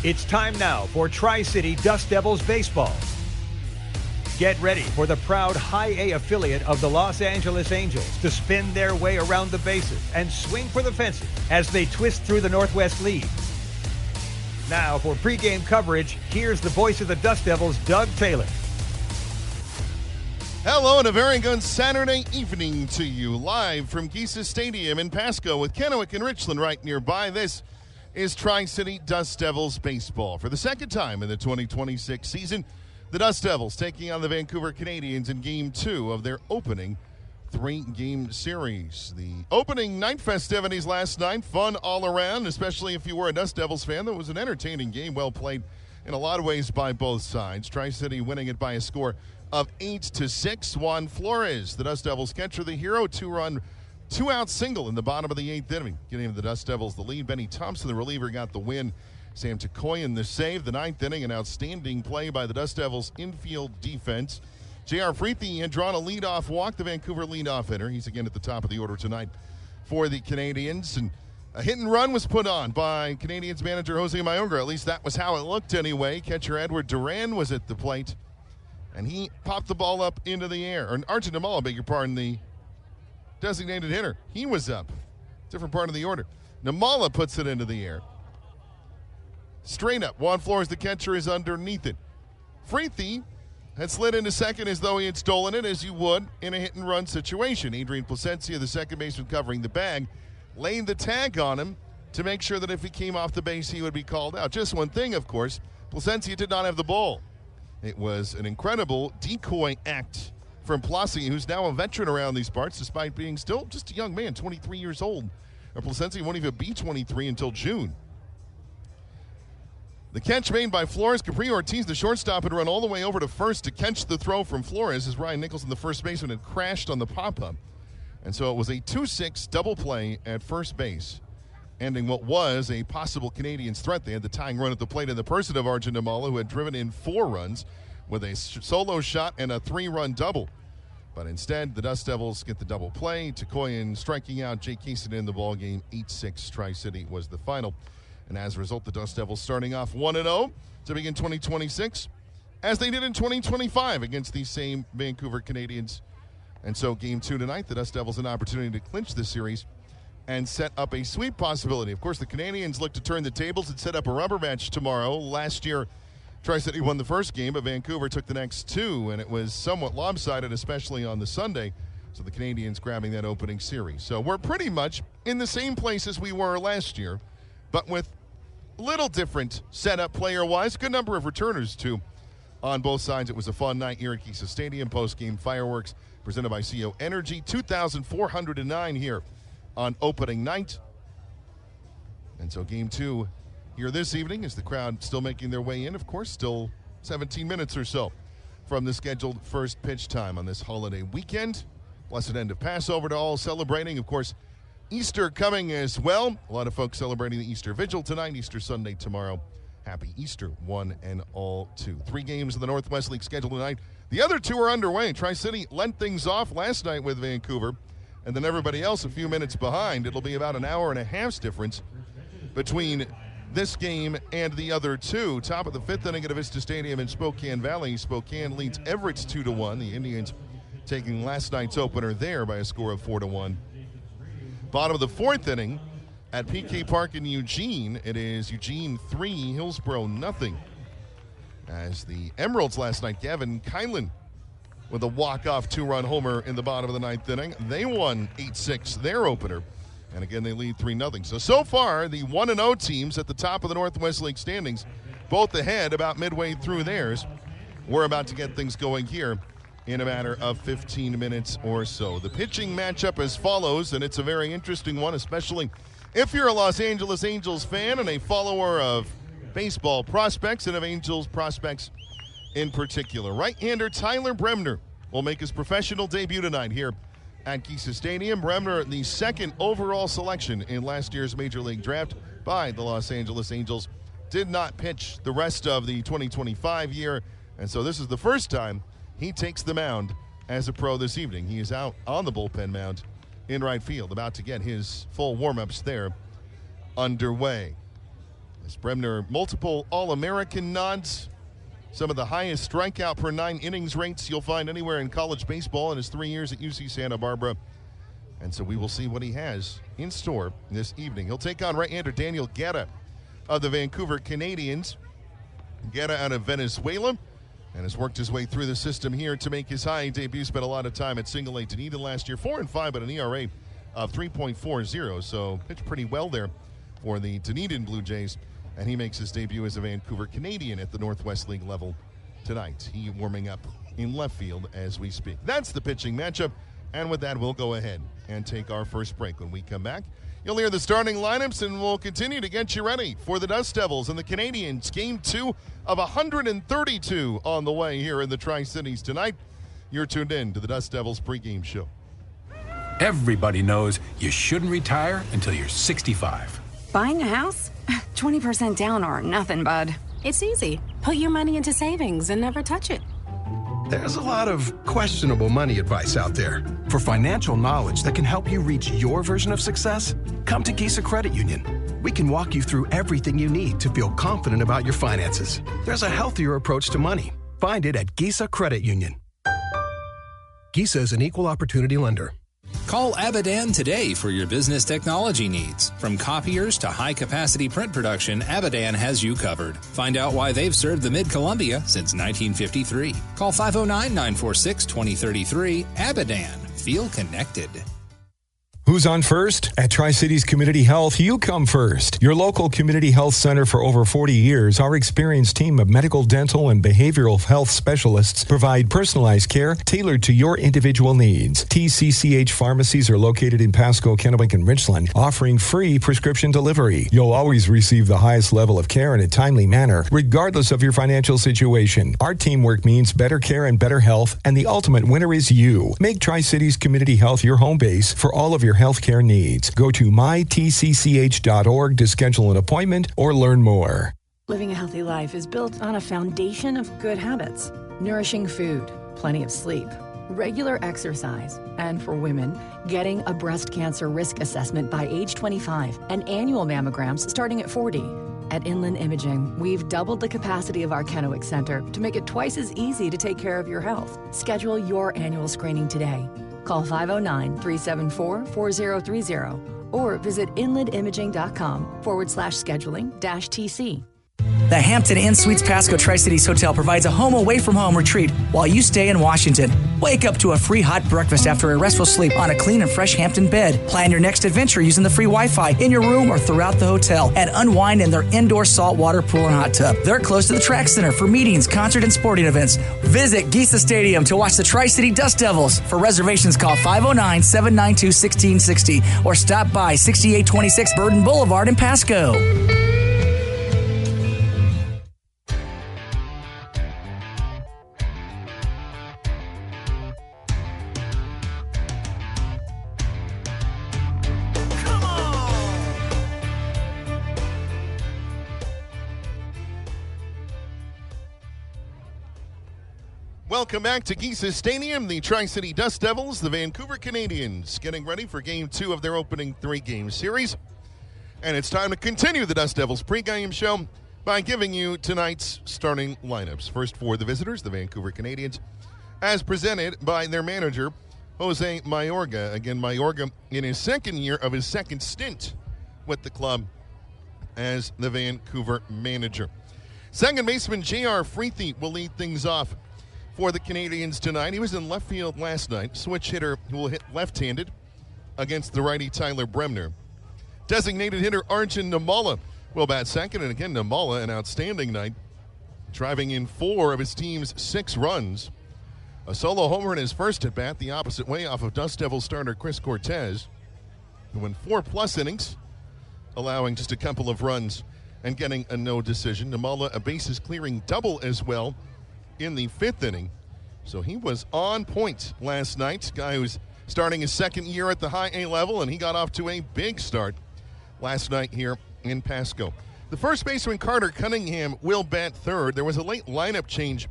It's time now for Tri-City Dust Devils baseball. Get ready for the proud High A affiliate of the Los Angeles Angels to spin their way around the bases and swing for the fences as they twist through the Northwest League. Now for pregame coverage, here's the voice of the Dust Devils, Doug Taylor. Hello and a very good Saturday evening to you, live from Geisa Stadium in Pasco with Kennewick and Richland right nearby. This is Tri-City Dust Devils baseball. For the second time in the 2026 season, the Dust Devils taking on the Vancouver Canadians in Game 2 of their opening three-game series. The opening night festivities last night, fun all around, especially if you were a Dust Devils fan. That was an entertaining game, well played in a lot of ways by both sides. Tri-City winning it by a score of 8-6. Juan Flores, the Dust Devils catcher, the hero, two-run, two-out single in the bottom of the eighth inning, giving the Dust Devils the lead. Benny Thompson, the reliever, got the win. Sam Takoyan, the save. The ninth inning, an outstanding play by the Dust Devils infield defense. J.R. Freethy had drawn a leadoff walk, the Vancouver leadoff hitter. He's again at the top of the order tonight for the Canadians. And a hit and run was put on by Canadians manager Jose Mayunga. At least that was how it looked anyway. Catcher Edward Duran was at the plate, and he popped the ball up into the air. Or Arjun Namala, beg your pardon, the designated hitter. He was up. Different part of the order. Namala puts it into the air. Straight up. Juan Flores, the catcher, is underneath it. Freethy had slid into second as though he had stolen it, as you would in a hit-and-run situation. Adrian Placencia, the second baseman covering the bag, laid the tag on him to make sure that if he came off the base, he would be called out. Just one thing, of course, Placencia did not have the ball. It was an incredible decoy act from Placencia, who's now a veteran around these parts, despite being still just a young man, 23 years old. Placencia won't even be 23 until June. The catch made by Flores. Capri Ortiz, the shortstop, had run all the way over to first to catch the throw from Flores as Ryan Nicholson, the first baseman, had crashed on the pop-up. And so it was a 2-6 double play at first base, ending what was a possible Canadians threat. They had the tying run at the plate in the person of Arjun Namala, who had driven in 4 runs with a solo shot and a 3-run double. But instead, the Dust Devils get the double play. Takoyan striking out Jake Keeson in the ballgame. 8-6 Tri-City was the final. And as a result, the Dust Devils starting off 1-0 to begin 2026, as they did in 2025 against these same Vancouver Canadians. And so Game 2 tonight, the Dust Devils an opportunity to clinch this series and set up a sweep possibility. Of course, the Canadians look to turn the tables and set up a rubber match tomorrow. Last year, Tri-City won the first game, but Vancouver took the next 2, and it was somewhat lopsided, especially on the Sunday. So the Canadians grabbing that opening series. So we're pretty much in the same place as we were last year, but with little different setup player-wise. Good number of returners, too, on both sides. It was a fun night here at Geisa Stadium. Post-game fireworks presented by CO Energy. 2,409 here on opening night. And so Game 2 here this evening is the crowd still making their way in. Of course, still 17 minutes or so from the scheduled first pitch time on this holiday weekend. Blessed end of Passover to all celebrating. Of course, Easter coming as well. A lot of folks celebrating the Easter Vigil tonight, Easter Sunday tomorrow. Happy Easter, one and all to 3 games in the Northwest League scheduled tonight. The other 2 are underway. Tri-City lent things off last night with Vancouver, and then everybody else a few minutes behind. It'll be about an hour and a half's difference between this game and the other 2. Top of the 5th inning at Avista Stadium in Spokane Valley. Spokane leads Everett 2-1. The Indians taking last night's opener there by a score of 4-1. Bottom of the 4th inning at PK Park in Eugene. It is Eugene 3, Hillsborough nothing. As the Emeralds last night, Gavin Kylan with a walk-off 2-run homer in the bottom of the 9th inning. They won 8-6 their opener. And again, they lead 3-0. So far, the 1-0 teams at the top of the Northwest League standings, both ahead about midway through theirs. We're about to get things going here in a matter of 15 minutes or so. The pitching matchup as follows, and it's a very interesting one, especially if you're a Los Angeles Angels fan and a follower of baseball prospects and of Angels prospects in particular. Right-hander Tyler Bremner will make his professional debut tonight here at Geisa Stadium. Bremner, the 2nd overall selection in last year's Major League Draft by the Los Angeles Angels, did not pitch the rest of the 2025 year, and so this is the first time he takes the mound as a pro this evening. He is out on the bullpen mound in right field, about to get his full warm-ups there underway. As Bremner, multiple All-American nods, some of the highest strikeout per 9 innings rates you'll find anywhere in college baseball in his 3 years at UC Santa Barbara. And so we will see what he has in store this evening. He'll take on right-hander Daniel Guerra of the Vancouver Canadians. Guerra out of Venezuela and has worked his way through the system here to make his high debut. Spent a lot of time at Single-A Dunedin last year, 4-5, but an ERA of 3.40. So pitched pretty well there for the Dunedin Blue Jays. And he makes his debut as a Vancouver Canadian at the Northwest League level tonight. He warming up in left field as we speak. That's the pitching matchup. And with that, we'll go ahead and take our first break. When we come back, you'll hear the starting lineups, and we'll continue to get you ready for the Dust Devils and the Canadians. Game 2 of 132 on the way here in the Tri-Cities tonight. You're tuned in to the Dust Devils pregame show. Everybody knows you shouldn't retire until you're 65. Buying a house? 20% down or nothing, bud. It's easy. Put your money into savings and never touch it. There's a lot of questionable money advice out there. For financial knowledge that can help you reach your version of success, come to Gisa Credit Union. We can walk you through everything you need to feel confident about your finances. There's a healthier approach to money. Find it at Gisa Credit Union. Gisa is an equal opportunity lender. Call Abadan today for your business technology needs. From copiers to high-capacity print production, Abadan has you covered. Find out why they've served the Mid-Columbia since 1953. Call 509-946-2033. Abadan. Feel connected. Who's on first? At Tri-Cities Community Health, you come first. Your local community health center for over 40 years, our experienced team of medical, dental, and behavioral health specialists provide personalized care tailored to your individual needs. TCCH pharmacies are located in Pasco, Kennewick, and Richland, offering free prescription delivery. You'll always receive the highest level of care in a timely manner, regardless of your financial situation. Our teamwork means better care and better health, and the ultimate winner is you. Make Tri-Cities Community Health your home base for all of your healthcare needs. Go to mytcch.org to schedule an appointment or learn more. Living a healthy life is built on a foundation of good habits. Nourishing food, plenty of sleep, regular exercise, and for women, getting a breast cancer risk assessment by age 25 and annual mammograms starting at 40. At Inland Imaging, we've doubled the capacity of our Kennewick Center to make it twice as easy to take care of your health. Schedule your annual screening today. Call 509-374-4030 or visit inlandimaging.com/scheduling-TC. The Hampton Inn Suites Pasco Tri-Cities Hotel provides a home away from home retreat while you stay in Washington. Wake up to a free hot breakfast after a restful sleep on a clean and fresh Hampton bed. Plan your next adventure using the free Wi-Fi in your room or throughout the hotel, and unwind in their indoor saltwater pool and hot tub. They're close to the track center for meetings, concert, and sporting events. Visit Gisa Stadium to watch the Tri-City Dust Devils. For reservations, call 509-792-1660 or stop by 6826 Burden Boulevard in Pasco. Welcome back to Gisa Stadium. The Tri-City Dust Devils, the Vancouver Canadians, getting ready for Game 2 of their opening 3-game series. And it's time to continue the Dust Devils pregame show by giving you tonight's starting lineups. First for the visitors, the Vancouver Canadians, as presented by their manager, Jose Mayorga. Again, Mayorga in his second year of his second stint with the club as the Vancouver manager. Second baseman J.R. Freethy will lead things off for the Canadians tonight. He was in left field last night. Switch hitter who will hit left-handed against the righty Tyler Bremner. Designated hitter Arjun Namala will bat second. And again, Namala, an outstanding night, driving in 4 of his team's 6 runs. A solo homer in his first at-bat the opposite way off of Dust Devil starter Chris Cortez, who went 4+ innings, allowing just a couple of runs and getting a no decision. Namala, a bases-clearing double as well in the 5th inning. So he was on point last night. Guy who's starting his second year at the high A level, and he got off to a big start last night here in Pasco. The first baseman Carter Cunningham will bat third. There was a late lineup change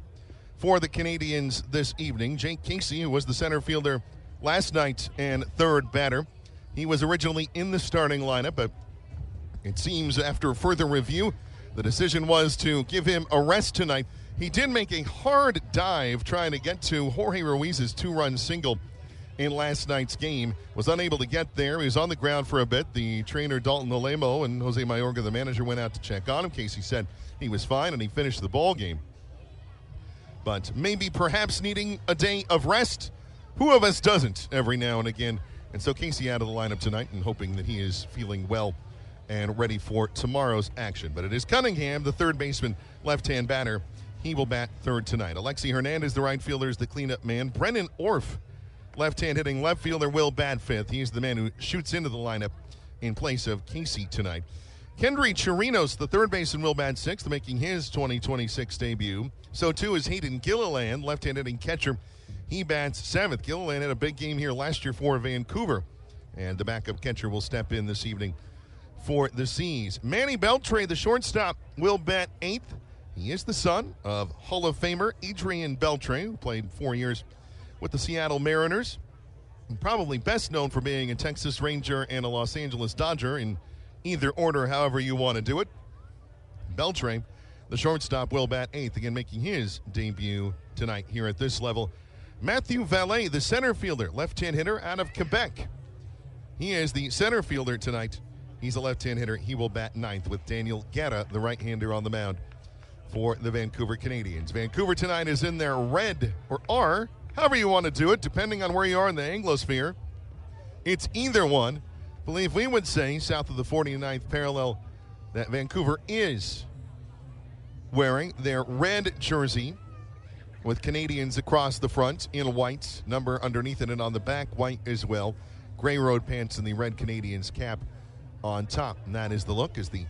for the Canadians this evening. Jake Casey, who was the center fielder last night and third batter, he was originally in the starting lineup, but it seems after further review The decision was to give him a rest tonight. He did make a hard dive trying to get to Jorge Ruiz's 2-run single in last night's game. Was unable to get there. He was on the ground for a bit. The trainer, Dalton Nalemo, and Jose Mayorga, the manager, went out to check on him. Casey said he was fine, and he finished the ball game. But maybe perhaps needing a day of rest. Who of us doesn't every now and again? And so Casey out of the lineup tonight and hoping that he is feeling well and ready for tomorrow's action. But it is Cunningham, the third baseman, left-hand batter. He will bat third tonight. Alexi Hernandez, the right fielder, is the cleanup man. Brennan Orff, left-hand hitting left fielder, will bat fifth. He's the man who shoots into the lineup in place of Casey tonight. Kendry Chirinos, the third baseman, will bat sixth, making his 2026 debut. So too is Hayden Gilliland, left-hand hitting catcher. He bats seventh. Gilliland had a big game here last year for Vancouver. And the backup catcher will step in this evening for the Seas. Manny Beltre, the shortstop, will bat eighth. He is the son of Hall of Famer Adrian Beltre, who played 4 years with the Seattle Mariners. And probably best known for being a Texas Ranger and a Los Angeles Dodger, in either order, however you want to do it. Beltre, the shortstop, will bat eighth, again making his debut tonight here at this level. Matthew Valet, the center fielder, left-hand hitter out of Quebec. He is the center fielder tonight. He's a left-hand hitter. He will bat ninth with Daniel Guerra, the right-hander, on the mound for the Vancouver Canadians. Vancouver tonight is in their red, or R, however you want to do it, depending on where you are in the Anglosphere. It's either one. I believe we would say, south of the 49th parallel, that Vancouver is wearing their red jersey with Canadians across the front in white, number underneath it and on the back, white as well. Gray road pants and the red Canadians cap on top. And that is the look as the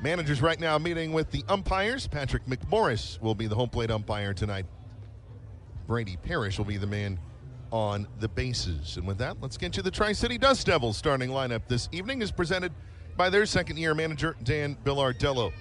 managers right now meeting with the umpires. Patrick McMorris will be the home plate umpire tonight. Brady Parrish will be the man on the bases. And with that, let's get to the Tri-City Dust Devils starting lineup this evening is presented by their second-year manager, Dan Billardello.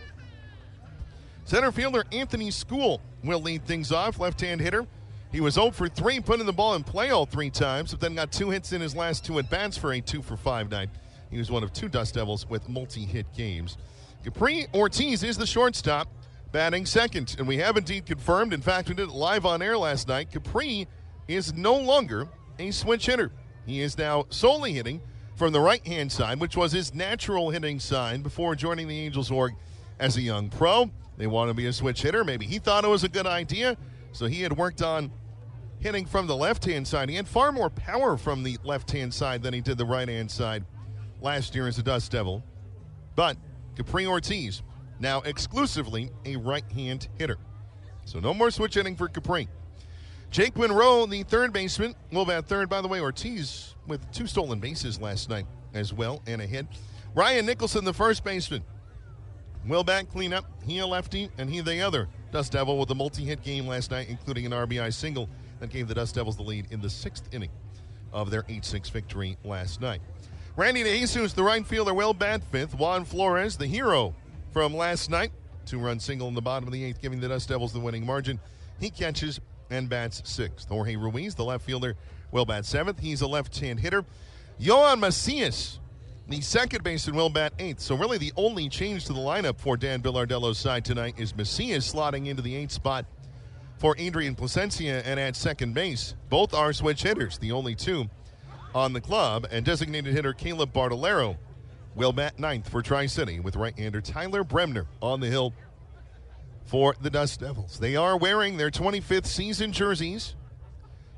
Center fielder Anthony School will lead things off, left-hand hitter. He was 0 for 3, putting the ball in play all 3 times, but then got 2 hits in his last 2 at-bats for a 2 for 5 night. He was one of 2 Dust Devils with multi-hit games. Capri Ortiz is the shortstop, batting second. And we have indeed confirmed, in fact, we did it live on air last night, Capri is no longer a switch hitter. He is now solely hitting from the right-hand side, which was his natural hitting side before joining the Angels org as a young pro. They want to be a switch hitter. Maybe he thought it was a good idea, so he had worked on hitting from the left-hand side. He had far more power from the left-hand side than he did the right-hand side last year as a Dust Devil. But Capri Ortiz, now exclusively a right-hand hitter. So no more switch hitting for Capri. Jake Monroe, the third baseman, will bat third. By the way, Ortiz with 2 stolen bases last night as well and a hit. Ryan Nicholson, the first baseman, will bat cleanup. He a lefty and he the other Dust Devil with a multi-hit game last night, including an RBI single that gave the Dust Devils the lead in the 6th inning of their 8-6 victory last night. Randy DeJesus, the right fielder, will bat fifth. Juan Flores, the hero from last night, 2-run single in the bottom of the 8th, giving the Dust Devils the winning margin. He catches and bats 6th. Jorge Ruiz, the left fielder, will bat 7th. He's a left-hand hitter. Yohan Macias, the second baseman, will bat 8th. So really the only change to the lineup for Dan Billardello's side tonight is Macias slotting into the 8th spot for Adrian Placencia and at second base. Both are switch hitters, the only 2 on the club. And designated hitter Caleb Bartolero will bat 9th for Tri-City with right-hander Tyler Bremner on the hill for the Dust Devils. They are wearing their 25th season jerseys.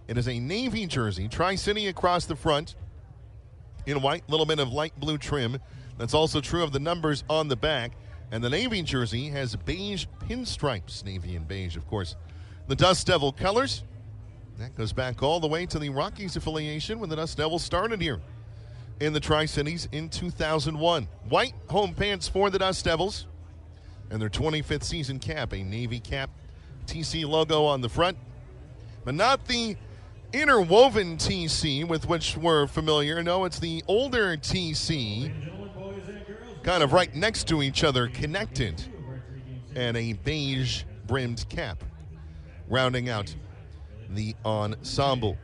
It is a navy jersey, Tri-City across the front in white, little bit of light blue trim. That's also true of the numbers on the back. And the navy jersey has beige pinstripes, navy and beige, of course. The Dust Devil colors, that goes back all the way to the Rockies affiliation when the Dust Devils started here in the Tri-Cities in 2001. White home pants for the Dust Devils and their 25th season cap, a navy cap, TC logo on the front, but not the interwoven TC with which we're familiar. No, it's the older TC, kind of right next to each other, connected, and a beige brimmed cap rounding out the ensemble.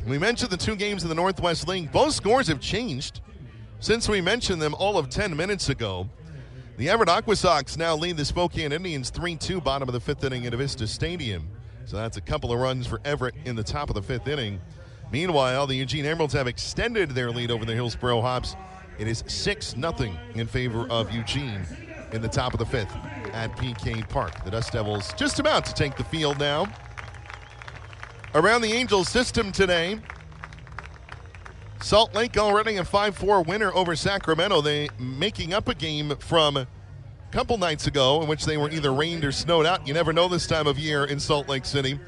We mentioned the 2 games in the Northwest League. Both scores have changed since we mentioned them all of 10 minutes ago. The Everett Aquasox now lead the Spokane Indians 3-2, bottom of the fifth inning at Avista Stadium. So that's a couple of runs for Everett in the top of the fifth inning. Meanwhile, the Eugene Emeralds have extended their lead over the Hillsboro Hops. It is 6-0 in favor of Eugene in the top of the fifth at PK Park. The Dust Devils just about to take the field now. Around the Angels system today, Salt Lake already a 5-4 winner over Sacramento. They making up a game from a couple nights ago in which they were either rained or snowed out. You never know this time of year in Salt Lake City.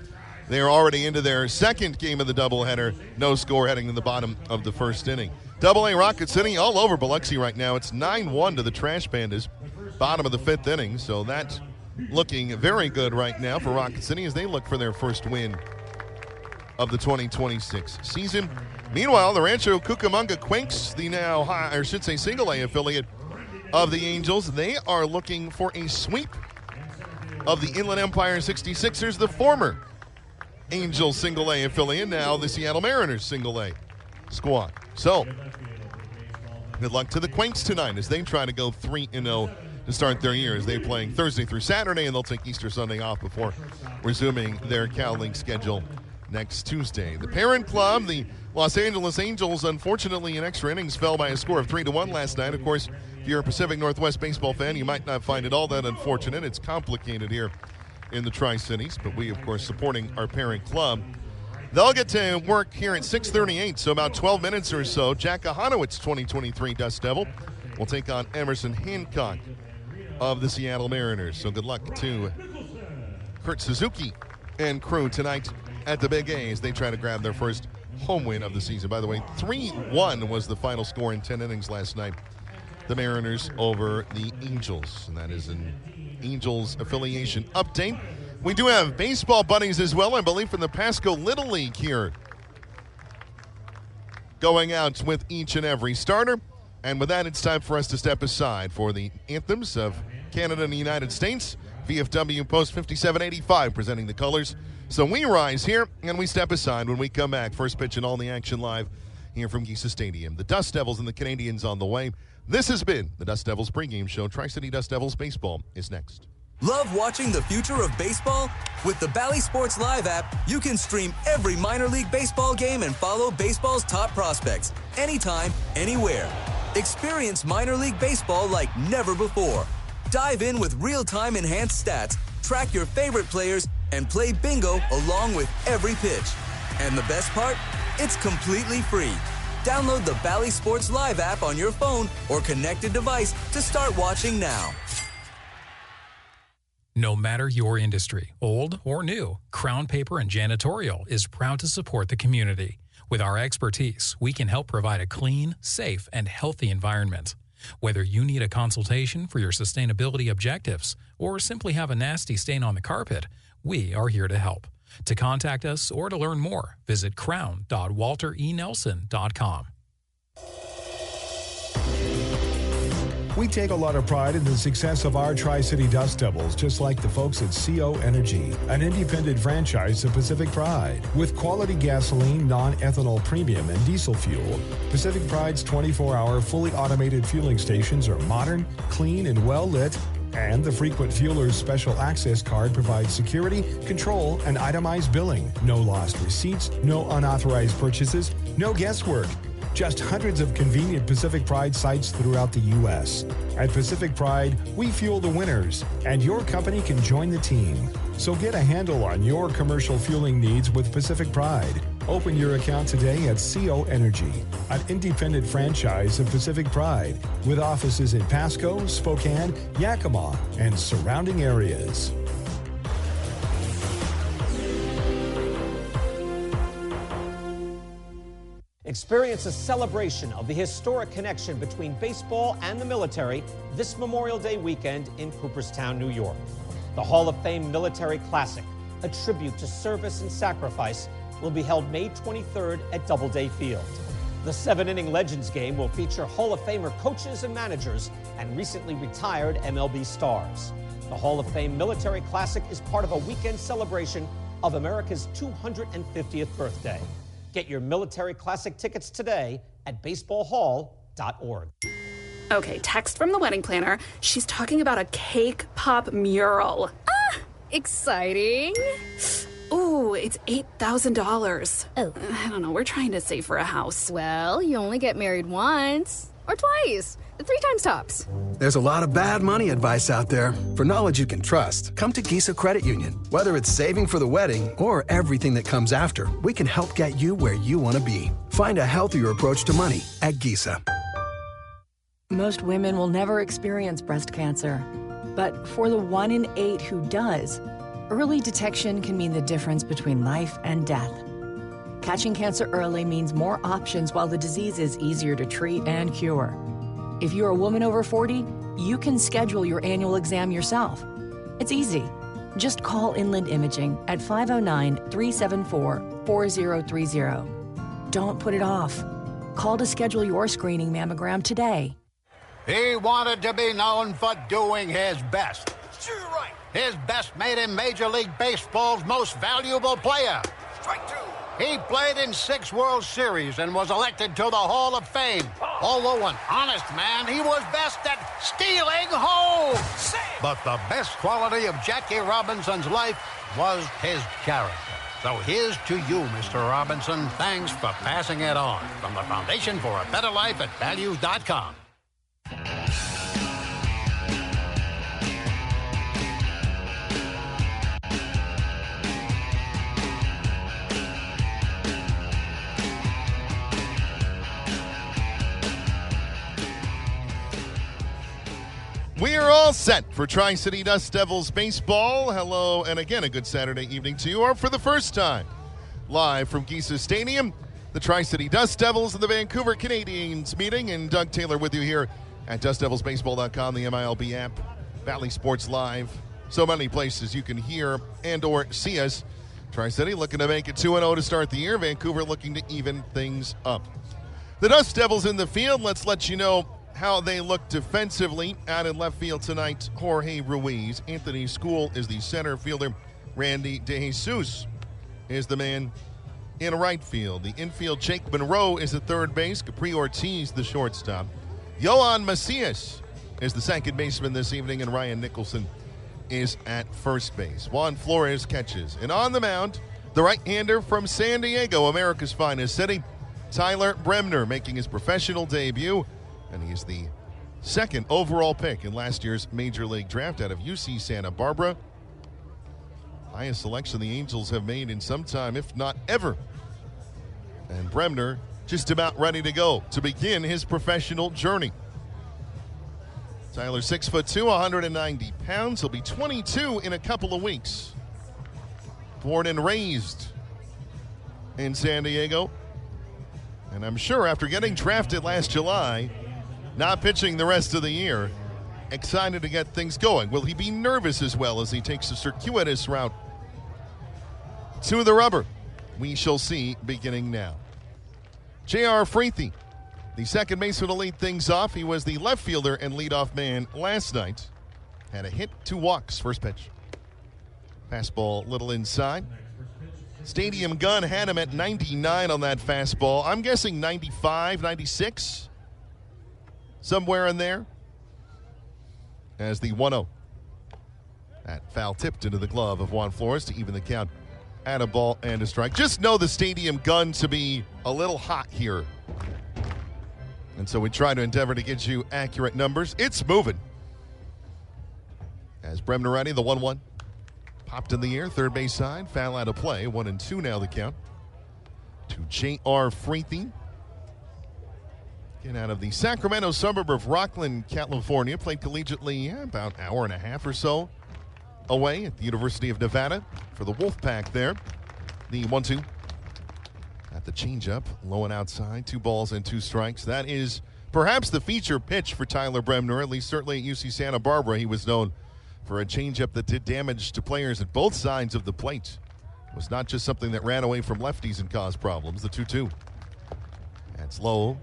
They are already into their second game of the doubleheader. No score heading to the bottom of the first inning. Double-A Rocket City all over Biloxi right now. It's 9-1 to the Trash Pandas, bottom of the fifth inning. So that's looking very good right now for Rocket City as they look for their first win of the 2026 season. Meanwhile, the Rancho Cucamonga Quakes, the now single-A affiliate of the Angels, they are looking for a sweep of the Inland Empire 66ers, the former Angels single-A affiliate, now the Seattle Mariners single-A squad. So, good luck to the Quakes tonight as they try to go 3-0 to start their year, as they're playing Thursday through Saturday, and they'll take Easter Sunday off before resuming their Cal League schedule next Tuesday. The parent club, the Los Angeles Angels, unfortunately in extra innings fell by a score of 3-1 last night. Of course, if you're a Pacific Northwest baseball fan, you might not find it all that unfortunate. It's complicated here in the Tri-Cities, but we, of course, supporting our parent club. They'll get to work here at 6:38, so about 12 minutes or so. Jack Ahanowitz, 2023 Dust Devil, will take on Emerson Hancock of the Seattle Mariners. So good luck to Kurt Suzuki and crew tonight at the Big A as they try to grab their first home win of the season. By the way, 3-1 was the final score in 10 innings last night. The Mariners over the Angels, and that is an Angels affiliation update. We do have baseball buddies as well, I believe, from the Pasco Little League here, going out with each and every starter. And with that, it's time for us to step aside for the anthems of Canada and the United States. VFW Post 5785 presenting the colors. So we rise here and we step aside when we come back. First pitch and all the action live here from Giesa Stadium. The Dust Devils and the Canadians on the way. This has been the Dust Devils pregame show. Tri-City Dust Devils baseball is next. Love watching the future of baseball? With the Bally Sports Live app, you can stream every minor league baseball game and follow baseball's top prospects anytime, anywhere. Experience minor league baseball like never before. Dive in with real-time enhanced stats, track your favorite players, and play bingo along with every pitch. And the best part? It's completely free. Download the Bally Sports Live app on your phone or connected device to start watching now. No matter your industry, old or new, Crown Paper and Janitorial is proud to support the community. With our expertise, we can help provide a clean, safe, and healthy environment. Whether you need a consultation for your sustainability objectives or simply have a nasty stain on the carpet, we are here to help. To contact us or to learn more, visit crown.walterenelson.com. We take a lot of pride in the success of our Tri-City Dust Devils, just like the folks at CO Energy, an independent franchise of Pacific Pride. With quality gasoline, non-ethanol premium, and diesel fuel, Pacific Pride's 24-hour fully automated fueling stations are modern, clean, and well-lit, and the frequent fueler's special access card provides security, control, and itemized billing. No lost receipts, no unauthorized purchases, no guesswork. Just hundreds of convenient Pacific Pride sites throughout the U.S. At Pacific Pride, we fuel the winners, and your company can join the team. So get a handle on your commercial fueling needs with Pacific Pride. Open your account today at CO Energy, an independent franchise of Pacific Pride, with offices in Pasco, Spokane, Yakima, and surrounding areas. Experience a celebration of the historic connection between baseball and the military this Memorial Day weekend in Cooperstown, New York. The Hall of Fame Military Classic, a tribute to service and sacrifice, will be held May 23rd at Doubleday Field. The 7-inning Legends game will feature Hall of Famer coaches and managers and recently retired MLB stars. The Hall of Fame Military Classic is part of a weekend celebration of America's 250th birthday. Get your Military Classic tickets today at baseballhall.org. Okay, text from the wedding planner. She's talking about a cake pop mural. Ah, exciting. Ooh, it's $8,000. Oh. I don't know, we're trying to save for a house. Well, you only get married once. Or twice. 3 times tops. There's a lot of bad money advice out there. For knowledge you can trust, come to Gisa Credit Union. Whether it's saving for the wedding or everything that comes after, we can help get you where you want to be. Find a healthier approach to money at Gisa. Most women will never experience breast cancer. But for the 1 in 8 who does, early detection can mean the difference between life and death. Catching cancer early means more options while the disease is easier to treat and cure. If you're a woman over 40, you can schedule your annual exam yourself. It's easy. Just call Inland Imaging at 509-374-4030. Don't put it off. Call to schedule your screening mammogram today. He wanted to be known for doing his best. Sure, right. His best made him Major League Baseball's most valuable player. Strike 2. He played in 6 World Series and was elected to the Hall of Fame. Although an honest man, he was best at stealing home. But the best quality of Jackie Robinson's life was his character. So here's to you, Mr. Robinson. Thanks for passing it on. From the Foundation for a Better Life at Values.com. We are all set for Tri-City Dust Devils baseball. Hello, and again, a good Saturday evening to you, or for the first time, live from Gisa Stadium, the Tri-City Dust Devils and the Vancouver Canadians meeting, and Doug Taylor with you here at DustDevilsBaseball.com, the MILB app, Valley Sports Live, so many places you can hear and or see us. Tri-City looking to make it 2-0 to start the year. Vancouver looking to even things up. The Dust Devils in the field. Let's let you know how they look defensively. Out in left field tonight, Jorge Ruiz. Anthony School is the center fielder. Randy DeJesus is the man in right field. The infield, Jake Monroe is at third base. Capri Ortiz, the shortstop. Yohan Macias is the second baseman this evening, and Ryan Nicholson is at first base. Juan Flores catches. And on the mound, the right-hander from San Diego, America's finest city, Tyler Bremner, making his professional debut. And he's the second overall pick in last year's Major League Draft out of UC Santa Barbara. Highest selection the Angels have made in some time, if not ever. And Bremner just about ready to go to begin his professional journey. Tyler, 6'2", 190 pounds. He'll be 22 in a couple of weeks. Born and raised in San Diego. And I'm sure after getting drafted last July, not pitching the rest of the year, excited to get things going. Will he be nervous as well as he takes a circuitous route to the rubber? We shall see beginning now. J.R. Freethy, the second baseman to lead things off. He was the left fielder and leadoff man last night. Had a hit, 2 walks, first pitch. Fastball a little inside. Stadium gun had him at 99 on that fastball. I'm guessing 95, 96. Somewhere in there. As the 1-0. That foul tipped into the glove of Juan Flores to even the count at a ball and a strike. Just know the stadium gun to be a little hot here. And so we try to endeavor to get you accurate numbers. It's moving. As Bremner ready, the 1-1. Popped in the air, third base side. Foul out of play. 1-2 now the count. To J.R. Freethy. Out of the Sacramento suburb of Rockland, California. Played collegiately about an hour and a half or so away at the University of Nevada for the Wolfpack there. The 1-2 at the changeup, low and outside, 2 balls and 2 strikes. That is perhaps the feature pitch for Tyler Bremner, at least certainly at UC Santa Barbara. He was known for a changeup that did damage to players at both sides of the plate. It was not just something that ran away from lefties and caused problems. The 2-2. That's low.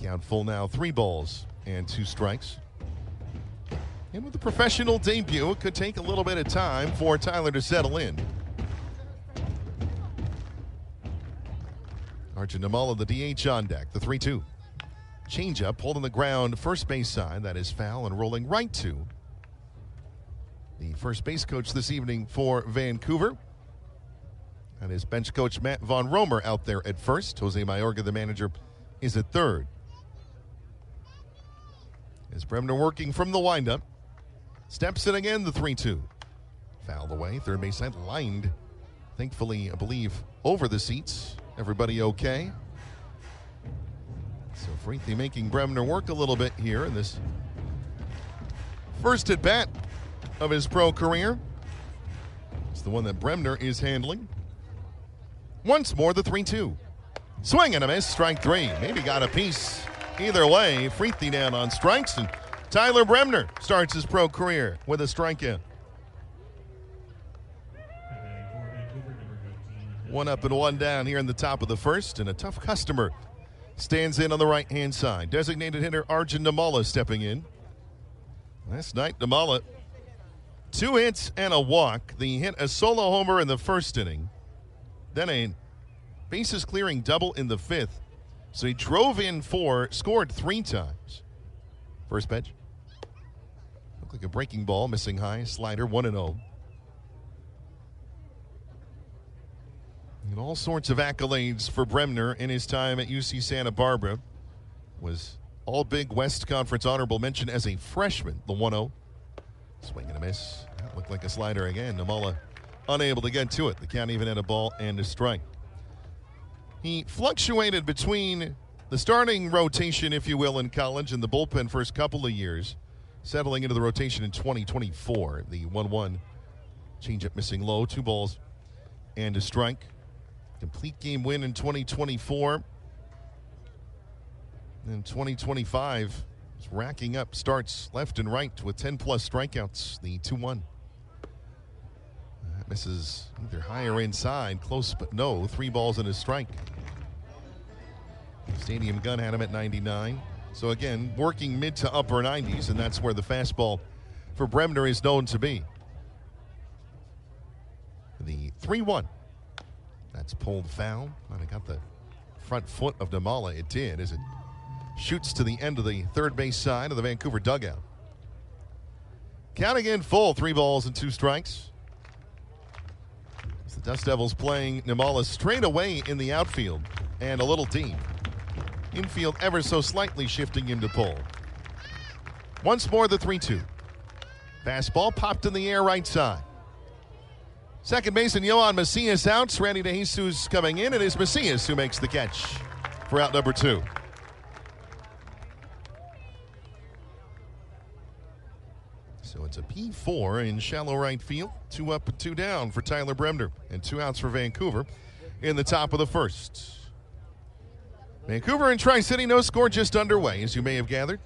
Count full now, 3 balls and 2 strikes. And with the professional debut, it could take a little bit of time for Tyler to settle in. Arjun Namala, the DH on deck, the 3-2. Changeup, holding the ground, first base side. That is foul and rolling right to the first base coach this evening for Vancouver. And his bench coach, Matt Von Romer, out there at first. Jose Mayorga, the manager, is at third. As Bremner working from the windup. Steps in again, the 3-2. Fouled away, third base side lined. Thankfully, I believe, over the seats. Everybody okay? So Freethy making Bremner work a little bit here in this first at bat of his pro career. It's the one that Bremner is handling. Once more, the 3-2. Swing and a miss, strike three. Maybe got a piece. Either way, Freethy down on strikes, and Tyler Bremner starts his pro career with a strikeout. One up and one down here in the top of the first, and a tough customer stands in on the right-hand side. Designated hitter Arjun Nimmala stepping in. Last night, Nimmala, 2 hits and a walk. He hit a solo homer in the first inning. Then a bases clearing double in the fifth. So he drove in 4, scored 3 times. First pitch. Looked like a breaking ball, missing high, slider, 1-0. And all sorts of accolades for Bremner in his time at UC Santa Barbara. Was all Big West Conference honorable mention as a freshman, the 1-0. Swing and a miss. That looked like a slider again. Nimmala unable to get to it. The count even had a ball and a strike. He fluctuated between the starting rotation, if you will, in college and the bullpen first couple of years, settling into the rotation in 2024. The 1-1 changeup missing low, 2 balls and a strike. Complete game win in 2024. In 2025, he's racking up starts left and right with 10-plus strikeouts, the 2-1. That misses either high or inside, close but no, 3 balls and a strike. Stadium gun had him at 99. So again, working mid to upper 90s, and that's where the fastball for Bremner is known to be. The 3-1. That's pulled foul. Might have got the front foot of Nimmala. It did as it shoots to the end of the third base side of the Vancouver dugout. Count again full, 3 balls and 2 strikes. As the Dust Devils playing Nimmala straight away in the outfield and a little deep. Infield ever so slightly shifting into pull. Once more, the 3-2. Fastball popped in the air right side. Second baseman Yohan Macias out. Randy DeJesus coming in. It is Macias who makes the catch for out number 2. So it's a P4 in shallow right field. 2 up and 2 down for Tyler Bremner, and 2 outs for Vancouver in the top of the first. Vancouver and Tri-City, no score, just underway, as you may have gathered.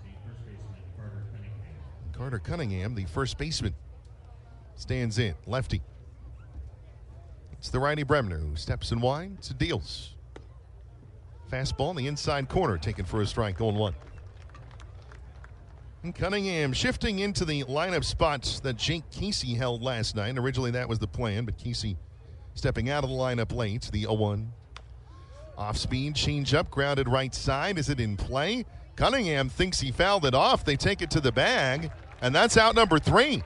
Carter Cunningham, the first baseman, stands in, lefty. It's the righty Bremner who steps and winds, deals. Fastball in the inside corner, taken for a strike, 0-1. And Cunningham shifting into the lineup spots that Jake Casey held last night. Originally that was the plan, but Casey stepping out of the lineup late, the 0-1. Off speed, change up, grounded right side. Is it in play? Cunningham thinks he fouled it off. They take it to the bag, and that's out number 3.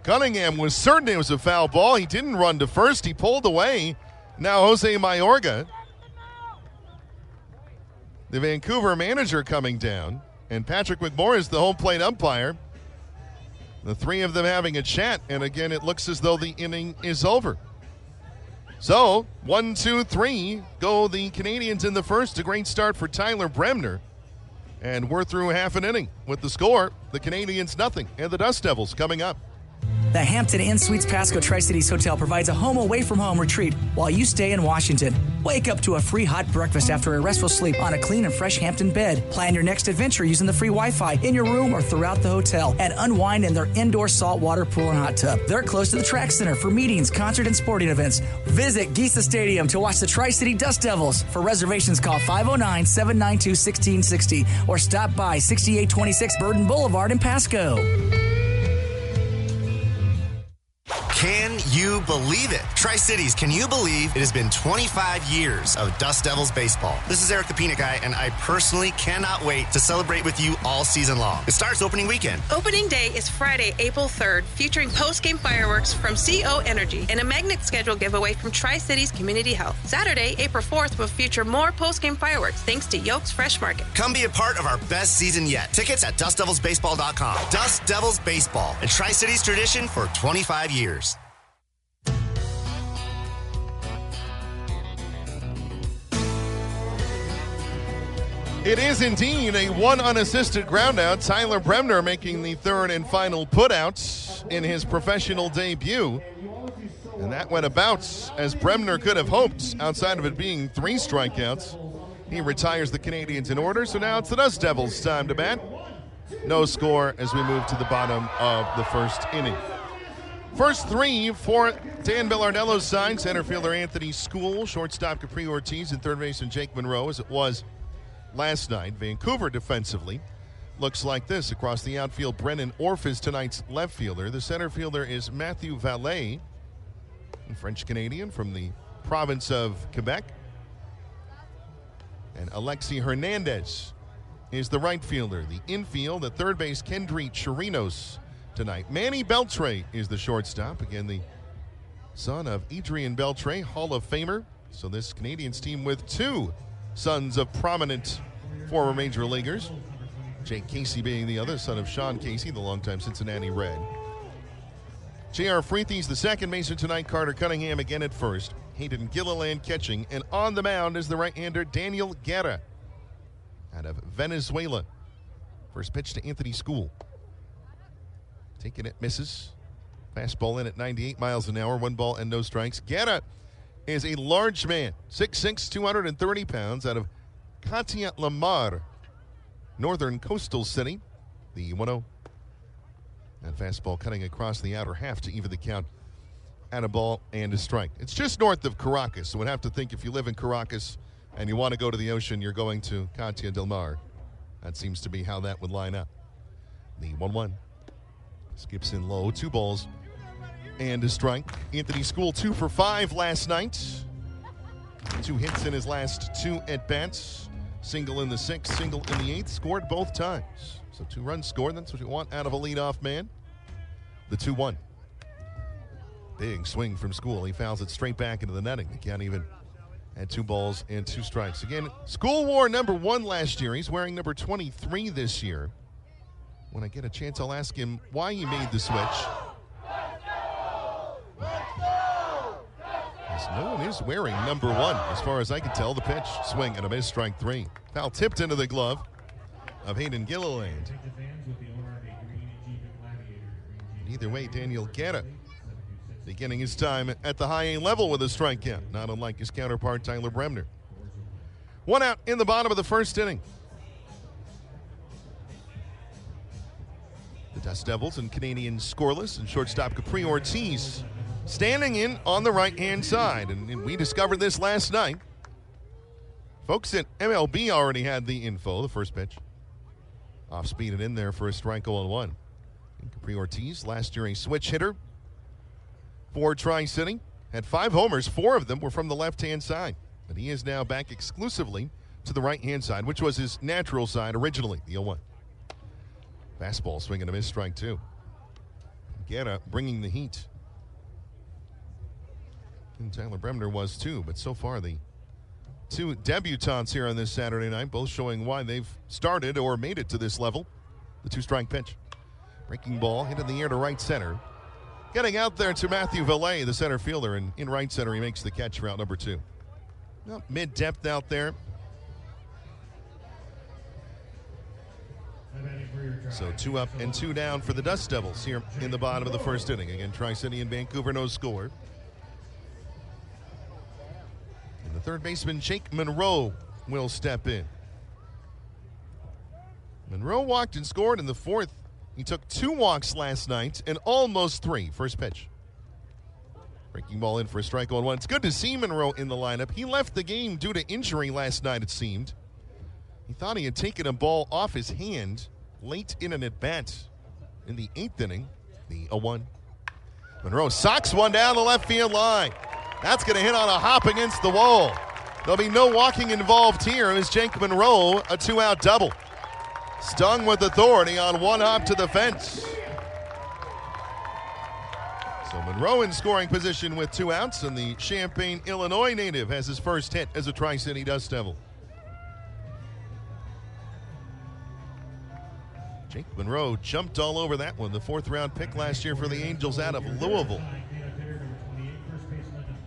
Cunningham was certain it was a foul ball. He didn't run to first. He pulled away. Now Jose Mayorga, the Vancouver manager, coming down, and Patrick McMorris is the home plate umpire. The 3 of them having a chat, and again, it looks as though the inning is over. So, 1, 2, 3 go the Canadians in the first. A great start for Tyler Bremner. And we're through half an inning with the score. The Canadians nothing, and the Dust Devils coming up. The Hampton Inn Suites Pasco Tri-Cities Hotel provides a home away from home retreat while you stay in Washington. Wake up to a free hot breakfast after a restful sleep on a clean and fresh Hampton bed. Plan your next adventure using the free Wi-Fi in your room or throughout the hotel, and unwind in their indoor saltwater pool and hot tub. They're close to the track center for meetings, concert, and sporting events. Visit Giza Stadium to watch the Tri-City Dust Devils. For reservations, call 509-792-1660 or stop by 6826 Burden Boulevard in Pasco. Can you believe it? Tri-Cities, can you believe it has been 25 years of Dust Devils baseball? This is Eric the Peanut Guy, and I personally cannot wait to celebrate with you all season long. It starts opening weekend. Opening day is Friday, April 3rd, featuring post-game fireworks from CO Energy and a magnet schedule giveaway from Tri-Cities Community Health. Saturday, April 4th, will feature more post-game fireworks thanks to Yolk's Fresh Market. Come be a part of our best season yet. Tickets at DustDevilsBaseball.com. Dust Devils Baseball, a Tri-Cities tradition for 25 years. It is indeed a one unassisted groundout. Tyler Bremner making the third and final putouts in his professional debut. And that went about as Bremner could have hoped, outside of it being 3 strikeouts. He retires the Canadians in order, so now it's the Dust Devils' time to bat. No score as we move to the bottom of the first inning. First 3 for Dan Bellardello's side. Center fielder Anthony School, shortstop Capri Ortiz, and third baseman Jake Monroe, as it was last night. Vancouver defensively looks like this. Across the outfield, Brennan Orff is tonight's left fielder. The center fielder is Matthew Vallée, a French-Canadian from the province of Quebec. And Alexi Hernandez is the right fielder. The infield at third base, Kendry Chirinos tonight. Manny Beltre is the shortstop. Again, the son of Adrian Beltre, Hall of Famer. So this Canadians team with 2 sons of prominent former major leaguers. Jake Casey being the other, son of Sean Casey, the longtime Cincinnati Red. J.R. Freethy's the second baseman tonight. Carter Cunningham again at first. Hayden Gilliland catching. And on the mound is the right-hander Daniel Guerra out of Venezuela. First pitch to Anthony School. Taking it, misses. Fastball in at 98 miles an hour. 1 ball and no strikes. Guerra is a large man, 6'6", 230 pounds, out of Katia Lamar, northern coastal city. The 1-0. And fastball cutting across the outer half to even the count at a ball and a strike. It's just north of Caracas, so we'd have to think if you live in Caracas and you want to go to the ocean, you're going to Katia del Mar. That seems to be how that would line up. The 1-1. Skips in low, 2 balls and a strike. Anthony School 2 for 5 last night. 2 hits in his last 2 at-bats. Single in the 6th, single in the 8th. Scored both times. So 2 runs scored. That's what you want out of a leadoff man. The 2-1. Big swing from School. He fouls it straight back into the netting. The count even at 2 balls and 2 strikes. Again, School wore number 1 last year. He's wearing number 23 this year. When I get a chance, I'll ask him why he made the switch. No one is wearing number 1, as far as I can tell. The pitch, swing, and a miss, strike 3. Foul tipped into the glove of Hayden Gilliland. Either way, Daniel Guerra beginning his time at the high A level with a strikeout, not unlike his counterpart Tyler Bremner. 1 out in the bottom of the first inning. The Dust Devils and Canadians scoreless, and shortstop Capri Ortiz standing in on the right-hand side. And we discovered this last night. Folks at MLB already had the info. The first pitch. Off speed and in there for a strike 0-1. And Capri Ortiz, last year a switch hitter for Tri-City. Had 5 homers. 4 of them were from the left-hand side. But he is now back exclusively to the right-hand side, which was his natural side originally, the 0-1. Fastball swinging a miss, strike 2. Guerra bringing the heat. And Tyler Bremner was too, but so far the 2 debutants here on this Saturday night, both showing why they've started or made it to this level. The 2-strike pitch. Breaking ball hit in the air to right center. Getting out there to Matthew Vallée, the center fielder, and in right center he makes the catch for out number 2. Well, mid-depth out there. So 2 up and 2 down for the Dust Devils here in the bottom of the first inning. Again, Tri-City and Vancouver, no score. And the third baseman, Jake Monroe, will step in. Monroe walked and scored in the 4th. He took 2 walks last night and almost 3. First pitch. Breaking ball in for a strike 0-1. It's good to see Monroe in the lineup. He left the game due to injury last night, it seemed. He thought he had taken a ball off his hand late in an at-bat in the 8th inning. The 0-1. Monroe socks one down the left field line. That's going to hit on a hop against the wall. There'll be no walking involved here as Jake Monroe, a 2-out double. Stung with authority on one hop to the fence. So Monroe in scoring position with 2 outs, and the Champaign, Illinois native has his first hit as a Tri-City Dust Devil. Jake Monroe jumped all over that one, the 4th-round pick last year for the Angels out of Louisville.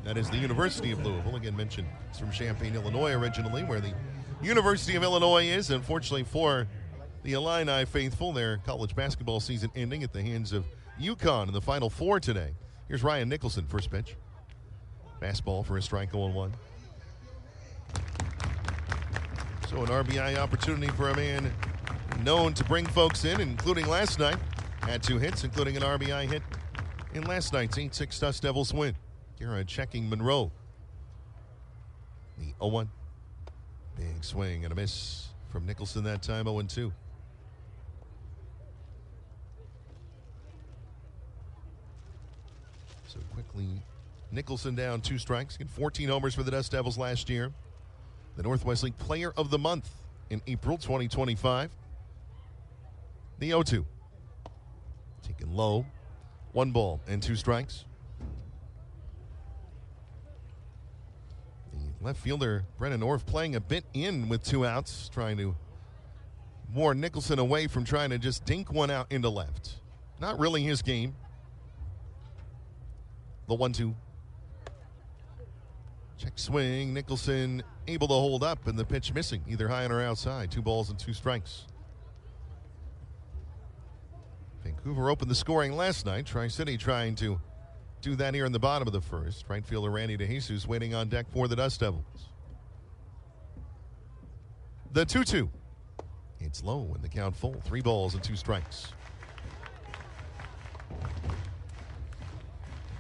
That is the University of Louisville. Again, mentioned it's from Champaign, Illinois originally, where the University of Illinois is. Unfortunately for the Illini faithful, their college basketball season ending at the hands of UConn in the Final Four today. Here's Ryan Nicholson, first pitch. Fastball for a strike, 0-1. So an RBI opportunity for a man known to bring folks in, including last night. Had 2 hits, including an RBI hit in last night's 8-6 Dust Devils win. Guerra checking Monroe. The 0-1. Big swing and a miss from Nicholson that time, 0-2. So quickly, Nicholson down 2 strikes. 14 homers for the Dust Devils last year. The Northwest League Player of the Month in April 2025. The 0-2. Taken low. 1 ball and 2 strikes. The left fielder, Brennan Orff, playing a bit in with 2 outs, trying to warn Nicholson away from trying to just dink one out into left. Not really his game. The 1-2. Check swing. Nicholson able to hold up, and the pitch missing, either high or outside. 2 balls and 2 strikes. Vancouver opened the scoring last night. Tri-City trying to do that here in the bottom of the first. Right fielder Randy DeJesus waiting on deck for the Dust Devils. The 2-2. It's low and the count full. 3 balls and 2 strikes.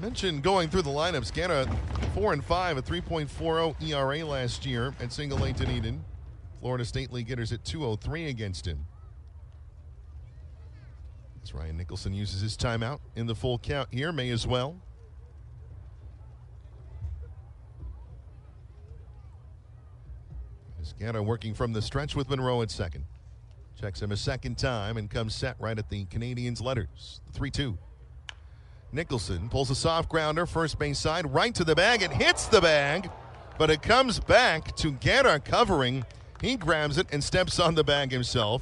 Mentioned going through the lineups. Guerra 4-5, a 3.40 ERA last year at Single A Dunedin. Florida State League hitters at 203 against him. As Ryan Nicholson uses his timeout in the full count here, may as well. Guerra working from the stretch with Monroe at second. Checks him a second time and comes set right at the Canadians' letters. 3-2. Nicholson pulls a soft grounder, first base side, right to the bag. It hits the bag, but it comes back to Guerra covering. He grabs it and steps on the bag himself.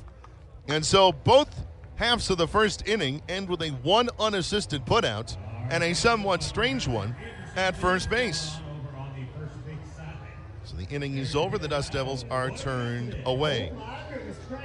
And so both halves of the first inning end with a 1 unassisted putout and a somewhat strange one at first base. So the inning is over. The Dust Devils are turned away.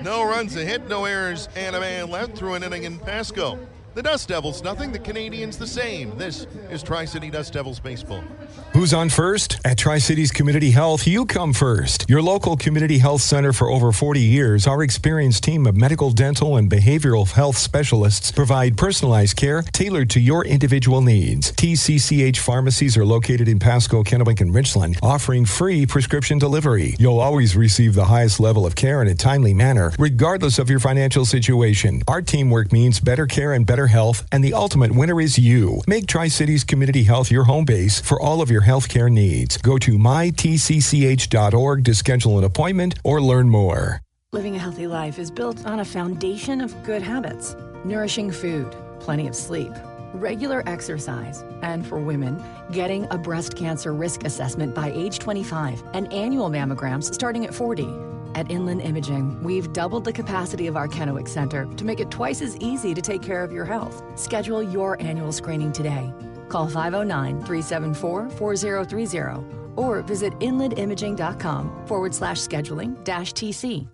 No runs, a hit, no errors, and a man left through an inning in Pasco. The Dust Devils nothing, the Canadians the same. This is Tri-City Dust Devils baseball. Who's on first? At Tri-Cities Community Health, you come first. Your local community health center for over 40 years, our experienced team of medical, dental, and behavioral health specialists provide personalized care tailored to your individual needs. TCCH pharmacies are located in Pasco, Kennewick, and Richland, offering free prescription delivery. You'll always receive the highest level of care in a timely manner, regardless of your financial situation. Our teamwork means better care and better health, and the ultimate winner is you. Make Tri-Cities Community Health your home base for all of your healthcare needs. Go to mytcch.org to schedule an appointment or learn more. Living a healthy life is built on a foundation of good habits. Nourishing food, plenty of sleep, regular exercise, and for women, getting a breast cancer risk assessment by age 25 and annual mammograms starting at 40. At Inland Imaging, we've doubled the capacity of our Kennewick Center to make it twice as easy to take care of your health. Schedule your annual screening today. Call 509-374-4030 or visit inlandimaging.com/scheduling-TC.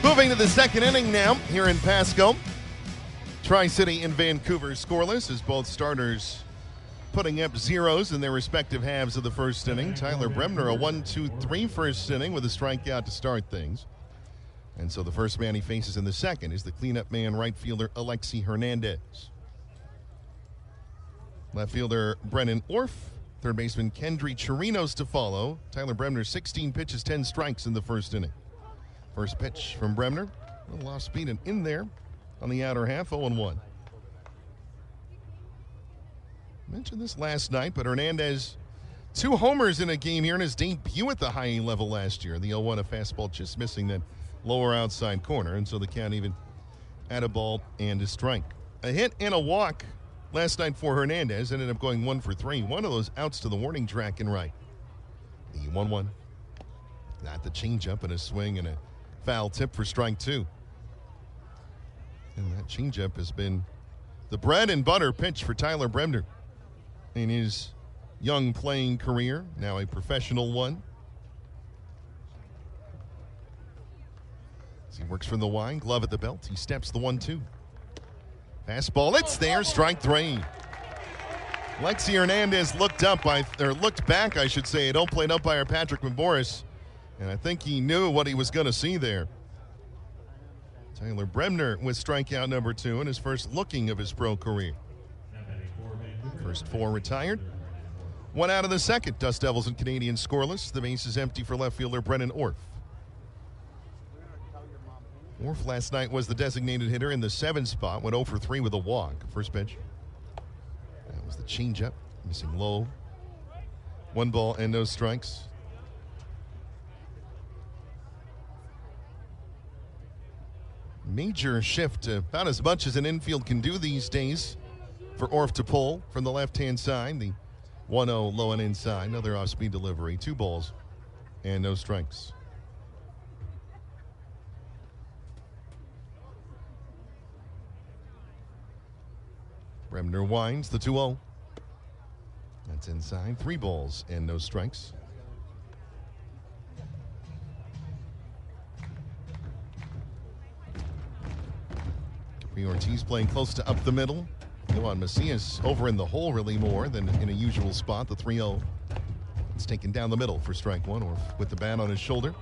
Moving to the second inning now here in Pasco. Tri-City and Vancouver scoreless as both starters putting up zeros in their respective halves of the first inning. Tyler Bremner, a 1-2-3 first inning with a strikeout to start things. And so the first man he faces in the second is the cleanup man, right fielder Alexi Hernandez. Left fielder Brennan Orff, Third baseman Kendry Chirinos to follow. Tyler Bremner, 16 pitches, 10 strikes in the first inning. First pitch from Bremner. A little off speed and in there on the outer half, 0-1. Mentioned this last night, but Hernandez, 2 homers in a game here in his debut at the high A level last year. The 0-1, a fastball just missing that lower outside corner, and so the count even at a ball and a strike. A hit and a walk last night for Hernandez, ended up going 1 for 3. One of those outs to the warning track and right. The 1-1. Got the changeup and a swing and a foul tip for strike 2. And that changeup has been the bread and butter pitch for Tyler Bremner in his young playing career, now a professional one. As he works from the wide, glove at the belt, he steps the 1-2. Fastball, it's there, strike 3. Lexi Hernandez looked back, I should say, at home plate umpire Patrick Mboris, and I think he knew what he was going to see there. Tyler Bremner with strikeout number 2 in his first looking of his pro career. First 4 retired. 1 out of the second. Dust Devils and Canadians scoreless. The base is empty for left fielder Brennan Orff. Orff last night was the designated hitter in the 7 spot. Went 0 for 3 with a walk. First pitch. That was the changeup. Missing low. 1 ball and no strikes. Major shift, about as much as an infield can do these days for Orff to pull from the left-hand side. The 1-0 low and inside. Another off-speed delivery. 2 balls and no strikes. Bremner winds the 2-0. That's inside. 3 balls and no strikes. Ortiz playing close to up the middle. Yohan Macias over in the hole really more than in a usual spot. The 3-0. It's taken down the middle for strike 1, or with the bat on his shoulder.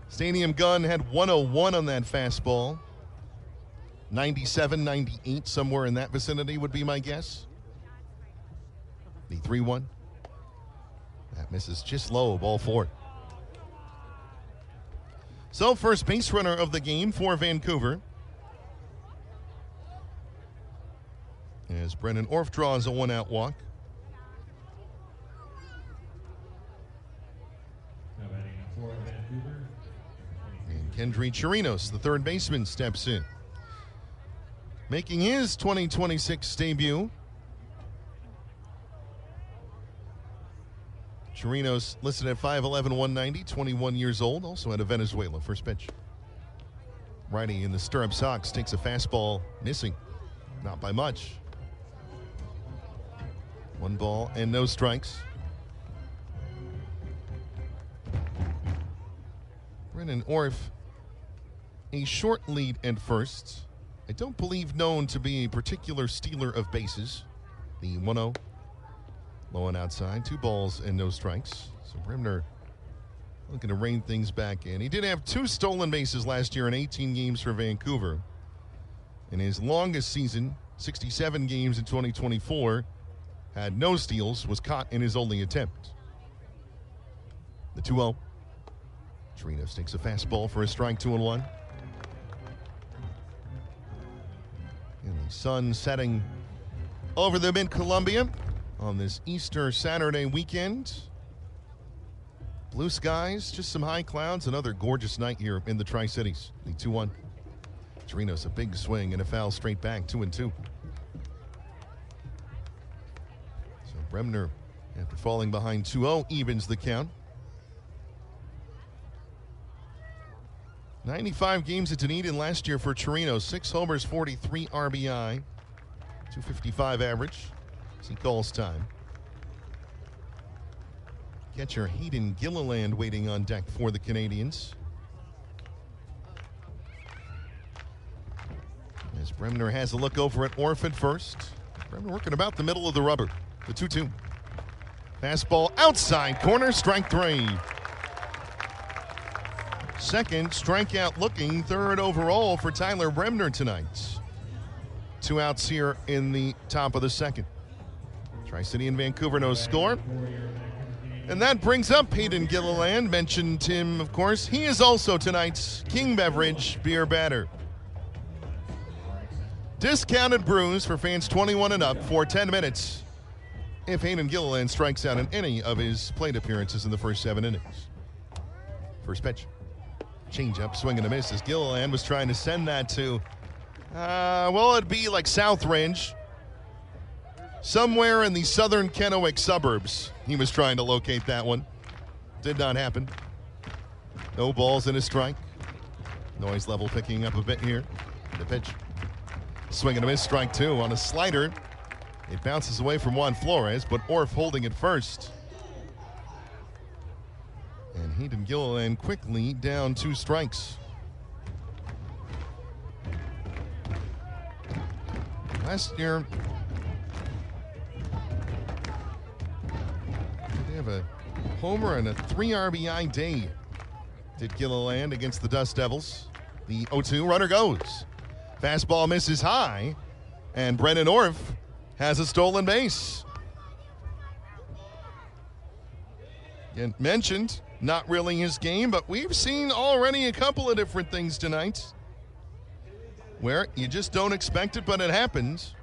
Stadium gun had 101 on that fastball. 97, 98, somewhere in that vicinity would be my guess. The 3-1. That misses just low, ball 4. So, first base runner of the game for Vancouver, as Brennan Orff draws a 1-out walk. And Kendry Chirinos, the third baseman, steps in, making his 2026 debut. Chirinos listed at 5'11", 190, 21 years old, also out of Venezuela. First pitch. Righty in the stirrup socks, takes a fastball, missing. Not by much. 1 ball and no strikes. Brennan Orff, a short lead at first. I don't believe known to be a particular stealer of bases. The 1-0. Low and outside. 2 balls and no strikes. So Bremner looking to rein things back in. He did have 2 stolen bases last year in 18 games for Vancouver. In his longest season, 67 games in 2024, had no steals, was caught in his only attempt. The 2-0. Chirinos takes a fastball for a strike, 2-1. And the sun setting over the mid-Columbia on this Easter Saturday weekend. Blue skies, just some high clouds, another gorgeous night here in the Tri-Cities. The 2-1. Chirinos, a big swing and a foul straight back, 2-2. Bremner, after falling behind 2-0, evens the count. 95 games at Dunedin last year for Chirinos. 6 homers, 43 RBI, 255 average as he calls time. Catcher Hayden Gilliland waiting on deck for the Canadians. As Bremner has a look over at Orff at first. Bremner working about the middle of the rubber. The 2-2. Fastball outside corner, strike 3. Second strikeout looking, third overall for Tyler Bremner tonight. 2 outs here in the top of the second. Tri-City and Vancouver, no score. And that brings up Hayden Gilliland. Mentioned him, of course. He is also tonight's King Beverage beer batter. Discounted brews for fans 21 and up for 10 minutes if Hayden Gilliland strikes out in any of his plate appearances in the first 7 innings. First pitch. Change-up, swing and a miss as Gilliland was trying to send that to, it'd be like South Range. Somewhere in the southern Kennewick suburbs, he was trying to locate that one. Did not happen. No balls in a strike. Noise level picking up a bit here. The pitch. Swing and a miss, strike two on a slider. It bounces away from Juan Flores, but Orff holding it first. And Hayden Gilliland quickly down 2 strikes. Last year, they have a homer and a 3 RBI day, did Gilliland against the Dust Devils. The 0-2 runner goes. Fastball misses high, and Brennan Orff has a stolen base. And mentioned, not really his game, but we've seen already a couple of different things tonight where you just don't expect it, but it happens.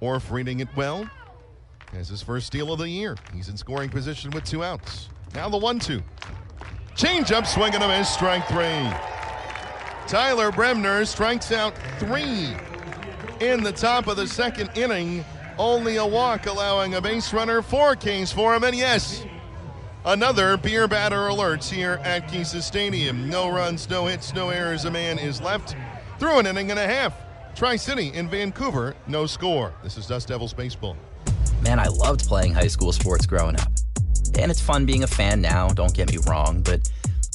Orff reading it well. Has his first steal of the year. He's in scoring position with 2 outs. Now the 1-2. Change up, swing and a miss, strike 3. Tyler Bremner strikes out 3 in the top of the second inning. Only a walk, allowing a base runner, 4 Ks for him, and yes, another beer batter alerts here at Kisa Stadium. No runs, no hits, no errors. A man is left through an inning and a half. Tri-City in Vancouver, no score. This is Dust Devils baseball. Man, I loved playing high school sports growing up. And it's fun being a fan now, don't get me wrong, but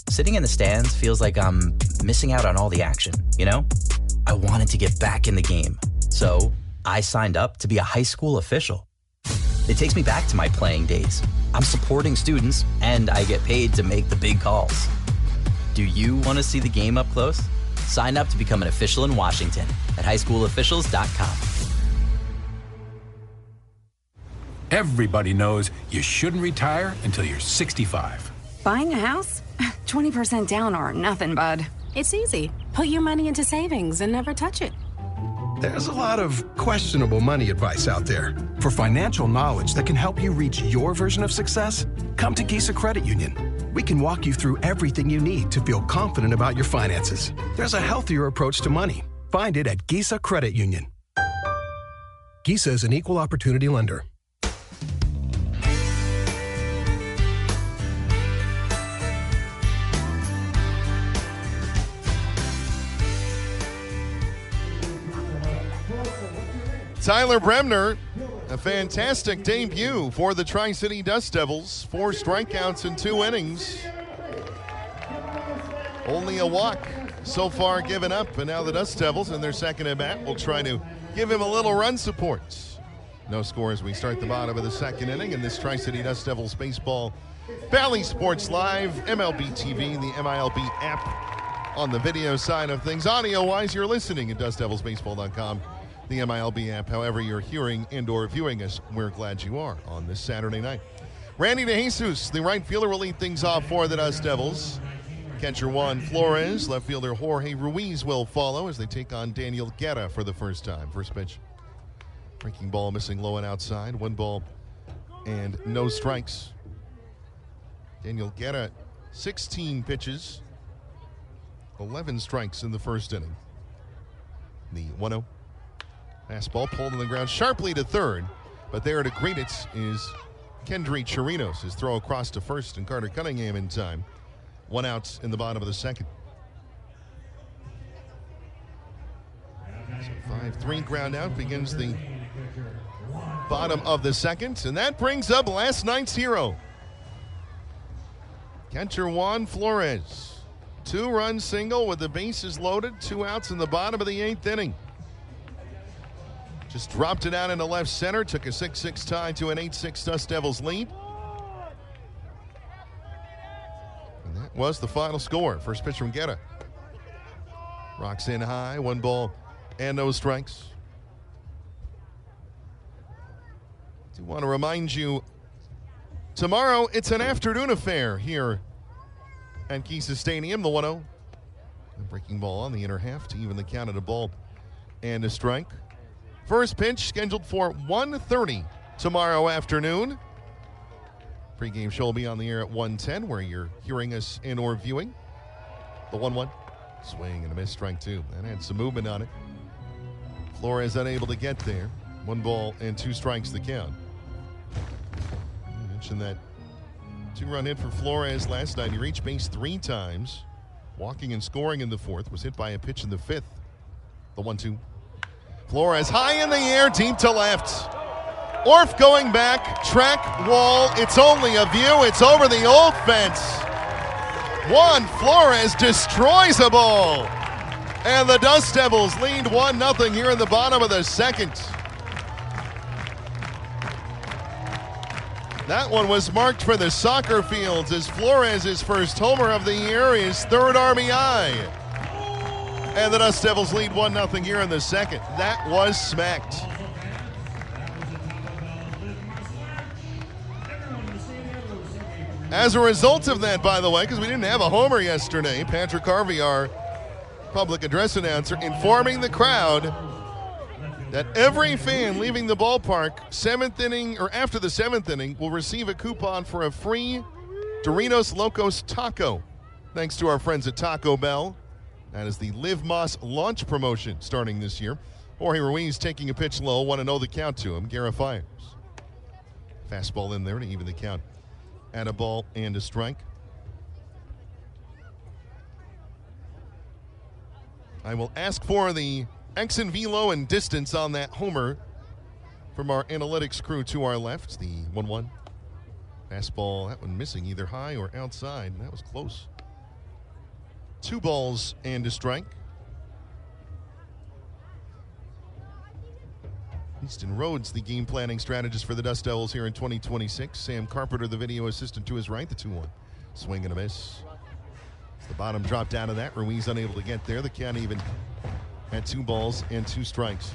sitting in the stands feels like I'm missing out on all the action, you know? I wanted to get back in the game, so I signed up to be a high school official. It takes me back to my playing days. I'm supporting students, and I get paid to make the big calls. Do you want to see the game up close? Sign up to become an official in Washington at highschoolofficials.com. Everybody knows you shouldn't retire until you're 65. Buying a house? 20% down or nothing, bud. It's easy. Put your money into savings and never touch it. There's a lot of questionable money advice out there. For financial knowledge that can help you reach your version of success, come to Gisa Credit Union. We can walk you through everything you need to feel confident about your finances. There's a healthier approach to money. Find it at Gisa Credit Union. Gisa is an equal opportunity lender. Tyler Bremner, a fantastic debut for the Tri-City Dust Devils. 4 strikeouts in 2 innings. Only a walk so far given up, and now the Dust Devils in their second at bat will try to give him a little run support. No score as we start the bottom of the second inning in this Tri-City Dust Devils baseball. Bally Sports Live, MLB TV, the MILB app on the video side of things. Audio-wise, you're listening at DustDevilsBaseball.com. The MILB app, however you're hearing and or viewing us, we're glad you are on this Saturday night. Randy DeJesus, the right fielder, will lead things off for the Dust Devils. Catcher Juan Flores, left fielder Jorge Ruiz will follow as they take on Daniel Guerra for the first time. First pitch. Breaking ball missing low and outside. 1 ball and no strikes. Daniel Guerra, 16 pitches, 11 strikes in the first inning. The 1-0. Fastball pulled on the ground sharply to third, but there to greet it is Kendry Chirinos. His throw across to first and Carter Cunningham in time. 1 out in the bottom of the second. So 5-3 ground out begins the bottom of the second, and that brings up last night's hero. Catcher Juan Flores. 2-run single with the bases loaded, 2 outs in the bottom of the 8th inning. Just dropped it out into left center, took a 6-6 tie to an 8-6 Dust Devils lead. And that was the final score. First pitch from Guerra. Rocks in high, 1 ball and no strikes. do want to remind you, tomorrow it's an afternoon affair here at Kisa Stadium. The 1-0. A breaking ball on the inner half to even the count at a ball and a strike. First pitch scheduled for 1:30 tomorrow afternoon. Pre-game show will be on the air at 1:10, where you're hearing us in or viewing. The 1-1. Swing and a miss, strike two. That had some movement on it. Flores unable to get there. 1 ball and 2 strikes the count. I mentioned that 2-run hit for Flores last night. He reached base 3 times. Walking and scoring in the 4th. Was hit by a pitch in the 5th. The 1-2. Flores high in the air, deep to left. Orf going back, track wall. It's only a view. It's over the old fence. Juan Flores destroys a ball. And the Dust Devils lead 1-0 here in the bottom of the second. That one was marked for the soccer fields as Flores' first homer of the year, his 3rd RBI. And the Dust Devils lead 1-0 here in the second. That was smacked. As a result of that, by the way, because we didn't have a homer yesterday, Patrick Harvey, our public address announcer, informing the crowd that every fan leaving the ballpark 7th inning or after the 7th inning will receive a coupon for a free Doritos Locos taco, thanks to our friends at Taco Bell. That is the Live Moss launch promotion starting this year. Jorge Ruiz taking a pitch low, 1-0 the count to him. Guerra fires. Fastball in there to even the count at a ball and a strike. I will ask for the X and velo and distance on that homer from our analytics crew to our left. The 1-1. Fastball, that one missing either high or outside. That was close. 2 balls and a strike. Easton Rhodes, the game planning strategist for the Dust Devils here in 2026. Sam Carpenter, the video assistant to his right, the 2-1. Swing and a miss. The bottom drop down to that. Ruiz unable to get there. The count even at 2 balls and 2 strikes.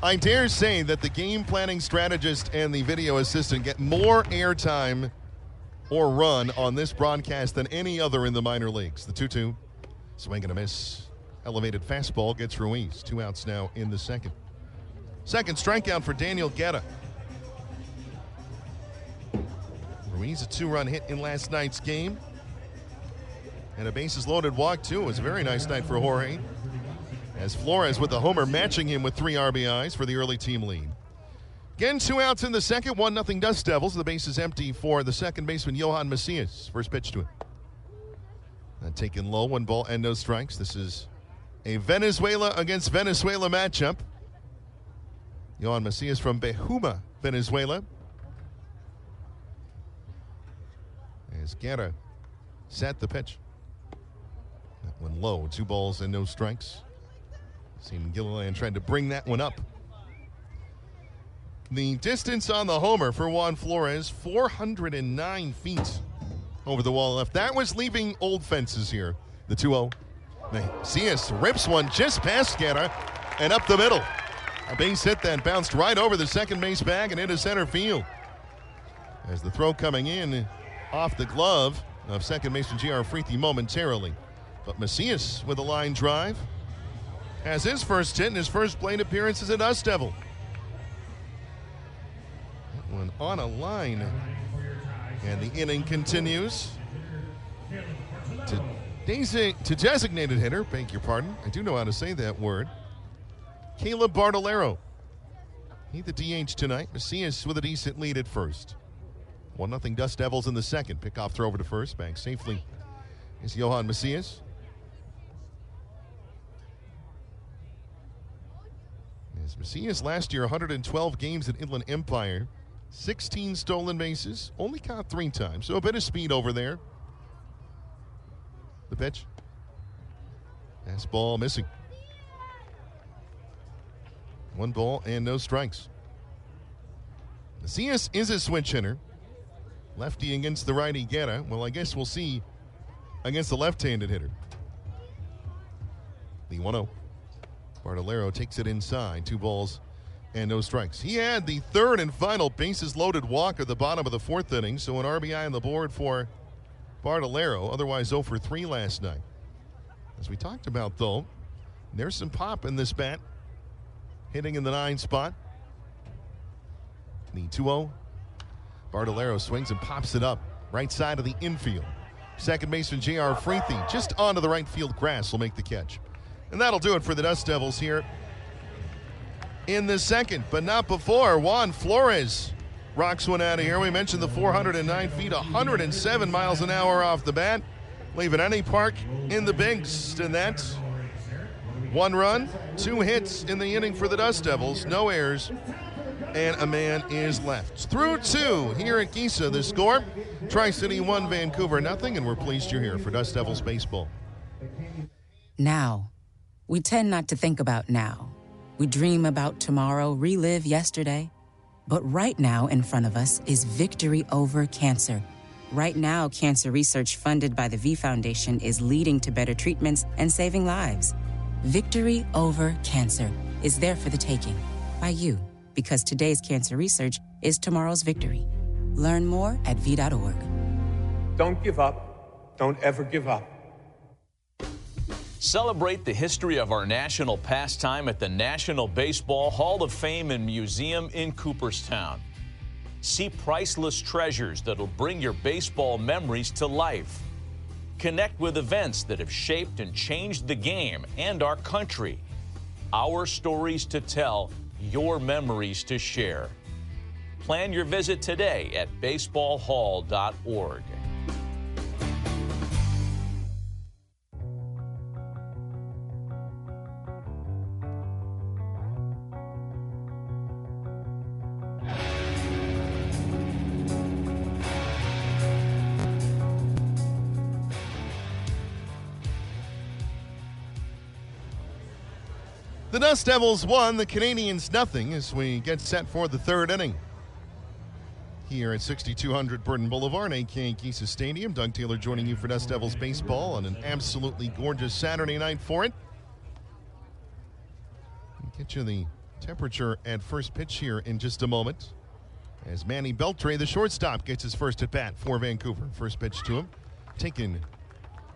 I dare say that the game planning strategist and the video assistant get more airtime or run on this broadcast than any other in the minor leagues. The 2-2. Swing and a miss. Elevated fastball gets Ruiz. 2 outs now in the second. Second strikeout for Daniel Guerra. Ruiz, a 2-run hit in last night's game. And a bases loaded walk, too. It was a very nice night for Jorge. As Flores with the homer matching him with 3 RBIs for the early team lead. Again, 2 outs in the second. 1-0 Dust Devils. The base is empty for the second baseman, Yohan Macias. First pitch to him. And taken low, 1 ball and no strikes. This is a Venezuela against Venezuela matchup. Yohan Macias from Behuma, Venezuela. As Guerra set the pitch. That one low, 2 balls and no strikes. Seemed Gilliland tried to bring that one up. The distance on the homer for Juan Flores, 409 feet over the wall left. That was leaving old fences here. The 2-0. Macias rips one just past Guerra and up the middle. A base hit that bounced right over the second base bag and into center field. As the throw coming in off the glove of second baseman J.R. Freethy momentarily. But Macias with a line drive has his first hit and his first plate appearance as a Dust Devil. That one on a line. And the inning continues. To designated hitter, beg your pardon. I do know how to say that word. Caleb Bartolero. He the DH tonight. Macias with a decent lead at first. 1-0 Dust Devils in the second. Pickoff throw over to first. Back safely is Yohan Macias. As Macias last year, 112 games at Inland Empire. 16 stolen bases. Only caught 3 times. So a bit of speed over there. The pitch. Fastball missing. 1 ball and no strikes. Macias is a switch hitter. Lefty against the righty Guerra. Well, I guess we'll see against the left-handed hitter. The 1-0. Bartolero takes it inside. 2 balls and no strikes. He had the third and final bases-loaded walk at the bottom of the fourth inning, so an RBI on the board for Bartolero, otherwise 0 for 3 last night. As we talked about, though, there's some pop in this bat, hitting in the 9 spot. The 2-0. Bartolero swings and pops it up right side of the infield. Second baseman J.R. Freethy just onto the right field grass will make the catch. And that'll do it for the Dust Devils here in the second, but not before. Juan Flores rocks one out of here. We mentioned the 409 feet, 107 miles an hour off the bat, leaving any park in the bigs. And that's 1 run, 2 hits in the inning for the Dust Devils, no errors, and a man is left. Through 2 here at Giza, the score, Tri-City 1, Vancouver 0, and we're pleased you're here for Dust Devils baseball. Now. We tend not to think about now. We dream about tomorrow, relive yesterday. But right now in front of us is victory over cancer. Right now, cancer research funded by the V Foundation is leading to better treatments and saving lives. Victory over cancer is there for the taking by you, because today's cancer research is tomorrow's victory. Learn more at v.org. Don't give up. Don't ever give up. Celebrate the history of our national pastime at the National Baseball Hall of Fame and Museum in Cooperstown. See priceless treasures that'll bring your baseball memories to life. Connect with events that have shaped and changed the game and our country. Our stories to tell, your memories to share. Plan your visit today at baseballhall.org. The Dust Devils 1, the Canadians 0 as we get set for the third inning. Here at 6200 Burton Boulevard, a.k.a. Giza Stadium. Doug Taylor joining you for Dust Devils baseball on an absolutely gorgeous Saturday night for it. I'll get you the temperature at first pitch here in just a moment. As Manny Beltre, the shortstop, gets his first at bat for Vancouver. First pitch to him, taken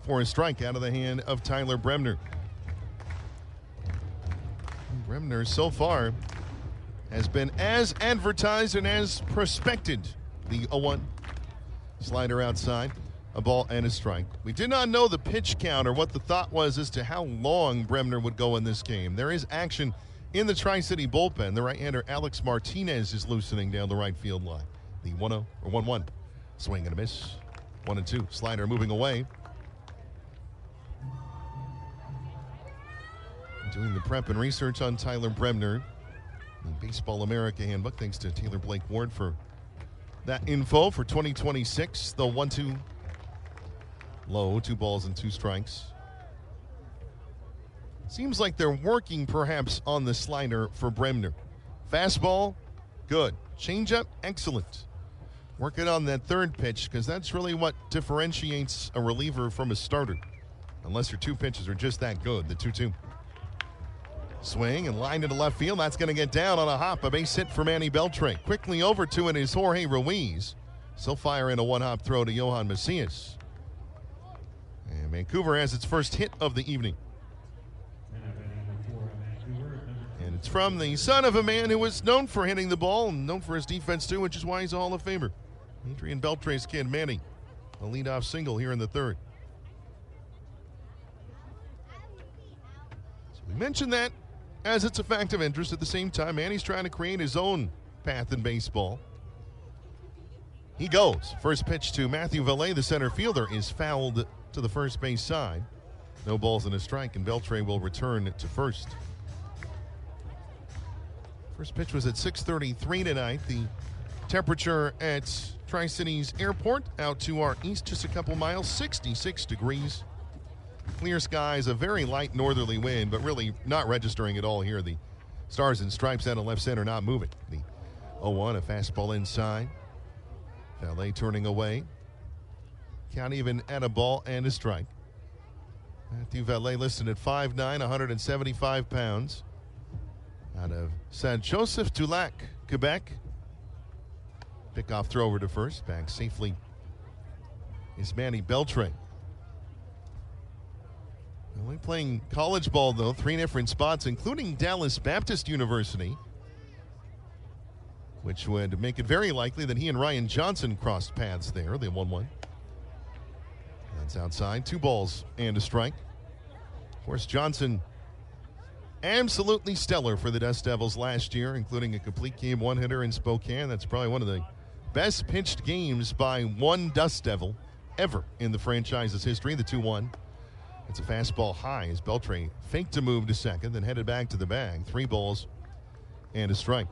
for a strike out of the hand of Tyler Bremner. Bremner so far has been as advertised and as prospected. The 0-1 slider outside, a ball and a strike. We did not know the pitch count or what the thought was as to how long Bremner would go in this game. There is action in the Tri-City bullpen. The right-hander Alex Martinez is loosening down the right field line. The 1-0 or 1-1 swing and a miss. 1-2 slider moving away. Doing the prep and research on Tyler Bremner. The Baseball America handbook, thanks to Taylor Blake Ward for that info for 2026. The 1-2 low, 2 balls and 2 strikes. Seems like they're working perhaps on the slider for Bremner. Fastball, good. Changeup, excellent. Working on that third pitch because that's really what differentiates a reliever from a starter. Unless your 2 pitches are just that good, the 2-2. Swing and line into left field. That's going to get down on a hop. A base hit for Manny Beltre. Quickly over to it is Jorge Ruiz. Still fire in a 1-hop throw to Johan Macias. And Vancouver has its first hit of the evening. And it's from the son of a man who was known for hitting the ball and known for his defense too, which is why he's a Hall of Famer. Adrian Beltre's kid, Manny. A leadoff single here in the third. So we mentioned that as it's a fact of interest. At the same time, Manny's trying to create his own path in baseball. He goes. First pitch to Matthew Valet, the center fielder, is fouled to the first base side. No balls and a strike, and Beltre will return to first. First pitch was at 6:33 tonight. The temperature at Tri-Cities Airport out to our east, just a couple miles, 66 degrees. Clear skies, a very light northerly wind, but really not registering at all here. The stars and stripes out of left center not moving. The 0-1, a fastball inside. Valet turning away. Count even at a ball and a strike. Matthew Valet listed at 5'9", 175 pounds. out of Saint-Joseph-du-Lac, Quebec. Pickoff throw over to first. Back safely is Manny Beltre. Only playing college ball, though, 3 different spots, including Dallas Baptist University, which would make it very likely that he and Ryan Johnson crossed paths there. They 1-1. That's outside. 2 balls and a strike. Of course, Johnson absolutely stellar for the Dust Devils last year, including a complete game 1-hitter in Spokane. That's probably one of the best pitched games by one Dust Devil ever in the franchise's history, the 2-1. It's a fastball high as Beltre faked a move to second, then headed back to the bag. 3 balls and a strike.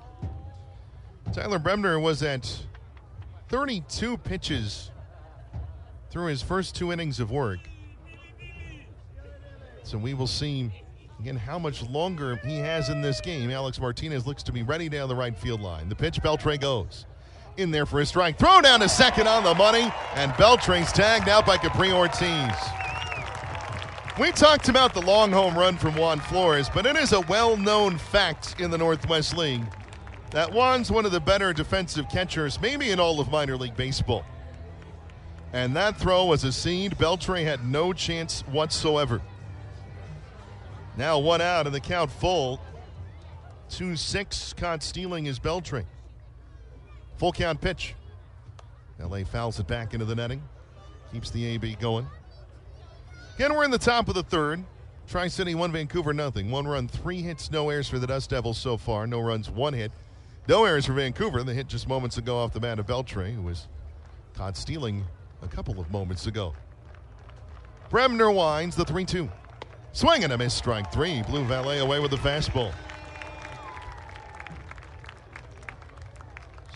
Tyler Bremner was at 32 pitches through his first 2 innings of work. So we will see, again, how much longer he has in this game. Alex Martinez looks to be ready down the right field line. The pitch, Beltre goes in there for a strike. Throw down to second on the money, and Beltre's tagged out by Capri Ortiz. We talked about the long home run from Juan Flores, but it is a well-known fact in the Northwest League that Juan's one of the better defensive catchers, maybe in all of minor league baseball. And that throw was a seed. Beltre had no chance whatsoever. Now 1 out and the count full. 2-6, caught stealing is Beltre. Full count pitch. LA fouls it back into the netting. Keeps the AB going. Again, we're in the top of the third. Tri-City 1, Vancouver nothing. 1 run, 3 hits, no errors for the Dust Devils so far. No runs, 1 hit. No errors for Vancouver. The hit just moments ago off the bat of Beltre, who was caught stealing a couple of moments ago. Bremner winds the 3-2. Swing and a miss, strike 3. Blue Valet away with the fastball.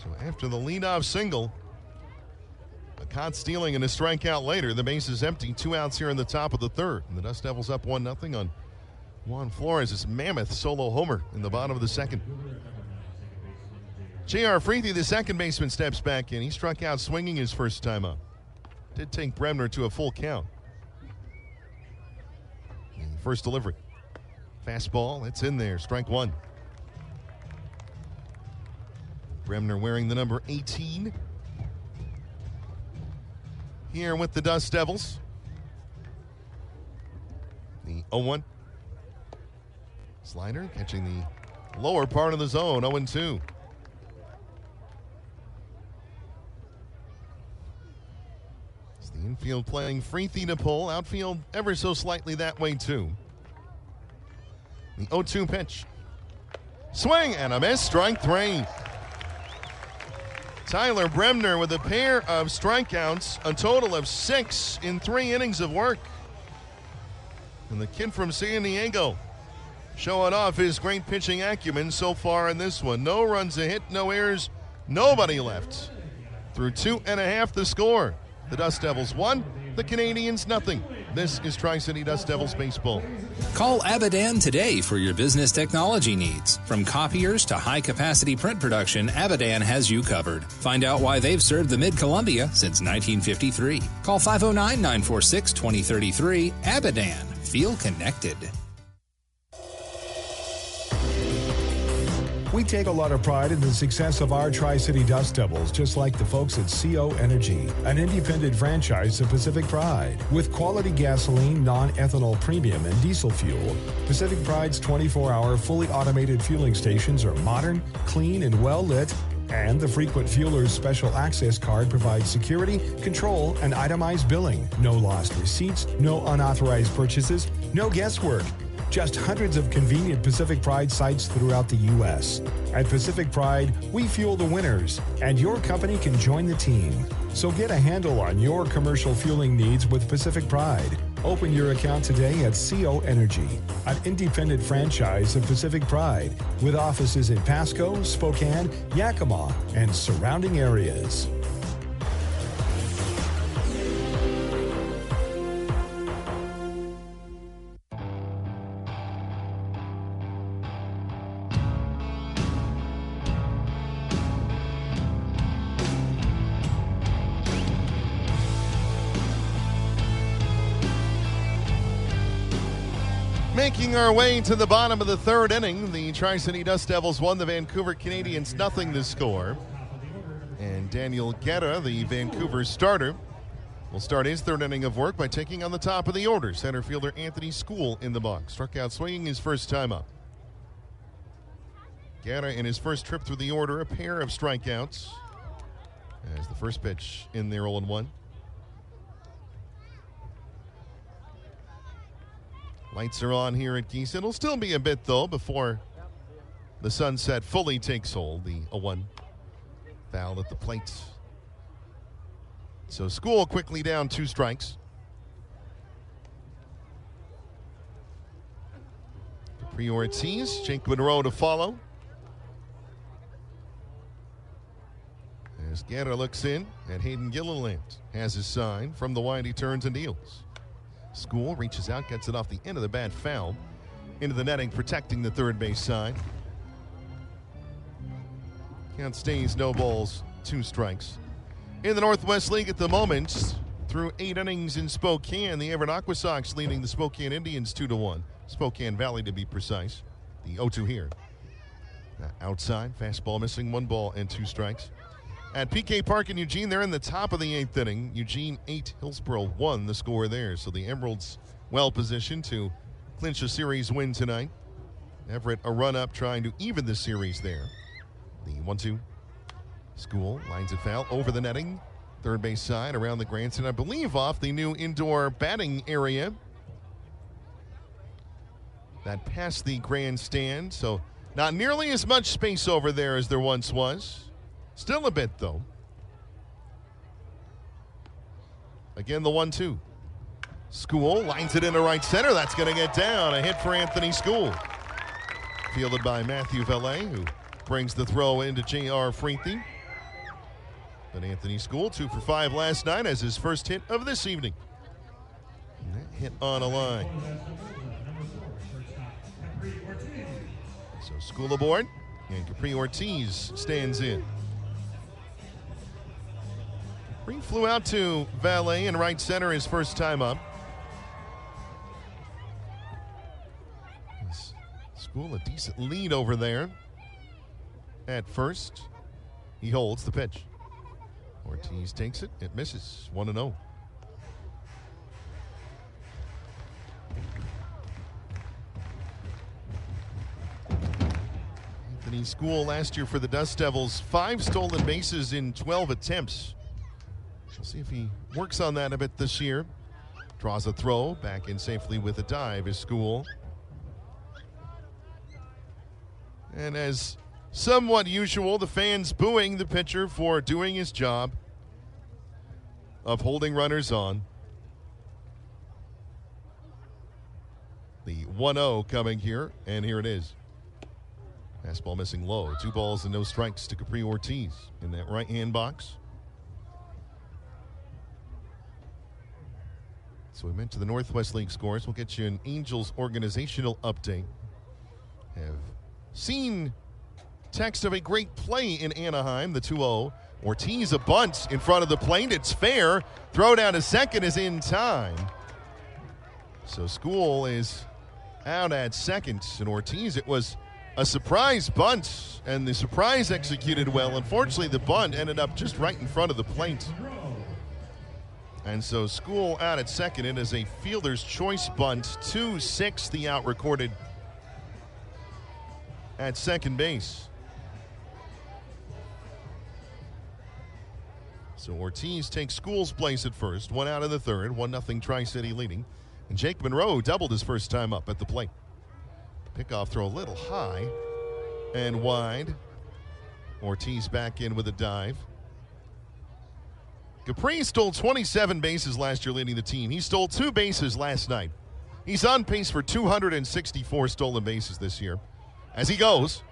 So after the leadoff single, a caught stealing and a strikeout later, the base is empty. 2 outs here in the top of the third. And the Dust Devils up 1-0 on Juan Flores' mammoth solo homer in the bottom of the second. J.R. Freethy, the second baseman, steps back in. He struck out swinging his first time up. Did take Bremner to a full count. First delivery. Fastball, it's in there. Strike 1. Bremner wearing the number 18. Here with the Dust Devils. The 0-1. Slider catching the lower part of the zone. 0-2. Infield playing Freethy to pull. Outfield ever so slightly that way too. The 0-2 pitch. Swing and a miss. Strike 3. Tyler Bremner with a pair of strikeouts. A total of 6 in 3 innings of work. And the kid from San Diego showing off his great pitching acumen so far in this one. No runs a hit, no errors, nobody left. Through 2.5 the score. The Dust Devils 1, the Canadians nothing. This is Tri-City Dust Devils baseball. Call Abadan today for your business technology needs. From copiers to high-capacity print production, Abadan has you covered. Find out why they've served the Mid-Columbia since 1953. Call 509-946-2033. Abadan. Feel connected. We take a lot of pride in the success of our Tri-City Dust Devils, just like the folks at CO Energy, an independent franchise of Pacific Pride. With quality gasoline, non-ethanol premium, and diesel fuel, Pacific Pride's 24-hour fully automated fueling stations are modern, clean, and well-lit, and the frequent fueler's special access card provides security, control, and itemized billing. No lost receipts, no unauthorized purchases, no guesswork. Just hundreds of convenient Pacific Pride sites throughout the U.S. At Pacific Pride, we fuel the winners, and your company can join the team. So get a handle on your commercial fueling needs with Pacific Pride. Open your account today at CO Energy, an independent franchise of Pacific Pride, with offices in Pasco, Spokane, Yakima, and surrounding areas. Making our way to the bottom of the third inning, the Tri-City Dust Devils won the Vancouver Canadians nothing to score. And Daniel Guerra, the Vancouver starter, will start his third inning of work by taking on the top of the order. Center fielder Anthony School in the box. Struck out swinging his first time up. Guerra in his first trip through the order, a pair of strikeouts. As the first pitch in there, 0-1. Lights are on here at Geese. It'll still be a bit, though, before the sunset fully takes hold. The 0-1 foul at the plate. So School quickly down 2 strikes. Capri Ortiz, Jake Monroe to follow. As Guerra looks in at Hayden Gilliland. Has his sign from the wide, he turns and deals. School reaches out, gets it off the end of the bat, foul into the netting, protecting the third base side. Count stays, no balls, 2 strikes. In the Northwest League at the moment, through 8 innings in Spokane, the Everett Aqua Sox leading the Spokane Indians 2-1. Spokane Valley to be precise. The 0-2 here. Outside, fastball missing, 1 ball and 2 strikes. At PK Park in Eugene, they're in the top of the 8th inning. Eugene 8, Hillsborough 1, the score there. So the Emeralds well positioned to clinch a series win tonight. Everett a run up trying to even the series there. The 1-2. School lines it foul over the netting. Third base side around the grandstand. I believe off the new indoor batting area. That past the grandstand. So not nearly as much space over there as there once was. Still a bit, though. Again, the 1-2. School lines it into right center. That's going to get down. A hit for Anthony School. Fielded by Matthew Valet, who brings the throw into J.R. Freethy. But Anthony School, 2 for 5 last night, as his first hit of this evening. And that hit on a line. So School aboard, and Capri Ortiz stands in. Capri flew out to Valet in right center his first time up. School a decent lead over there. At first, he holds the pitch. Ortiz takes it. It misses. 1-0. Anthony School last year for the Dust Devils, 5 stolen bases in 12 attempts. We'll see if he works on that a bit this year. Draws a throw. Back in safely with a dive is School. And as somewhat usual, the fans booing the pitcher for doing his job of holding runners on. The 1-0 coming here, and here it is. Fastball missing low. 2 balls and no strikes to Capri Ortiz in that right-hand box. So we went to the Northwest League scores. We'll get you an Angels organizational update. Have seen text of a great play in Anaheim, the 2-0. Ortiz a bunt in front of the plate. It's fair. Throw down to second is in time. So School is out at second. And Ortiz, it was a surprise bunt, and the surprise executed well. Unfortunately, the bunt ended up just right in front of the plate. And so School out at second. It is a fielder's choice bunt. 2-6 the out recorded at second base. So Ortiz takes School's place at first. 1 out of the third. 1-0 Tri-City leading. And Jake Monroe doubled his first time up at the plate. Pickoff throw a little high and wide. Ortiz back in with a dive. Capri stole 27 bases last year leading the team. He stole 2 bases last night. He's on pace for 264 stolen bases this year. As he goes,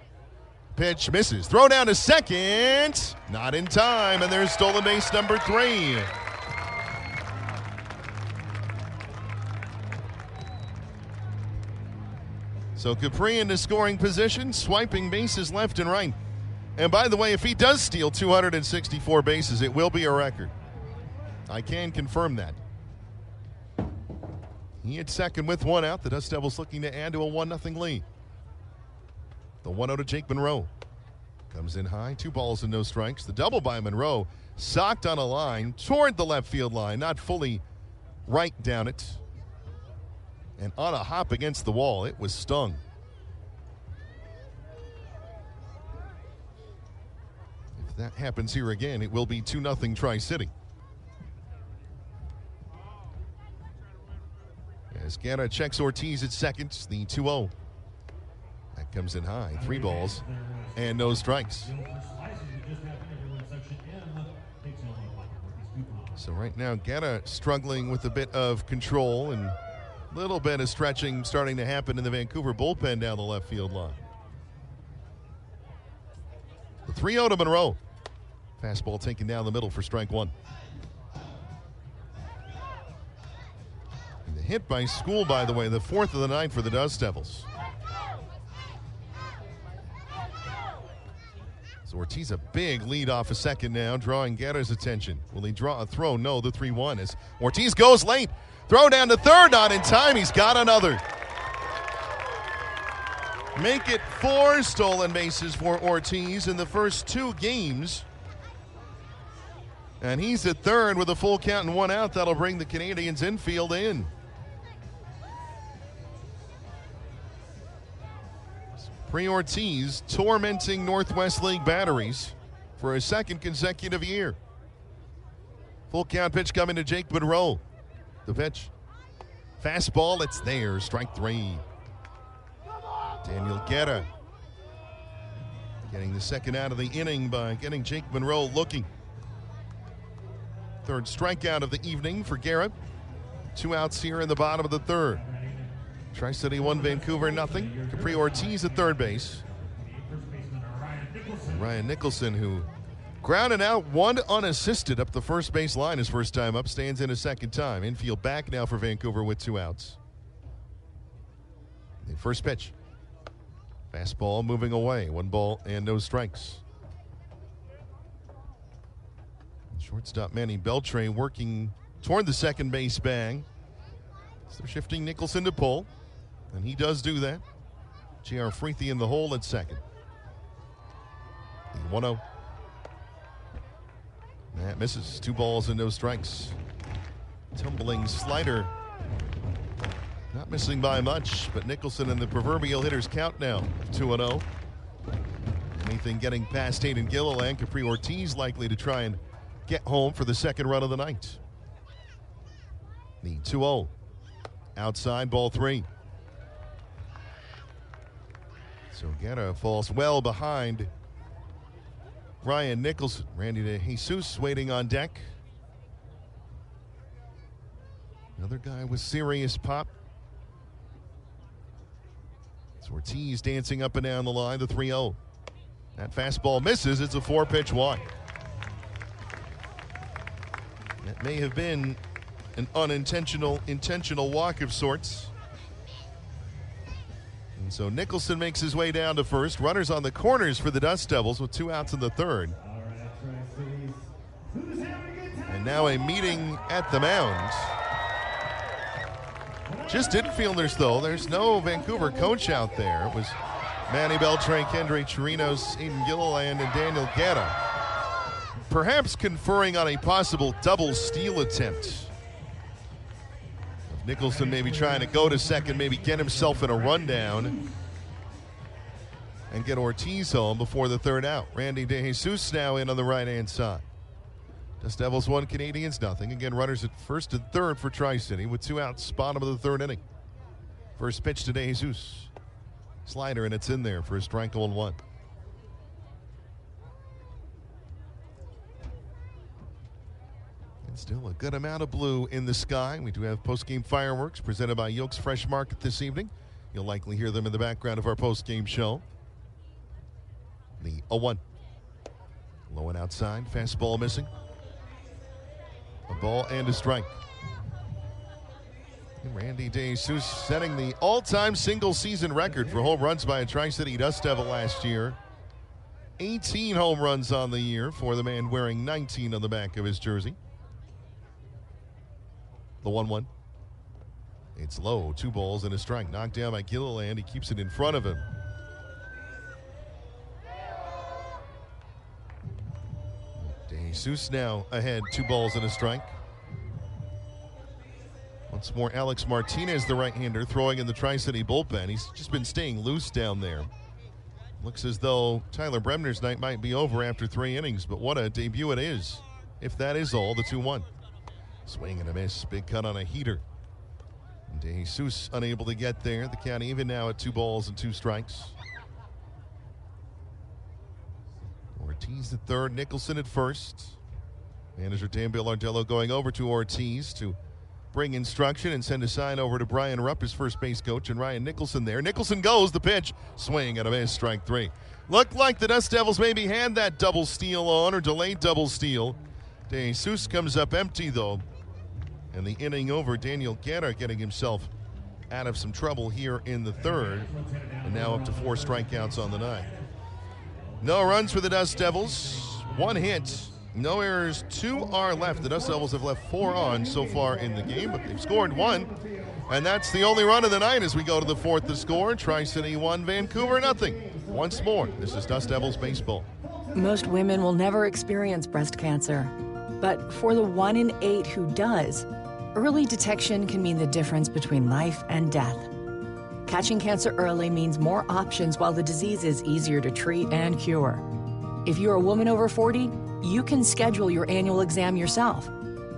pitch misses. Throw down to second. Not in time, and there's stolen base number 3. So Capri into scoring position, swiping bases left and right. And by the way, if he does steal 264 bases, it will be a record. I can confirm that. He hit second with one out. The Dust Devils looking to add to a 1-0 lead. The 1-0 to Jake Monroe. Comes in high, 2 balls and no strikes. The double by Monroe, socked on a line toward the left field line, not fully right down it. And on a hop against the wall, it was stung. If that happens here again, it will be 2-0 Tri-City. As Guerra checks Ortiz at second, the 2-0. That comes in high, 3 balls and no strikes. So right now, Guerra struggling with a bit of control and a little bit of stretching starting to happen in the Vancouver bullpen down the left field line. The 3-0 to Monroe. Fastball taken down the middle for strike 1. And the hit by School, by the way, the 4th of the night for the Dust Devils. So Ortiz a big lead off a second now, drawing Guerra's attention. Will he draw a throw? No, the 3-1 as Ortiz goes late. Throw down to third, not in time. He's got another. Make it 4 stolen bases for Ortiz in the first 2 games. And he's at third with a full count and 1 out. That'll bring the Canadians infield in. Pre-Ortiz tormenting Northwest League batteries for a second consecutive year. Full count pitch coming to Jake Monroe. The pitch. Fastball, it's there. Strike 3. Daniel Guerra getting the second out of the inning by getting Jake Monroe looking. Third strikeout of the evening for Guerra. 2 outs here in the bottom of the third. Tri-City 1, Vancouver 0. Capri Ortiz at third base. And Ryan Nicholson, who grounded out 1 unassisted up the first base line his first time up, stands in a second time. Infield back now for Vancouver with 2 outs. The first pitch. Fastball moving away. 1 ball and no strikes. Shortstop Manny Beltre working toward the second base bag. So they're shifting Nicholson to pull. And he does do that. J.R. Freethy in the hole at second. The 1-0. That misses. 2 balls and no strikes. Tumbling slider. Not missing by much, but Nicholson in the proverbial hitter's count now. 2-0. Anything getting past Hayden Gilliland. Capri Ortiz likely to try and get home for the second run of the night. The 2-0. Outside, ball 3. So Guerra falls well behind Ryan Nicholson. Randy De Jesus waiting on deck. Another guy with serious pop. It's Ortiz dancing up and down the line, the 3-0. That fastball misses. It's a 4-pitch walk. That may have been an intentional walk of sorts. And so Nicholson makes his way down to first. Runners on the corners for the Dust Devils with 2 outs in the third. And now a meeting at the mound. Just infielders, though. There's no Vancouver coach out there. It was Manny Beltre, Kendry Chirinos, Aiden Gilliland, and Daniel Guerra. Perhaps conferring on a possible double steal attempt. Nicholson maybe trying to go to second, maybe get himself in a rundown and get Ortiz home before the third out. Randy De Jesus now in on the right-hand side. Dust Devils 1, Canadians 0. Again, runners at first and third for Tri-City with 2 outs, bottom of the third inning. First pitch to De Jesus. Slider, and it's in there for a strike 0-1. And still a good amount of blue in the sky. We do have post-game fireworks presented by Yolks Fresh Market this evening. You'll likely hear them in the background of our post-game show. The 0-1. Low and outside. Fastball missing. A ball and a strike. And Randy De Jesus setting the all-time single-season record for home runs by a Tri-City Dust Devil last year. 18 home runs on the year for the man wearing 19 on the back of his jersey. The 1-1. It's low. 2 balls and a strike. Knocked down by Gilliland. He keeps it in front of him. Jesus now ahead. 2 balls and a strike. Once more, Alex Martinez, the right-hander, throwing in the Tri-City bullpen. He's just been staying loose down there. Looks as though Tyler Bremner's night might be over after 3 innings, but what a debut it is. If that is all, the 2-1. Swing and a miss. Big cut on a heater. De Jesus unable to get there. The count even now at 2 balls and 2 strikes. Ortiz at third, Nicholson at first. Manager Dan Bilardello going over to Ortiz to bring instruction and send a sign over to Brian Rupp, his first base coach, and Ryan Nicholson there. Nicholson goes, the pitch, swing and a miss, strike 3. Looked like the Dust Devils maybe had that double steal on or delayed double steal. De Jesus comes up empty though. And the inning over, Daniel Guerra getting himself out of some trouble here in the third. And now up to 4 strikeouts on the night. No runs for the Dust Devils. 1 hit. No errors. 2 are left. The Dust Devils have left 4 on so far in the game, but they've scored 1. And that's the only run of the night as we go to the 4th to score. Tri-City 1, Vancouver nothing. Once more, this is Dust Devils baseball. Most women will never experience breast cancer. But for the 1 in 8 who does, early detection can mean the difference between life and death. Catching cancer early means more options while the disease is easier to treat and cure. If you're a woman over 40, you can schedule your annual exam yourself.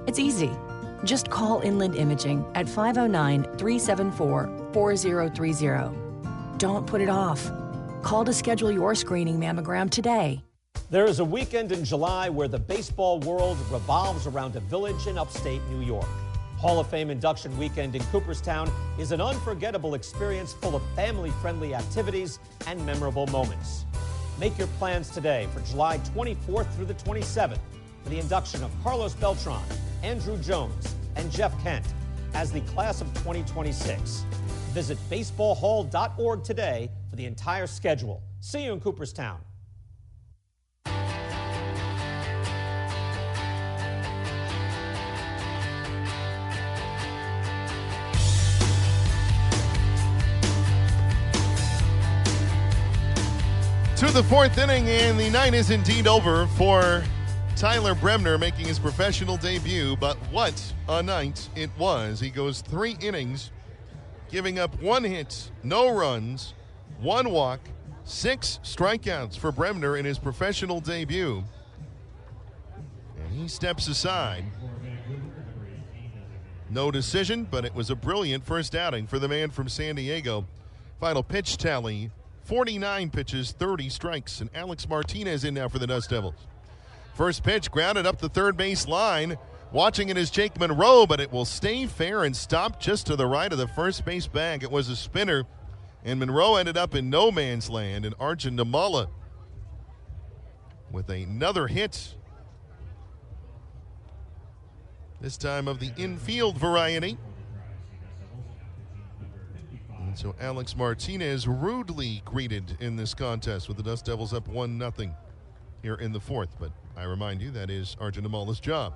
It's easy. Just call Inland Imaging at 509-374-4030. Don't put it off. Call to schedule your screening mammogram today. There is a weekend in July where the baseball world revolves around a village in upstate New York. Hall of Fame induction weekend in Cooperstown is an unforgettable experience full of family-friendly activities and memorable moments. Make your plans today for July 24th through the 27th for the induction of Carlos Beltran, Andrew Jones, and Jeff Kent as the class of 2026. Visit baseballhall.org today for the entire schedule. See you in Cooperstown. To the 4th inning, and the night is indeed over for Tyler Bremner making his professional debut. But what a night it was. He goes 3 innings, giving up 1 hit, no runs, 1 walk, 6 strikeouts for Bremner in his professional debut. And he steps aside. No decision, but it was a brilliant first outing for the man from San Diego. Final pitch tally, 49 pitches, 30 strikes, and Alex Martinez in now for the Dust Devils. First pitch grounded up the third base line. Watching it is Jake Monroe, but it will stay fair and stop just to the right of the first base bag. It was a spinner, and Monroe ended up in no man's land, and Arjun Namala with another hit. This time of the infield variety. So Alex Martinez rudely greeted in this contest with the Dust Devils up 1-0 here in the 4th. But I remind you, that is Arjun Namala's job.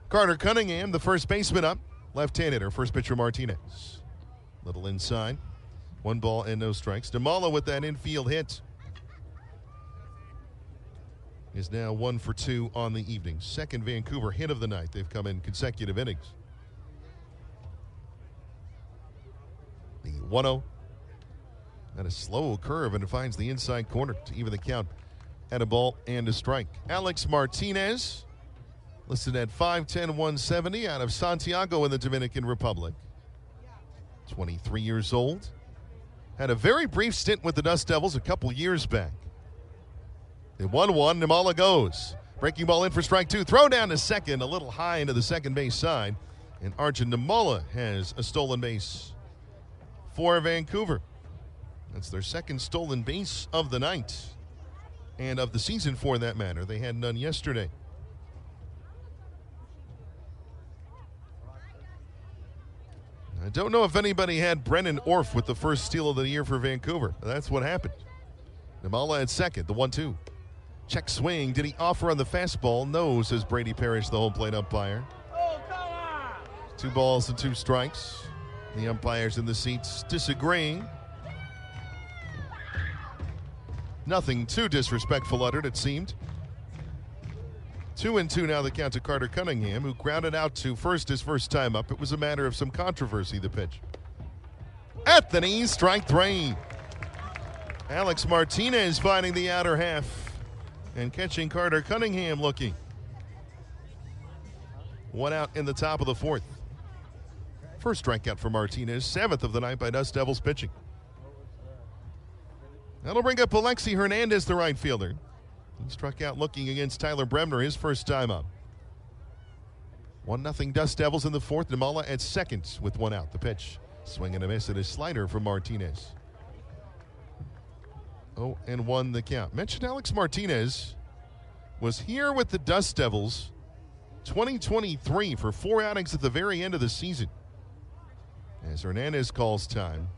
Carter Cunningham, the first baseman up. Left-handed hitter, first pitcher Martinez. Little inside. 1 ball and no strikes. Namala with that infield hit is now 1 for 2 on the evening. Second Vancouver hit of the night. They've come in consecutive innings. The 1-0. And a slow curve, and it finds the inside corner to even the count at a ball and a strike. Alex Martinez, listed at 5'10", 170, out of Santiago in the Dominican Republic. 23 years old. Had a very brief stint with the Dust Devils a couple years back. The 1-1, Namala goes. Breaking ball in for strike 2. Throw down to second, a little high into the second base side. And Arjun Namala has a stolen base for Vancouver. That's their second stolen base of the night and of the season for that matter. They had none yesterday. I don't know if anybody had Brennan Orff with the first steal of the year for Vancouver. That's what happened. Namala at second, the 1-2. Check swing. Did he offer on the fastball? No, says Brady Parrish, the home plate umpire. 2 balls and 2 strikes. The umpires in the seats disagreeing. Nothing too disrespectful uttered, it seemed. 2-2 now the count to Carter Cunningham, who grounded out to first his first time up. It was a matter of some controversy, the pitch. At the knees, strike 3. Alex Martinez finding the outer half and catching Carter Cunningham looking. 1 out in the top of the 4th. First strikeout for Martinez, 7th of the night by Dust Devils pitching. That'll bring up Alexi Hernandez, the right fielder. He struck out looking against Tyler Bremner, his first time up. 1-0 Dust Devils in the 4th. Namala at second with 1 out. The pitch. Swing and a miss at his slider from Martinez. 0-1 the count. Mentioned Alex Martinez was here with the Dust Devils 2023 for 4 outings at the very end of the season. As Hernandez calls time.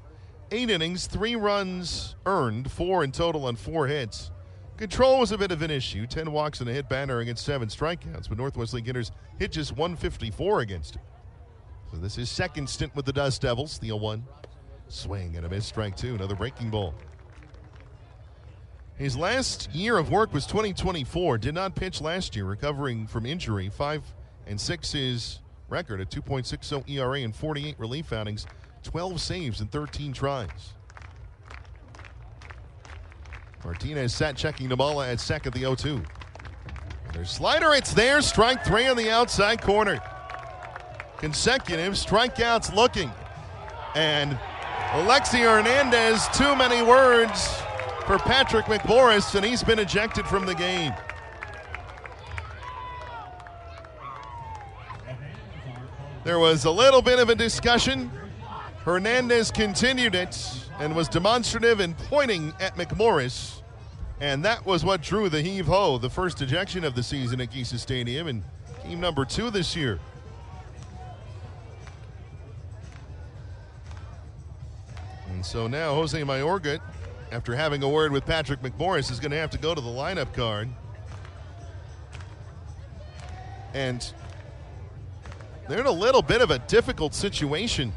8 innings, 3 runs earned, 4 in total on 4 hits. Control was a bit of an issue. 10 walks and a hit banner against 7 strikeouts, but Northwest League hitters hit just 154 against it. So this is second stint with the Dust Devils. The 0-1. Swing and a miss, strike 2. Another breaking ball. His last year of work was 2024. Did not pitch last year, recovering from injury. 5-6 his record, a 2.60 ERA and 48 relief outings, 12 saves and 13 tries. Martinez sat checking Namala at second, the 0-2. Their slider, it's there, strike 3 on the outside corner. Consecutive strikeouts looking. And Alexi Hernandez, too many words for Patrick McMorris, and he's been ejected from the game. There was a little bit of a discussion. Hernandez continued it and was demonstrative in pointing at McMorris. And that was what drew the heave-ho, the first ejection of the season at Giesa Stadium, and team number 2 this year. And so now Jose Mayorga, after having a word with Patrick McMorris, is going to have to go to the lineup card. And they're in a little bit of a difficult situation,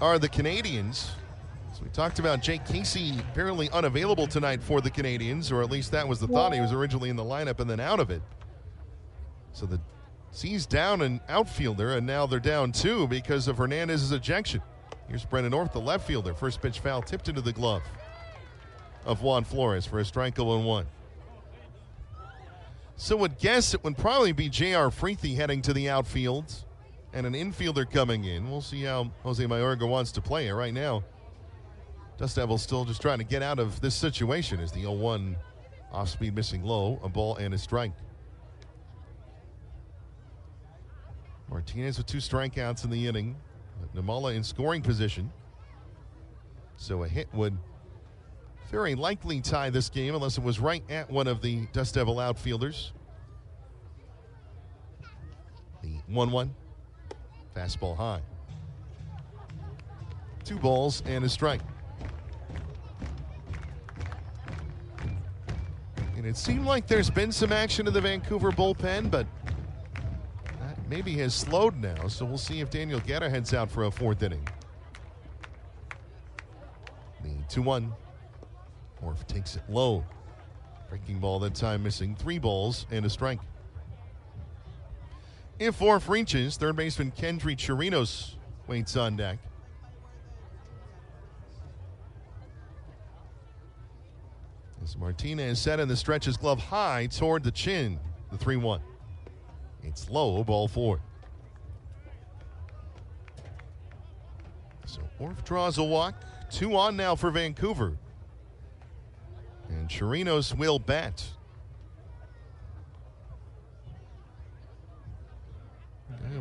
are the Canadians. So we talked about Jake Casey apparently unavailable tonight for the Canadians, or at least that was the thought. He was originally in the lineup and then out of it. So the C's down an outfielder, and now they're down 2 because of Hernandez's ejection. Here's Brennan North, the left fielder. First pitch foul tipped into the glove of Juan Flores for a strike 0-1. So would guess it would probably be J.R. Freethy heading to the outfield and an infielder coming in. We'll see how Jose Mayorga wants to play it. Right now, Dust Devils still just trying to get out of this situation as the 0-1 off-speed missing low, a ball and a strike. Martinez with 2 strikeouts in the inning. Namala in scoring position. So a hit would very likely tie this game unless it was right at one of the Dust Devil outfielders. The 1-1. Fastball high. 2 balls and a strike. And it seemed like there's been some action in the Vancouver bullpen, but that maybe has slowed now. So we'll see if Daniel Guerra heads out for a 4th inning. The 2-1. Orf takes it low. Breaking ball that time missing 3 balls and a strike. If Orf reaches, third baseman Kendry Chirinos waits on deck. As Martinez set in the stretch his glove high toward the chin, the 3-1. It's low, ball 4. So Orf draws a walk. 2 on now for Vancouver. And Chirinos will bat.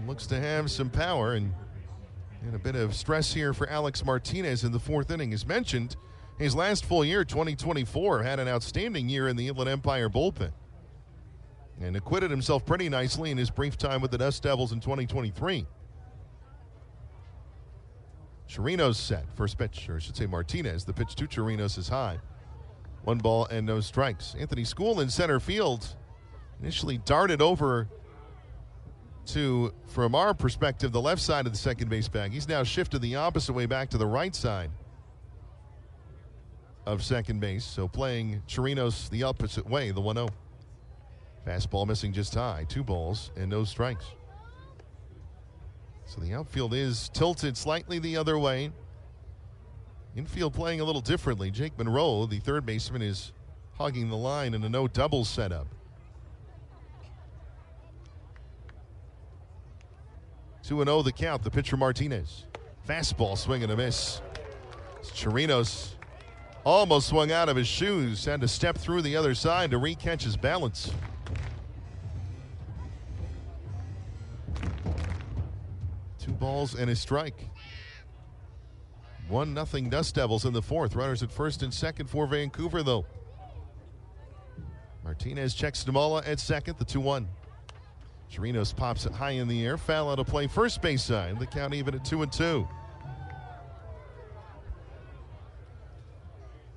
Looks to have some power and a bit of stress here for Alex Martinez in the 4th inning. As mentioned, his last full year, 2024, had an outstanding year in the Inland Empire bullpen and acquitted himself pretty nicely in his brief time with the Dust Devils in 2023. Chirinos set. First pitch, or I should say Martinez. The pitch to Chirinos is high. 1 ball and no strikes. Anthony School in center field initially darted over to, from our perspective, the left side of the second base bag. He's now shifted the opposite way back to the right side of second base. So playing Chirinos the opposite way, the 1-0. Fastball missing just high. 2 balls and no strikes. So the outfield is tilted slightly the other way. Infield playing a little differently. Jake Monroe, the third baseman, is hogging the line in a no doubles setup. 2-0 the count. The pitcher Martinez. Fastball swing and a miss. Chirinos almost swung out of his shoes. Had to step through the other side to re-catch his balance. Two balls and a strike. 1-0 Dust Devils in the fourth. Runners at first and second for Vancouver, though. Martinez checks Namala at second, the 2-1. Chirinos pops it high in the air. Foul out of play first base side. The count even at 2-2.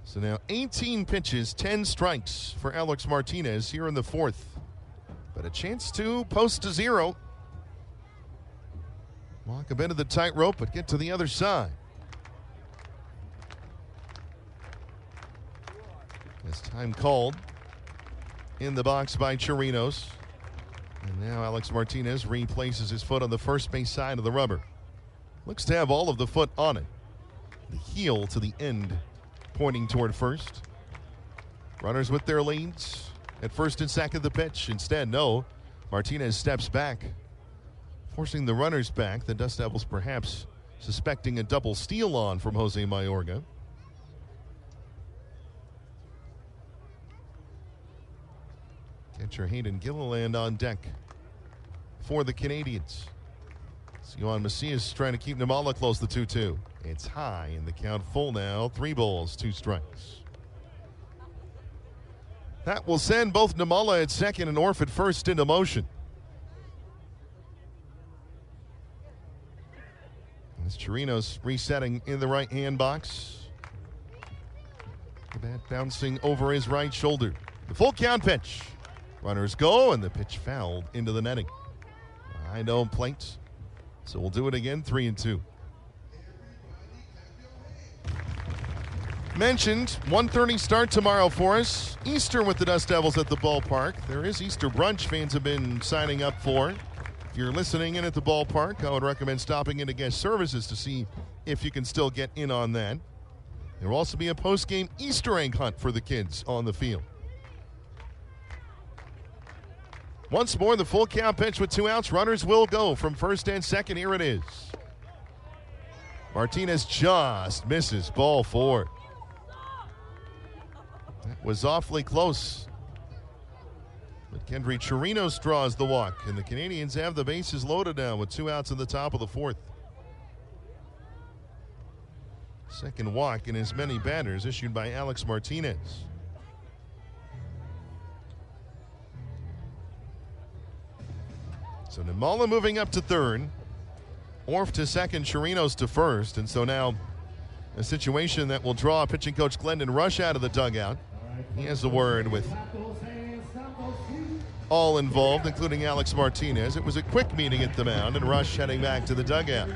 So now 18 pitches, 10 strikes for Alex Martinez here in the fourth. But a chance to post to zero. Walk a bit of the tightrope, but get to the other side. This time called in the box by Chirinos. And now Alex Martinez replaces his foot on the first base side of the rubber. Looks to have all of the foot on it. The heel to the end pointing toward first. Runners with their leads at first and second the pitch. Instead, no. Martinez steps back, forcing the runners back. The Dust Devils perhaps suspecting a double steal on from Jose Mayorga. Catcher Hayden Gilliland on deck for the Canadians. Yohan Macias trying to keep Namala close, the 2-2. It's high in the count, full now. 3 balls, 2 strikes. That will send both Namala at second and Orf at first into motion. As Chirinos resetting in the right-hand box. The bat bouncing over his right shoulder. The full count pitch. Runners go, and the pitch fouled into the netting. Behind home plate. So we'll do it again, 3-2. Mentioned, 1:30 start tomorrow for us. Easter with the Dust Devils at the ballpark. There is Easter brunch fans have been signing up for. If you're listening in at the ballpark, I would recommend stopping into guest services to see if you can still get in on that. There will also be a post-game Easter egg hunt for the kids on the field. Once more, the full count pitch with 2 outs. Runners will go from first and second. Here it is. Martinez just misses ball 4. That was awfully close. But Kendry Chirinos draws the walk, and the Canadians have the bases loaded now with 2 outs in the top of the fourth. Second walk in as many batters issued by Alex Martinez. So Namala moving up to third. Orf to second, Chirinos to first. And so now a situation that will draw pitching coach Glendon Rush out of the dugout. He has a word with all involved, including Alex Martinez. It was a quick meeting at the mound, and Rush heading back to the dugout.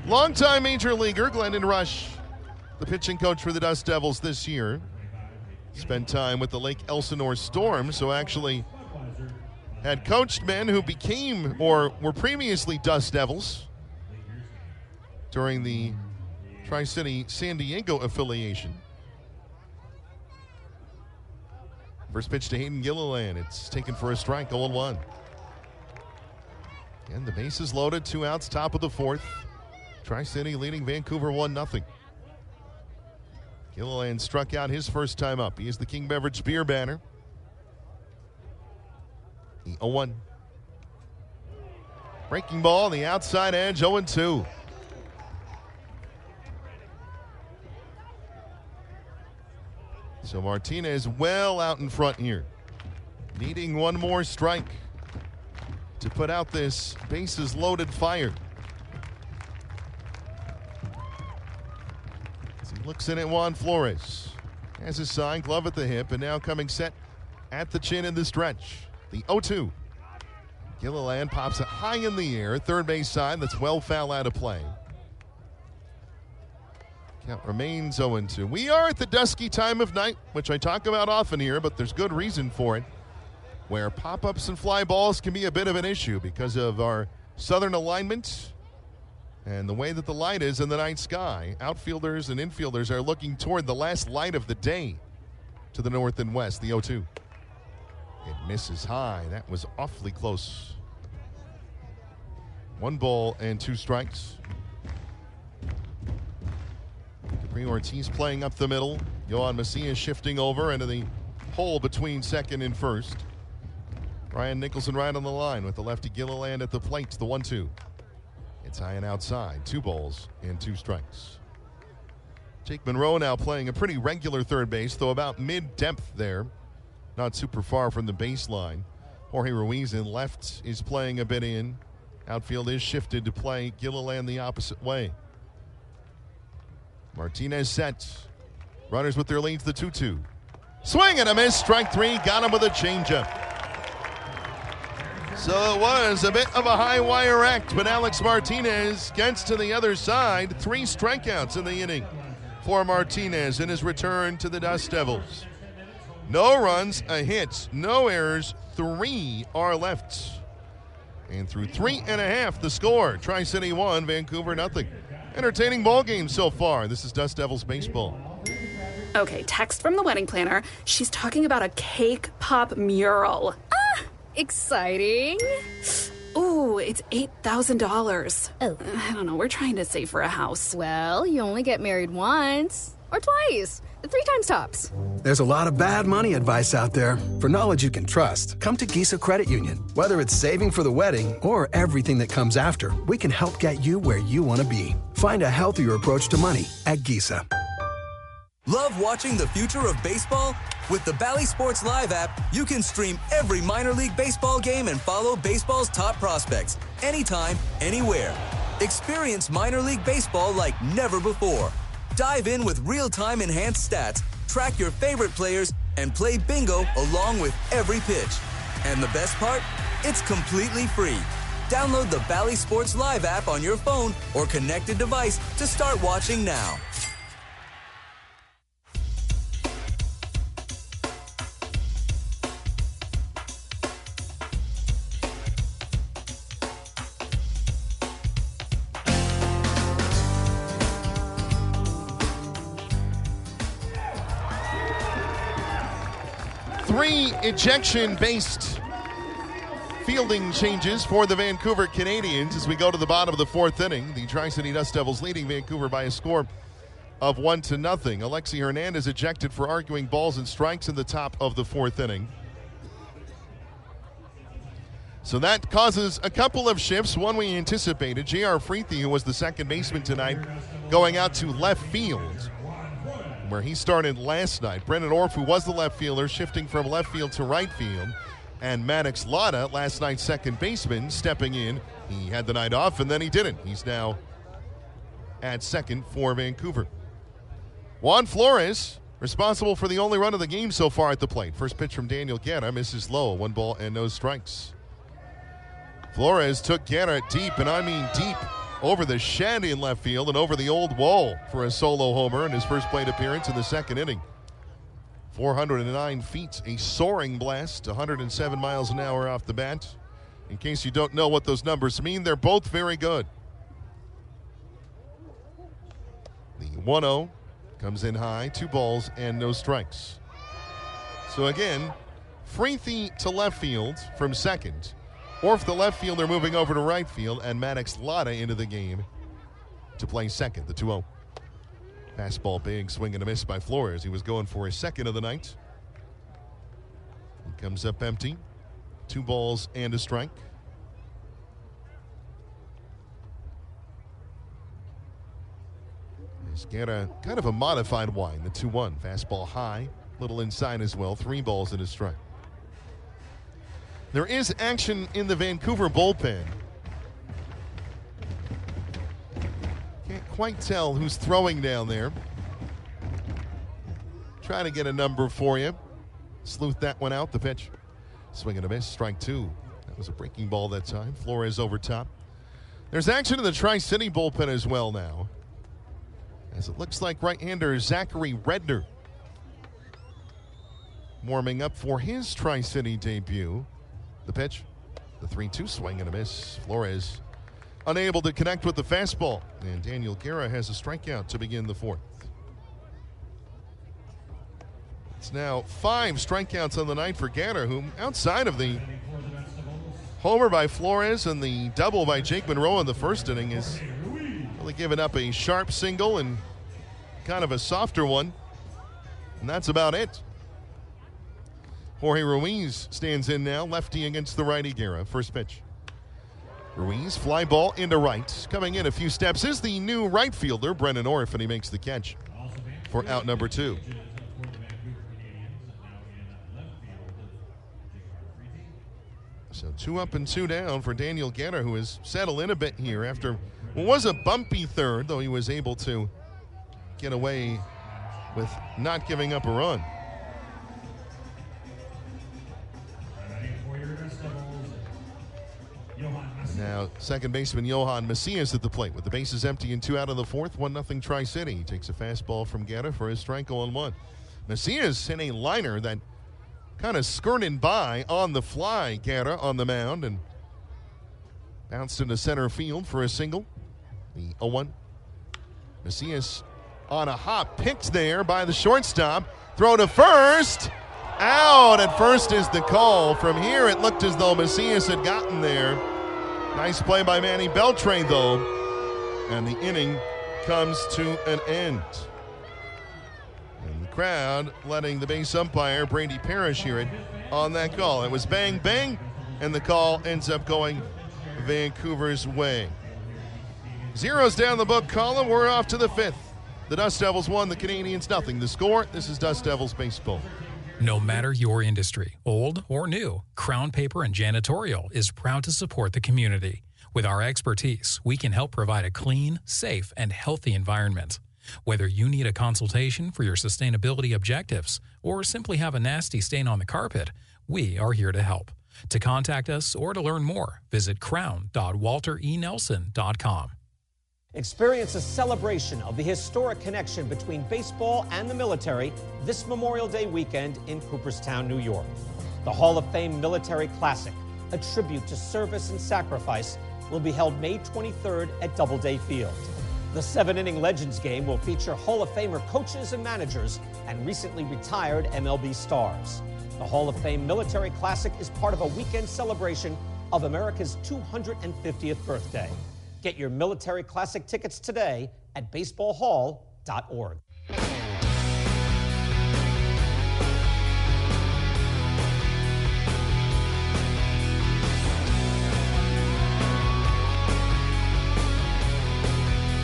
Longtime major leaguer Glendon Rush, the pitching coach for the Dust Devils this year. Spent time with the Lake Elsinore Storm, so actually had coached men who became or were previously Dust Devils during the Tri-City San Diego affiliation. First pitch to Hayden Gilliland. It's taken for a strike, 0-1. And the bases loaded, 2 outs, top of the fourth. Tri-City leading Vancouver 1-0. Gilliland struck out his first time up. He is the King Beverage Beer banner. The 0-1. Breaking ball on the outside edge, 0-2. So Martinez well out in front here. Needing one more strike to put out this bases loaded fire. As he looks in at Juan Flores. Has his sign, glove at the hip, and now coming set at the chin in the stretch. The 0-2. Gilliland pops it high in the air. Third base side. That's well foul out of play. Count remains 0-2. We are at the dusky time of night, which I talk about often here, but there's good reason for it, where pop-ups and fly balls can be a bit of an issue because of our southern alignment and the way that the light is in the night sky. Outfielders and infielders are looking toward the last light of the day to the north and west, the 0-2. It misses high. That was awfully close. 1 ball and 2 strikes. Capri Ortiz playing up the middle. Yohan Macias shifting over into the hole between second and first. Ryan Nicholson right on the line with the lefty Gilliland at the plate. The 1-2. It's high and outside. 2 balls and 2 strikes. Jake Monroe now playing a pretty regular third base, though about mid-depth there. Not super far from the baseline. Jorge Ruiz in left is playing a bit in. Outfield is shifted to play Gilliland the opposite way. Martinez set. Runners with their leads, the 2-2. Swing and a miss. Strike 3. Got him with a changeup. So it was a bit of a high wire act, but Alex Martinez gets to the other side. 3 strikeouts in the inning for Martinez in his return to the Dust Devils. No runs, a hit, no errors. 3 are left. And through 3.5, the score. Tri-City 1, Vancouver nothing. Entertaining ball game so far. This is Dust Devils baseball. Okay, text from the wedding planner. She's talking about a cake pop mural. Exciting. Ooh, it's $8,000. Oh. I don't know. We're trying to save for a house. Well, you only get married once. Or twice. 3 times tops. There's a lot of bad money advice out there. For knowledge you can trust, come to Giza Credit Union. Whether it's saving for the wedding or everything that comes after, we can help get you where you want to be. Find a healthier approach to money at Giza. Love watching the future of baseball? With the Bally Sports Live app, you can stream every minor league baseball game and follow baseball's top prospects anytime, anywhere. Experience minor league baseball like never before. Dive in with real-time enhanced stats, track your favorite players, and play bingo along with every pitch. And the best part? It's completely free. Download the Bally Sports Live app on your phone or connected device to start watching now. Three ejection-based fielding changes for the Vancouver Canadians as we go to the bottom of the 4th inning. The Tri-City Dust Devils leading Vancouver by a score of 1-0. Alexi Hernandez ejected for arguing balls and strikes in the top of the 4th inning. So that causes a couple of shifts. One we anticipated. J.R. Freethy, who was the second baseman tonight, going out to left field, where he started last night. Brendan Orff, who was the left fielder, shifting from left field to right field. And Maddox Lotta, last night's second baseman, stepping in. He had the night off, and then he didn't. He's now at second for Vancouver. Juan Flores, responsible for the only run of the game so far at the plate. First pitch from Daniel Guerra, misses low. 1 ball and no strikes. Flores took Guerra deep, and I mean deep, over the shed in left field and over the old wall for a solo homer in his first plate appearance in the second inning. 409 feet, a soaring blast, 107 miles an hour off the bat. In case you don't know what those numbers mean, they're both very good. The 1-0 comes in high, 2 balls and no strikes. So again, Freethy to left field from second. Orff, the left fielder, moving over to right field, and Maddox Lotta into the game to play second, the 2-0. Fastball big, swing and a miss by Flores. He was going for his second of the night. He comes up empty. 2 balls and a strike. He's got a kind of a modified wind, the 2-1. Fastball high, little inside as well. 3 balls and a strike. There is action in the Vancouver bullpen. Can't quite tell who's throwing down there. Trying to get a number for you. Sleuth that one out. The pitch. Swing and a miss. Strike 2. That was a breaking ball that time. Flores over top. There's action in the Tri-City bullpen as well now, as it looks like right-hander Zachary Redner warming up for his Tri-City debut. The pitch, the 3-2 swing and a miss. Flores unable to connect with the fastball, and Daniel Guerra has a strikeout to begin the fourth. It's now 5 strikeouts on the night for Guerra, who, outside of the homer by Flores and the double by Jake Monroe in the first inning, has really given up a sharp single and kind of a softer one, and that's about it. Jorge Ruiz stands in now, lefty against the righty Guerra. First pitch. Ruiz, fly ball into right. Coming in a few steps is the new right fielder, Brennan Orff, and he makes the catch for out number 2. So 2 up and 2 down for Daniel Guerra, who has settled in a bit here after what was a bumpy third, though he was able to get away with not giving up a run. Now, second baseman Johan Macias at the plate with the bases empty and 2 out of the fourth. 1-0 Tri-City. He takes a fastball from Guerra for his strike 0-1. Macias hit a liner that kind of skirted by on the fly Guerra on the mound and bounced into center field for a single. The 0-1. Macias on a hop, picked there by the shortstop. Throw to first. Out at first is the call. From here, it looked as though Macias had gotten there. Nice play by Manny Beltre, though. And the inning comes to an end. And the crowd letting the base umpire, Brady Parrish, hear it on that call. It was bang, bang, and the call ends up going Vancouver's way. Zeros down the book column. We're off to the 5th. The Dust Devils 1, the Canadians nothing. The score, this is Dust Devils baseball. No matter your industry, old or new, Crown Paper and Janitorial is proud to support the community. With our expertise, we can help provide a clean, safe, and healthy environment. Whether you need a consultation for your sustainability objectives or simply have a nasty stain on the carpet, we are here to help. To contact us or to learn more, visit crown.walterenelson.com. Experience a celebration of the historic connection between baseball and the military this Memorial Day weekend in Cooperstown, New York. The Hall of Fame Military Classic, a tribute to service and sacrifice, will be held May 23rd at Doubleday Field. The 7-inning Legends game will feature Hall of Famer coaches and managers and recently retired MLB stars. The Hall of Fame Military Classic is part of a weekend celebration of America's 250th birthday. Get your Military Classic tickets today at baseballhall.org.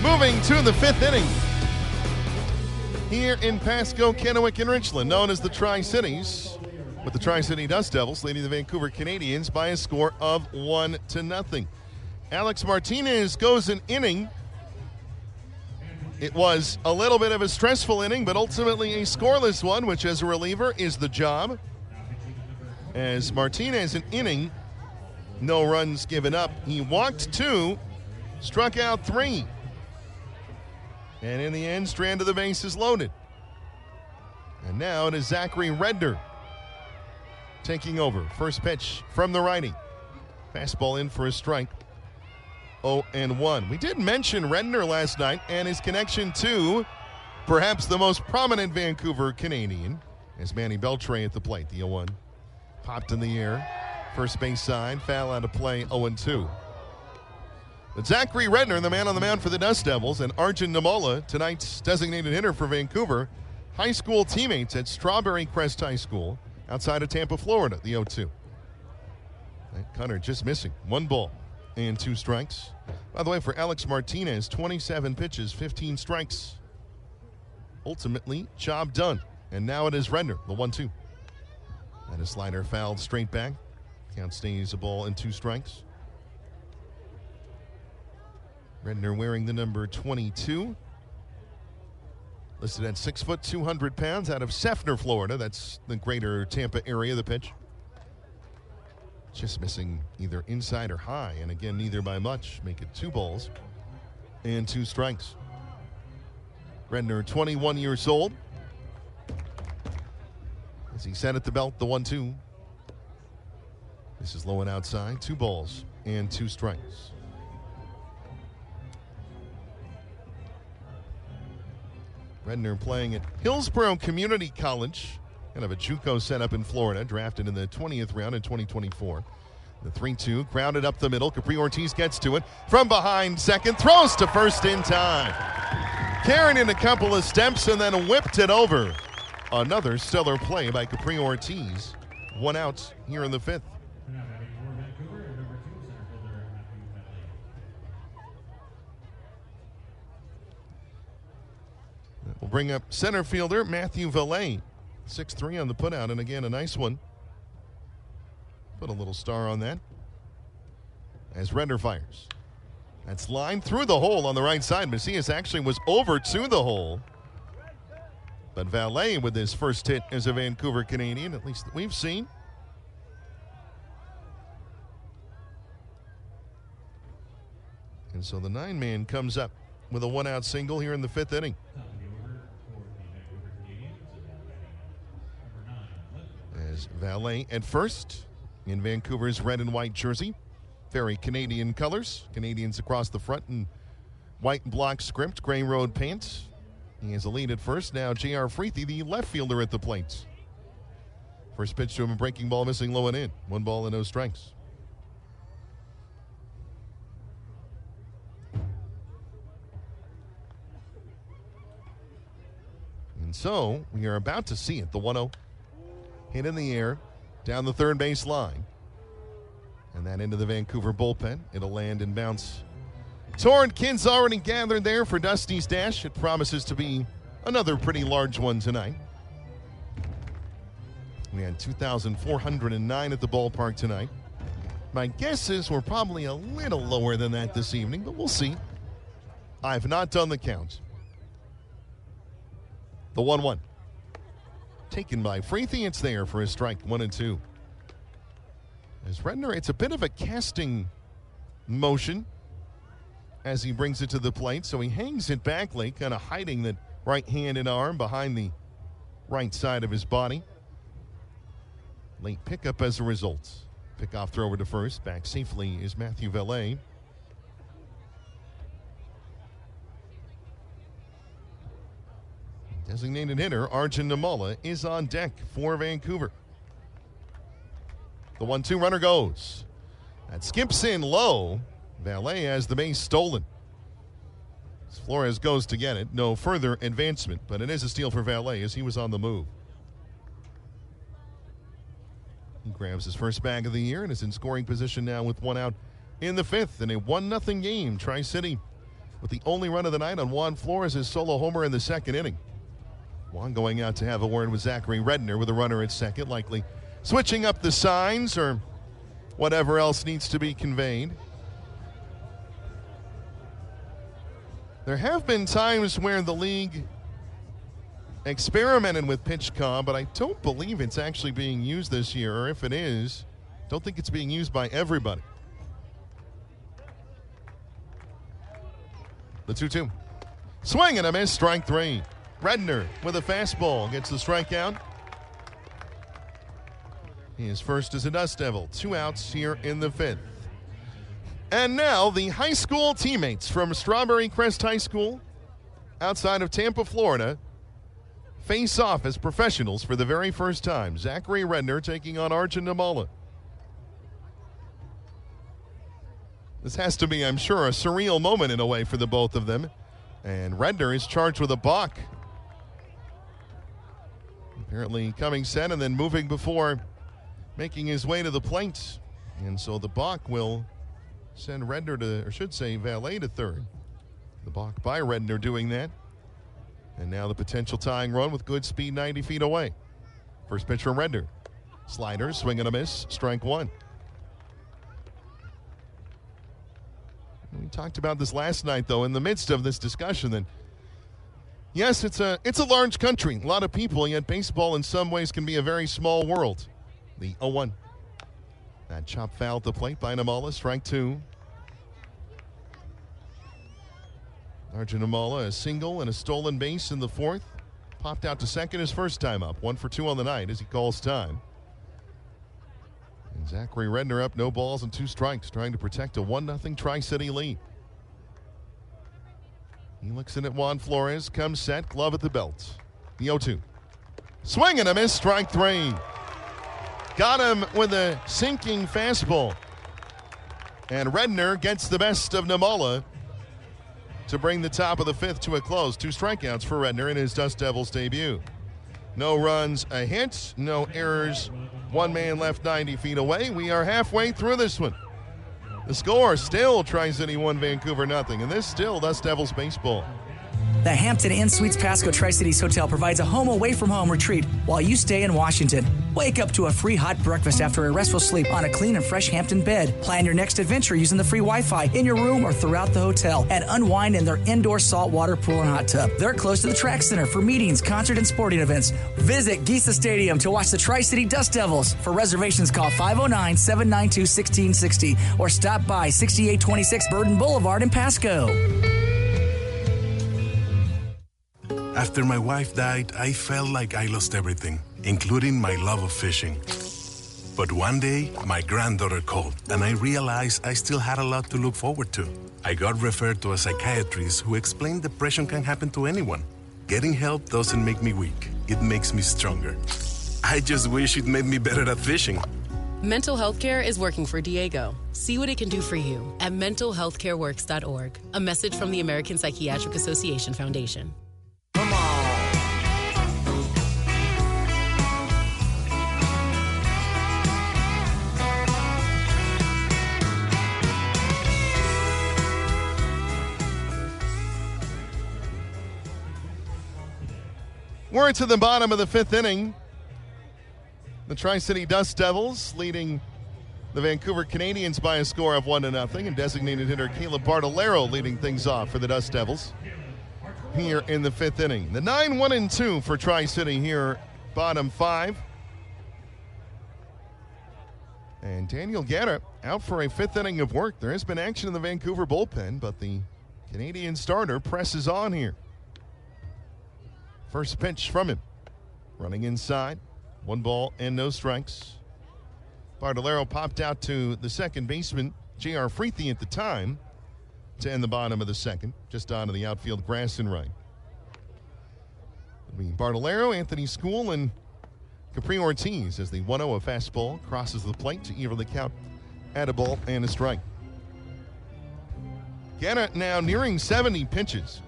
Moving to the 5th inning here in Pasco, Kennewick, and Richland, known as the Tri-Cities, with the Tri-City Dust Devils leading the Vancouver Canadians by a score of 1-0. Alex Martinez goes an inning. It was a little bit of a stressful inning, but ultimately a scoreless one, which as a reliever is the job. As Martinez, an inning, no runs given up. He walked 2, struck out 3. And in the end, strand of the bases loaded. And now it is Zachary Redner taking over. First pitch from the righty. Fastball in for a strike. 0-1. We did mention Redner last night and his connection to perhaps the most prominent Vancouver Canadian, as Manny Beltre at the plate. The 0-1 popped in the air. First base side, foul out of play, 0-2. But Zachary Redner, the man on the mound for the Dust Devils, and Arjun Namola, tonight's designated hitter for Vancouver, high school teammates at Strawberry Crest High School outside of Tampa, Florida, the 0-2. Connor just missing. 1 ball and 2 strikes. By the way, for Alex Martinez, 27 pitches, 15 strikes. Ultimately, job done. And now it is Redner, the 1-2. And a slider fouled straight back. Count stays a ball and 2 strikes. Redner wearing the number 22. Listed at 6 foot, 200 pounds, out of Seffner, Florida. That's the greater Tampa area, the pitch. Just missing either inside or high, and again, neither by much. Make it 2 balls and 2 strikes. Redner, 21 years old. As he set at the belt, the 1-2. This is low and outside. 2 balls and 2 strikes. Redner playing at Hillsborough Community College, kind of a JUCO setup in Florida, drafted in the 20th round in 2024. The 3-2, grounded up the middle. Capri Ortiz gets to it. From behind second, throws to first in time. Carried in a couple of steps and then whipped it over. Another stellar play by Capri Ortiz. 1 out here in the 5th. We'll bring up center fielder Matthew Valet. 6'3" on the putout, and again, a nice one. Put a little star on that. As Redner fires. That's lined through the hole on the right side. Macias actually was over to the hole. But Valet with his first hit as a Vancouver Canadian, at least that we've seen. And so the 9-man comes up with a 1-out single here in the 5th inning. As Valet at first in Vancouver's red and white jersey. Very Canadian colors. Canadians across the front in white block script, gray road pants. He has a lead at first. Now J.R. Freethy, the left fielder at the plate. First pitch to him, a breaking ball missing low and in. 1 ball and no strikes. And so we are about to see it. The 1-0 hit in the air down the third base line. And that into the Vancouver bullpen. It'll land and bounce. Toward kids already gathered there for Dusty's Dash. It promises to be another pretty large one tonight. We had 2,409 at the ballpark tonight. My guess is we're probably a little lower than that this evening, but we'll see. I've not done the count. The 1-1. Taken by Freethy. It's there for his strike. 1-2. As Redner, it's a bit of a casting motion as he brings it to the plate. So he hangs it back late, kind of hiding that right hand and arm behind the right side of his body. Late pickup as a result. Pickoff throw over to first. Back safely is Matthew Valet. Designated hitter Arjun Namala is on deck for Vancouver. The 1-2 runner goes. That skips in low. Valet has the base stolen. As Flores goes to get it. No further advancement, but it is a steal for Valet as he was on the move. He grabs his first bag of the year and is in scoring position now with 1 out in the 5th in a 1-0 game. Tri-City with the only run of the night on Juan Flores' solo homer in the 2nd inning. Juan going out to have a word with Zachary Redner with a runner at second, likely switching up the signs or whatever else needs to be conveyed. There have been times where the league experimented with pitch comm, but I don't believe it's actually being used this year, or if it is, don't think it's being used by everybody. The 2-2. Swing and a miss, strike 3. Redner with a fastball gets the strikeout. He is first as a Dust Devil. 2 outs here in the 5th. And now the high school teammates from Strawberry Crest High School outside of Tampa, Florida, face off as professionals for the very first time. Zachary Redner taking on Arjun Namala. This has to be, I'm sure, a surreal moment in a way for the both of them. And Redner is charged with a balk. Apparently coming set and then moving before making his way to the plate. And so the balk will send Redner to, or should say Valet to third. The balk by Redner doing that. And now the potential tying run with good speed 90 feet away. First pitch from Redner. Slider, swing and a miss, strike 1. We talked about this last night, though, in the midst of this discussion, that yes, it's a large country, a lot of people, yet baseball in some ways can be a very small world. The 0-1. That chop foul at the plate by Namala, strike two. Arjun Namala, a single and a stolen base in the fourth. Popped out to second his first time up. 1 for 2 on the night as he calls time. And Zachary Redner up, no balls and 2 strikes, trying to protect a 1-0 Tri-City lead. He looks in at Juan Flores, comes set, glove at the belt. The 0-2. Swing and a miss, strike 3. Got him with a sinking fastball. And Redner gets the best of Namala to bring the top of the fifth to a close. 2 strikeouts for Redner in his Dust Devils debut. No runs, a hit, no errors. 1 man left 90 feet away. We are halfway through this one. The score still Tri-City 1, Vancouver 0, and this still Dust Devils baseball. The Hampton Inn Suites Pasco Tri-Cities Hotel provides a home away from home retreat while you stay in Washington. Wake up to a free hot breakfast after a restful sleep on a clean and fresh Hampton bed. Plan your next adventure using the free Wi-Fi in your room or throughout the hotel, and unwind in their indoor saltwater pool and hot tub. They're close to the track center for meetings, concert, and sporting events. Visit Giza Stadium to watch the Tri-City Dust Devils. For reservations, call 509-792-1660 or stop by 6826 Burden Boulevard in Pasco. After my wife died, I felt like I lost everything, including my love of fishing. But one day, my granddaughter called, and I realized I still had a lot to look forward to. I got referred to a psychiatrist who explained depression can happen to anyone. Getting help doesn't make me weak. It makes me stronger. I just wish it made me better at fishing. Mental health care is working for Diego. See what it can do for you at mentalhealthcareworks.org. A message from the American Psychiatric Association Foundation. We're to the bottom of the fifth inning. The Tri-City Dust Devils leading the Vancouver Canadians by a score of 1-0, and designated hitter Caleb Bartolero leading things off for the Dust Devils here in the fifth inning. The 9-1-2 for Tri-City here, bottom 5. And Daniel Guerra out for a fifth inning of work. There has been action in the Vancouver bullpen, but the Canadian starter presses on here. First pitch from him. Running inside. 1 ball and no strikes. Bartolero popped out to the second baseman, J.R. Freethy at the time, to end the bottom of the second, just onto the outfield grass and right. It'll be Bartolero, Anthony School, and Capri Ortiz as the 1-0 a fastball crosses the plate to even the count at a ball and a strike. Guerra now nearing 70 pitches.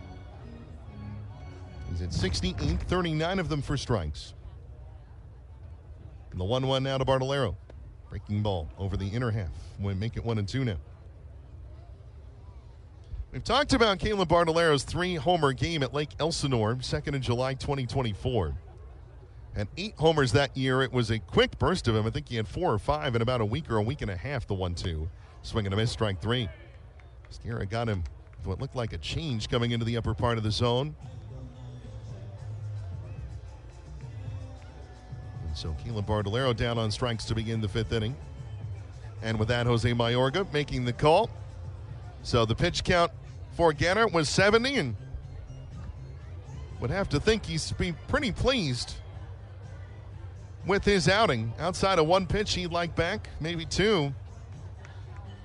He's at 68, 39 of them for strikes. And the 1-1 now to Bartolero. Breaking ball over the inner half. We'll make it 1-2 now. We've talked about Caleb Bartolero's 3-homer game at Lake Elsinore, 2nd of July 2024. Had 8 homers that year. It was a quick burst of him. I think he had 4 or 5 in about a week or a week and a half, the 1-2. Swing and a miss, strike 3. Guerra got him with what looked like a change coming into the upper part of the zone. So Caleb Bartolero down on strikes to begin the fifth inning. And with that, Jose Mayorga making the call. So the pitch count for Guerra was 70, and would have to think he's be pretty pleased with his outing. Outside of 1 pitch he'd like back, maybe 2.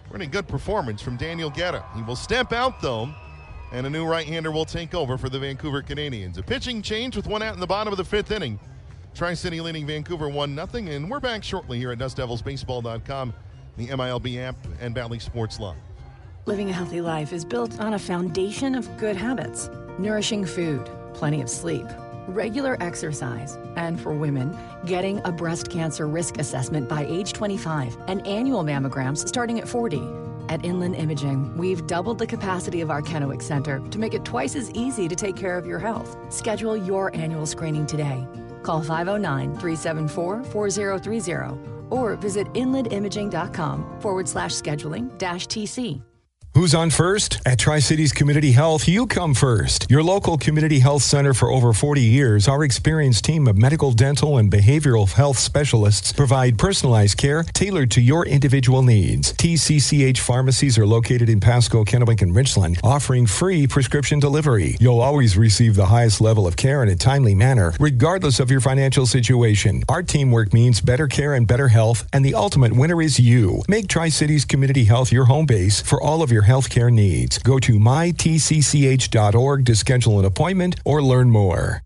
Pretty good performance from Daniel Guerra. He will step out, though, and a new right-hander will take over for the Vancouver Canadians. A pitching change with 1 out in the bottom of the fifth inning. Tri-City leading Vancouver 1-0, and we're back shortly here at DustDevilsBaseball.com, the MILB app, and Bally Sports Live. Living a healthy life is built on a foundation of good habits. Nourishing food, plenty of sleep, regular exercise, and for women, getting a breast cancer risk assessment by age 25 and annual mammograms starting at 40. At Inland Imaging, we've doubled the capacity of our Kennewick Center to make it twice as easy to take care of your health. Schedule your annual screening today. Call 509-374-4030 or visit inlandimaging.com/scheduling-TC. Who's on first? At Tri-Cities Community Health, you come first. Your local community health center for over 40 years, our experienced team of medical, dental, and behavioral health specialists provide personalized care tailored to your individual needs. TCCH pharmacies are located in Pasco, Kennewick, and Richland, offering free prescription delivery. You'll always receive the highest level of care in a timely manner, regardless of your financial situation. Our teamwork means better care and better health, and the ultimate winner is you. Make Tri-Cities Community Health your home base for all of your healthcare needs. Go to mytcch.org to schedule an appointment or learn more.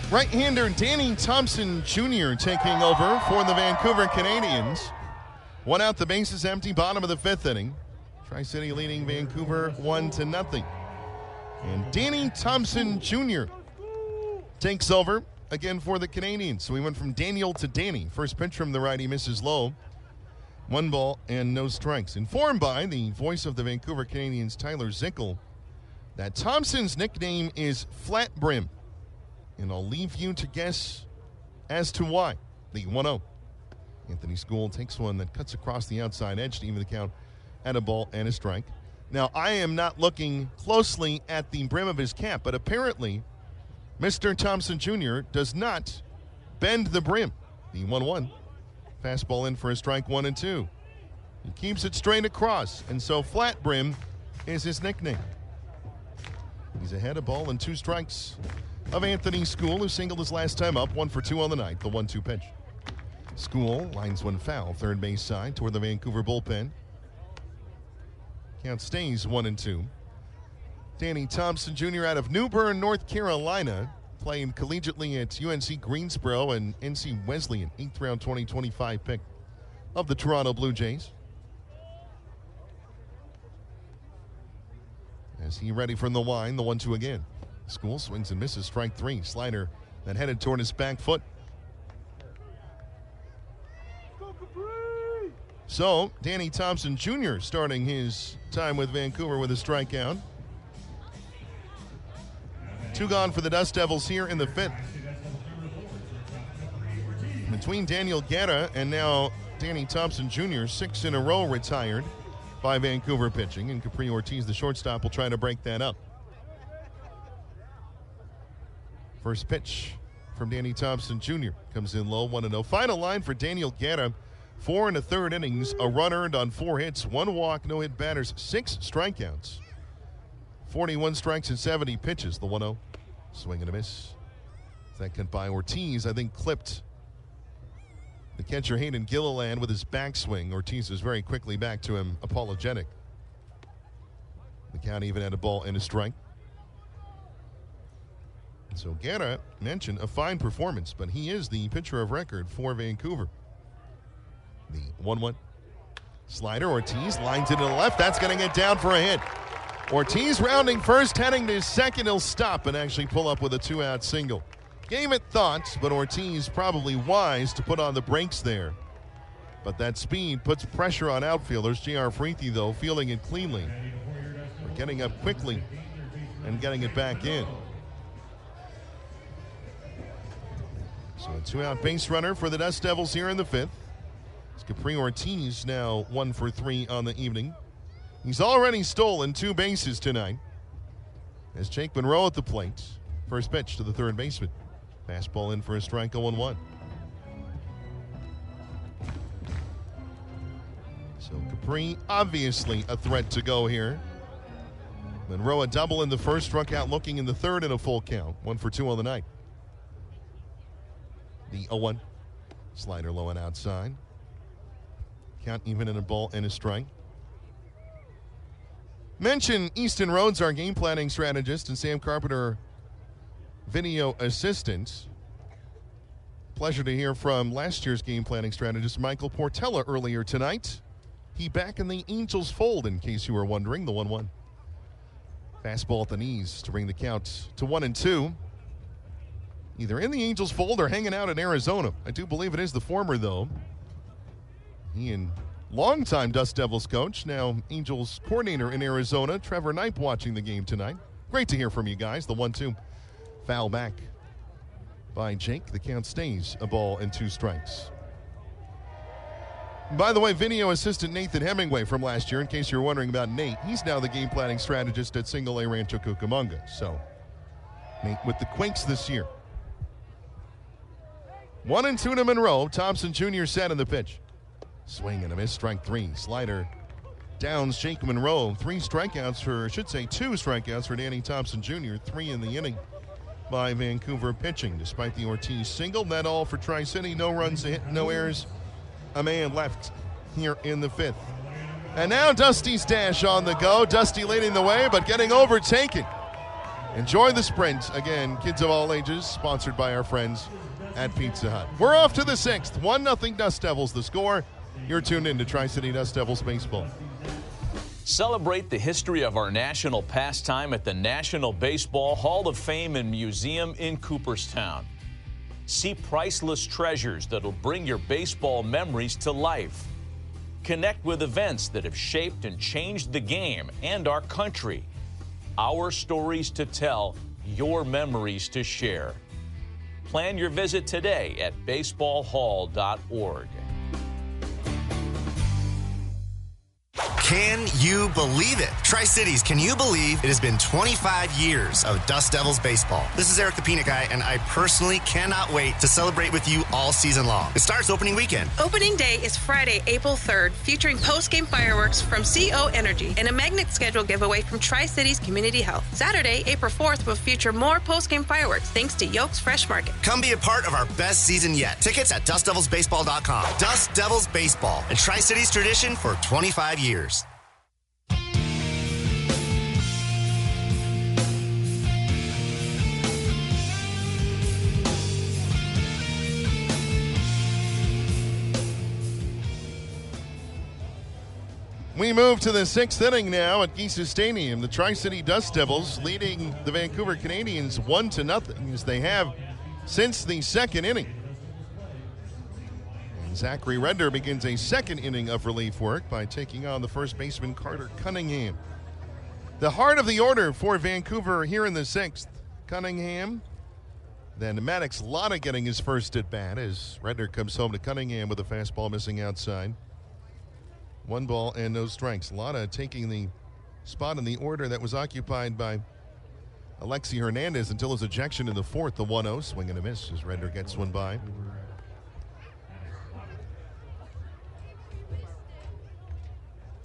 Right-hander Danny Thompson Jr. taking over for the Vancouver Canadians. One out, the bases empty, bottom of the fifth inning. Tri-City leading Vancouver 1-0. And Danny Thompson Jr. takes over again for the Canadians. So we went from Daniel to Danny. First pitch from the righty misses low. 1 ball and no strikes. Informed by the voice of the Vancouver Canadians, Tyler Zickel, that Thompson's nickname is Flat Brim. And I'll leave you to guess as to why. The 1-0. Anthony School takes one that cuts across the outside edge to even the count at a ball and a strike. Now, I am not looking closely at the brim of his cap, but apparently Mr. Thompson Jr. does not bend the brim. The 1-1. Fastball in for a strike, 1-2. He keeps it straight across, and so Flat Brim is his nickname. He's ahead of ball and 2 strikes of Anthony School, who singled his last time up, 1 for 2 on the night, the 1-2 pitch. School lines one foul, third base side toward the Vancouver bullpen. Count stays 1-2. Danny Thompson Jr. out of New Bern, North Carolina, playing collegiately at UNC Greensboro and NC Wesleyan, 8th round 2025 pick of the Toronto Blue Jays. As he ready from the line, the 1-2 again. School swings and misses, strike 3. Slider that headed toward his back foot. So, Danny Thompson Jr. starting his time with Vancouver with a strikeout. 2 gone for the Dust Devils here in the 5th. Between Daniel Guerra and now Danny Thompson Jr., 6 in a row retired by Vancouver pitching, and Capri Ortiz, the shortstop, will try to break that up. First pitch from Danny Thompson Jr. comes in low, 1-0. Final line for Daniel Guerra. 4 1/3 innings, a run earned on 4 hits, 1 walk, no hit batters, 6 strikeouts. 41 strikes and 70 pitches, the 1-0. Swing and a miss. Second by Ortiz, I think clipped the catcher Hayden Gilliland with his backswing. Ortiz is very quickly back to him, apologetic. The count even had a ball and a strike. So Guerra mentioned a fine performance, but he is the pitcher of record for Vancouver. The 1-1. Slider, Ortiz lines it to the left. That's going to get down for a hit. Ortiz rounding first, heading to second. He'll stop and actually pull up with a 2-out single. Gave it thoughts, but Ortiz probably wise to put on the brakes there. But that speed puts pressure on outfielders. J.R. Freethy, though, fielding it cleanly. We're getting up quickly and getting it back in. So a 2-out base runner for the Dust Devils here in the 5th. Capri Ortiz now 1 for 3 on the evening. He's already stolen 2 bases tonight. As Jake Monroe at the plate. First pitch to the third baseman. Fastball in for a strike, 0-1. So Capri obviously a threat to go here. Monroe a double in the first, struck out looking in the third in a full count. 1 for 2 on the night. The 0-1. Slider low and outside. Count even in a ball and a strike. Mention Easton Rhodes, our game planning strategist, and Sam Carpenter, video assistant. Pleasure to hear from last year's game planning strategist, Michael Portella, earlier tonight. He back in the Angels fold, in case you were wondering, the 1-1. Fastball at the knees to bring the count to 1-2. Either in the Angels fold or hanging out in Arizona. I do believe it is the former, though. He and longtime Dust Devils coach, now Angels coordinator in Arizona, Trevor Knipe, watching the game tonight. Great to hear from you guys. The 1-2 foul back by Jake. The count stays a ball and 2 strikes. By the way, video assistant Nathan Hemingway from last year, in case you're wondering about Nate, he's now the game planning strategist at Single A Rancho Cucamonga. So, Nate with the Quakes this year. 1-2 to Monroe. Thompson Jr. set in the pitch. Swing and a miss, strike 3. Slider downs Jake Monroe. 2 strikeouts for Danny Thompson Jr. 3 in the inning by Vancouver pitching. Despite the Ortiz single, that all for Tri-City. No runs, a hit, no errors. A man left here in the 5th. And now Dusty's dash on the go. Dusty leading the way, but getting overtaken. Enjoy the sprint. Again, kids of all ages, sponsored by our friends at Pizza Hut. We're off to the 6th. 1-0 Dust Devils the score. You're tuned in to Tri-City Dust Devils baseball. Celebrate the history of our national pastime at the National Baseball Hall of Fame and Museum in Cooperstown. See priceless treasures that'll bring your baseball memories to life. Connect with events that have shaped and changed the game and our country. Our stories to tell, your memories to share. Plan your visit today at baseballhall.org. Can you believe it? Tri-Cities, can you believe it has been 25 years of Dust Devils baseball? This is Eric the Peanut Guy, and I personally cannot wait to celebrate with you all season long. It starts opening weekend. Opening day is Friday, April 3rd, featuring post-game fireworks from CO Energy and a magnet schedule giveaway from Tri-Cities Community Health. Saturday, April 4th, will feature more post-game fireworks thanks to Yolks Fresh Market. Come be a part of our best season yet. Tickets at DustDevilsBaseball.com. Dust Devils Baseball, a Tri-Cities tradition for 25 years. We move to the 6th inning now at Geisa Stadium. The Tri-City Dust Devils leading the Vancouver Canadians 1-0 as they have since the 2nd inning. And Zachary Render begins a 2nd inning of relief work by taking on the first baseman Carter Cunningham. The heart of the order for Vancouver here in the 6th. Cunningham, then Maddox Lotta getting his first at bat as Render comes home to Cunningham with a fastball missing outside. 1 ball and no strikes. Lotta taking the spot in the order that was occupied by Alexi Hernandez until his ejection in the 4th. The 1-0, swing and a miss as Render gets one by.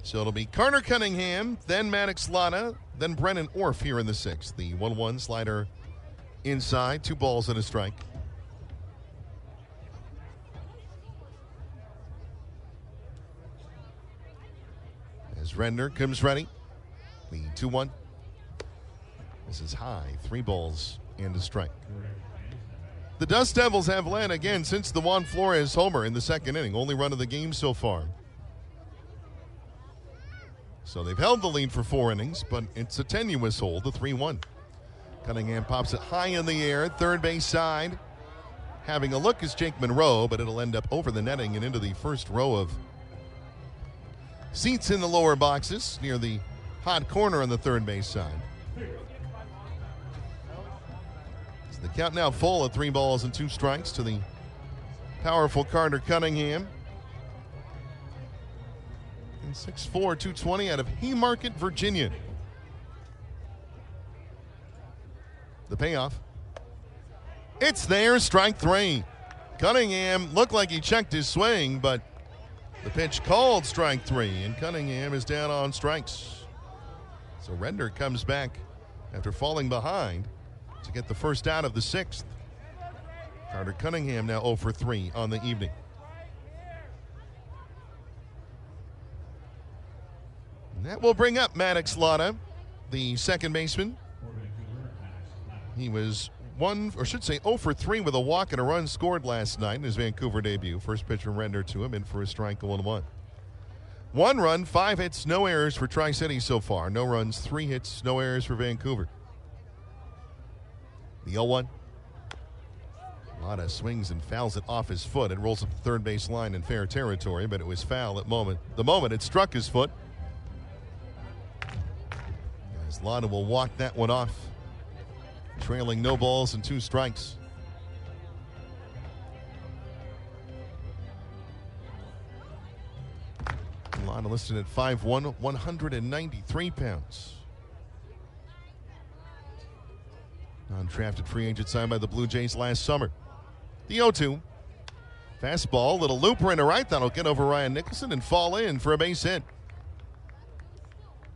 So it'll be Carter Cunningham, then Maddox Lotta, then Brennan Orff here in the 6th. The 1-1 slider inside, 2 balls and a strike. As Render comes ready, the 2-1. This is high, 3 balls and a strike. The Dust Devils have led again since the Juan Flores homer in the 2nd inning. Only run of the game so far. So they've held the lead for 4 innings, but it's a tenuous hold, the 3-1. Cunningham pops it high in the air, third base side. Having a look is Jake Monroe, but it'll end up over the netting and into the first row of seats in the lower boxes near the hot corner on the third base side. So the count now full at 3 balls and 2 strikes to the powerful Carter Cunningham. And 6'4", 220 out of Haymarket, Virginia. The payoff. It's there, strike 3. Cunningham looked like he checked his swing, but the pitch called strike 3, and Cunningham is down on strikes. So Render comes back after falling behind to get the first out of the 6th. Carter Cunningham now 0 for 3 on the evening. And that will bring up Maddox Lotta, the second baseman. He was 0 for 3 with a walk and a run scored last night in his Vancouver debut. First pitch from Render to him, in for a strike, 0-1. 1 run, 5 hits, no errors for Tri-City so far. No runs, 3 hits, no errors for Vancouver. The 0-1. Lada swings and fouls it off his foot. It rolls up the third base line in fair territory, but it was foul at the moment it struck his foot. As Lada will walk that one off, trailing no balls and 2 strikes. Lada listed at 5'1", 193 pounds. Undrafted free agent signed by the Blue Jays last summer. The 0-2. Fastball, little looper into right. That'll get over Ryan Nicholson and fall in for a base hit.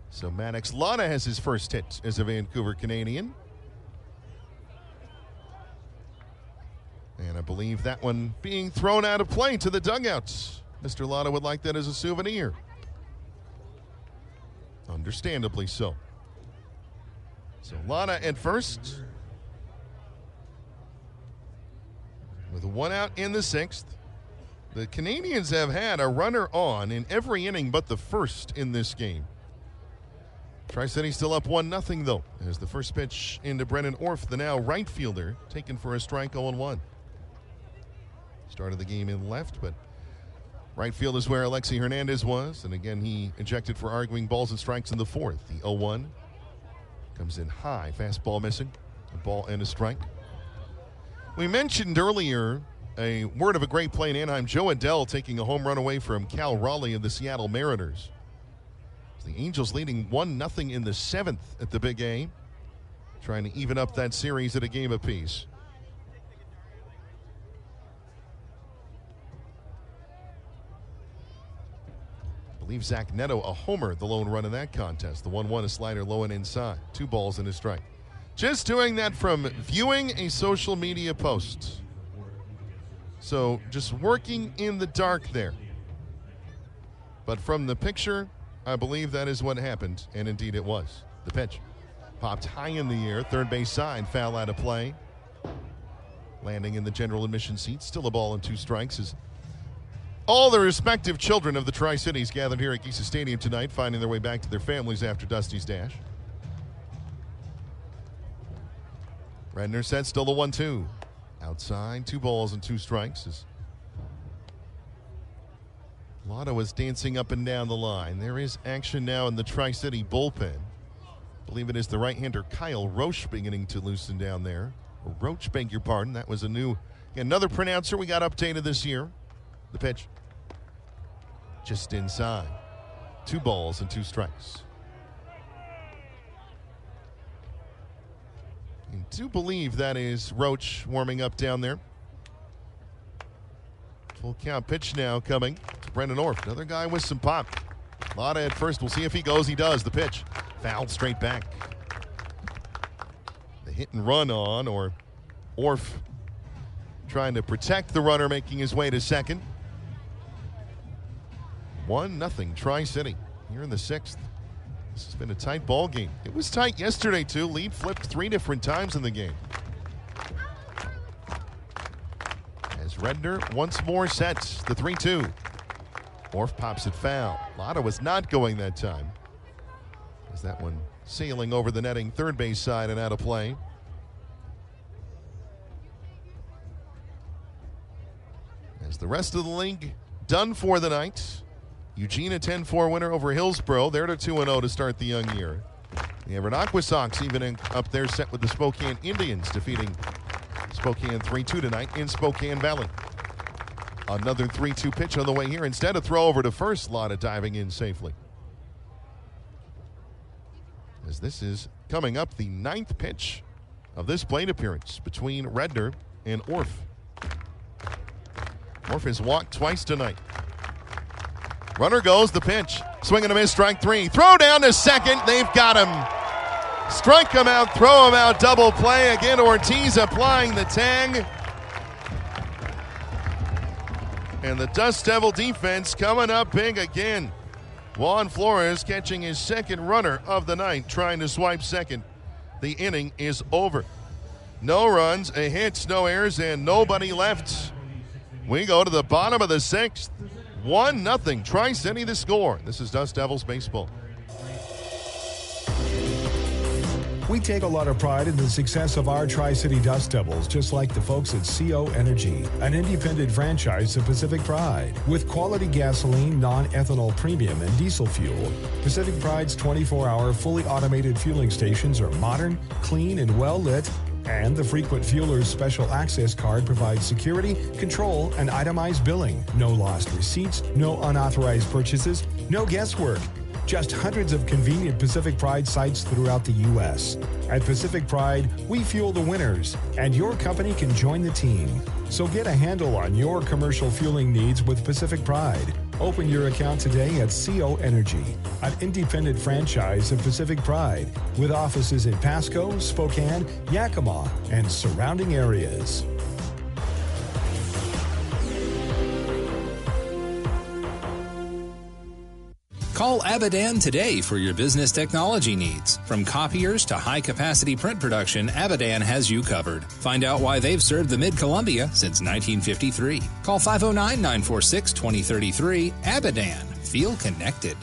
So Maddox Lada has his first hit as a Vancouver Canadian. And I believe that one being thrown out of play to the dugouts. Mr. Lada would like that as a souvenir. Understandably so. So Lada at first. With 1 out in the 6th. The Canadians have had a runner on in every inning but the first in this game. Tri-City still up 1-0 though, as the first pitch into Brennan Orff, the now right fielder, taken for a strike 0-1. Started the game in left, but right field is where Alexi Hernandez was, and again he ejected for arguing balls and strikes in the 4th. The 0-1 comes in high, fastball missing, a ball and a strike. We mentioned earlier a word of a great play in Anaheim. Joe Adell taking a home run away from Cal Raleigh of the Seattle Mariners. The Angels leading 1-0 in the 7th at the Big A, trying to even up that series at a game apiece. I believe Zach Neto a homer, the lone run in that contest. The 1-1, a slider low and inside. 2 balls and a strike. Just doing that from viewing a social media post. So just working in the dark there. But from the picture, I believe that is what happened, and indeed it was. The pitch popped high in the air, third base side, foul out of play. Landing in the general admission seat, still a ball and 2 strikes as all the respective children of the Tri-Cities gathered here at Giesa Stadium tonight, finding their way back to their families after Dusty's dash. Redner set, still the 1-2. Outside, 2 balls and 2 strikes as Lada was dancing up and down the line. There is action now in the Tri-City bullpen. I believe it is the right-hander Kyle Roche beginning to loosen down there. Or Roach, beg your pardon. That was another pronouncer we got updated this year. The pitch just inside. 2 balls and 2 strikes. I do believe that is Roach warming up down there. Full count pitch now coming to Brendan Orff. Another guy with some pop. Lada at first. We'll see if he goes. He does. The pitch fouled straight back. The hit and run on, or Orff trying to protect the runner making his way to second. 1-0 Tri-City here in the 6th. This has been a tight ball game. It was tight yesterday too. Lead flipped 3 different times in the game. As Redner once more sets the 3-2. Orff pops it foul. Lada was not going that time. As that one sailing over the netting, third base side and out of play. As the rest of the league done for the night. Eugene a 10-4 winner over Hillsborough. They're to 2-0 to start the young year. The Everett Aqua Sox even up there set with the Spokane Indians, defeating Spokane 3-2 tonight in Spokane Valley. Another 3-2 pitch on the way here. Instead of throw over to first, Lada diving in safely. As this is coming up the 9th pitch of this plate appearance between Redner and Orff. Orff has walked twice tonight. Runner goes, the pitch. Swing and a miss, strike 3. Throw down to second. They've got him. Strike him out, throw him out, double play. Again, Ortiz applying the tag. And the Dust Devil defense coming up big again. Juan Flores catching his second runner of the night, trying to swipe second. The inning is over. No runs, a hit, no errors, and nobody left. We go to the bottom of the 6th. 1-0. Tri-City the score. This is Dust Devils baseball. We take a lot of pride in the success of our Tri-City Dust Devils, just like the folks at CO Energy, an independent franchise of Pacific Pride. With quality gasoline, non-ethanol premium, and diesel fuel, Pacific Pride's 24-hour fully automated fueling stations are modern, clean, and well-lit. And the frequent fueler's special access card provides security, control, and itemized billing. No lost receipts, no unauthorized purchases, no guesswork. Just hundreds of convenient Pacific Pride sites throughout the U.S. At Pacific Pride, we fuel the winners, and your company can join the team. So get a handle on your commercial fueling needs with Pacific Pride. Open your account today at CO Energy, an independent franchise of Pacific Pride, with offices in Pasco, Spokane, Yakima, and surrounding areas. Call Abadan today for your business technology needs. From copiers to high-capacity print production, Abadan has you covered. Find out why they've served the Mid-Columbia since 1953. Call 509-946-2033. Abadan. Feel connected.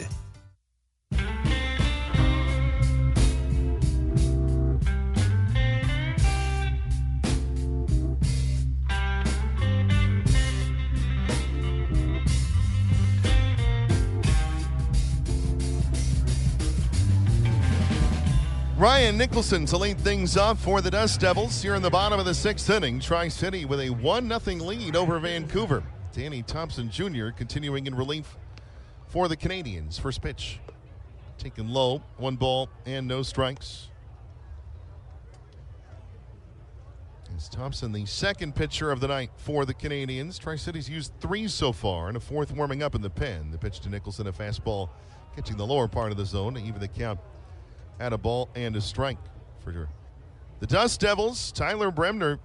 Ryan Nicholson to lead things up for the Dust Devils here in the bottom of the sixth inning. Tri-City with a 1-0 lead over Vancouver. Danny Thompson Jr. continuing in relief for the Canadians. First pitch taken low, 1 ball and no strikes. It's Thompson, the second pitcher of the night for the Canadians. Tri-City's used 3 so far, and a 4th warming up in the pen. The pitch to Nicholson, a fastball catching the lower part of the zone to even the count at a ball and a strike for the Dust Devils. Tyler Bremner,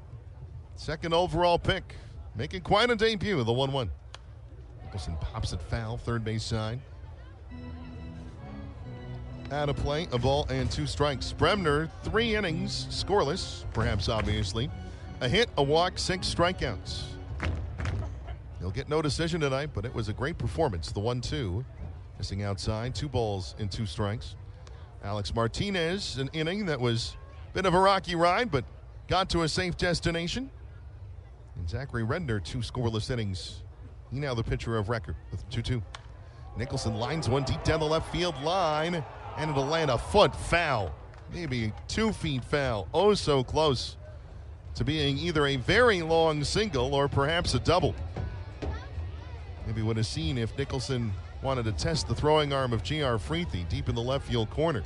second overall pick, making quite a debut, the 1-1. Nicholson pops it foul, third base side. Out of play, a ball and 2 strikes. Bremner, 3 innings, scoreless, perhaps obviously. A hit, a walk, 6 strikeouts. He'll get no decision tonight, but it was a great performance. The 1-2, missing outside, 2 balls and 2 strikes. Alex Martinez, an inning that was a bit of a rocky ride, but got to a safe destination. And Zachary Redner, 2 scoreless innings. He now the pitcher of record with 2-2. Nicholson lines one deep down the left field line, and it'll land a foot foul. Maybe 2 feet foul. Oh, so close to being either a very long single or perhaps a double. Maybe would have seen if Nicholson wanted to test the throwing arm of J.R. Freethy deep in the left field corner.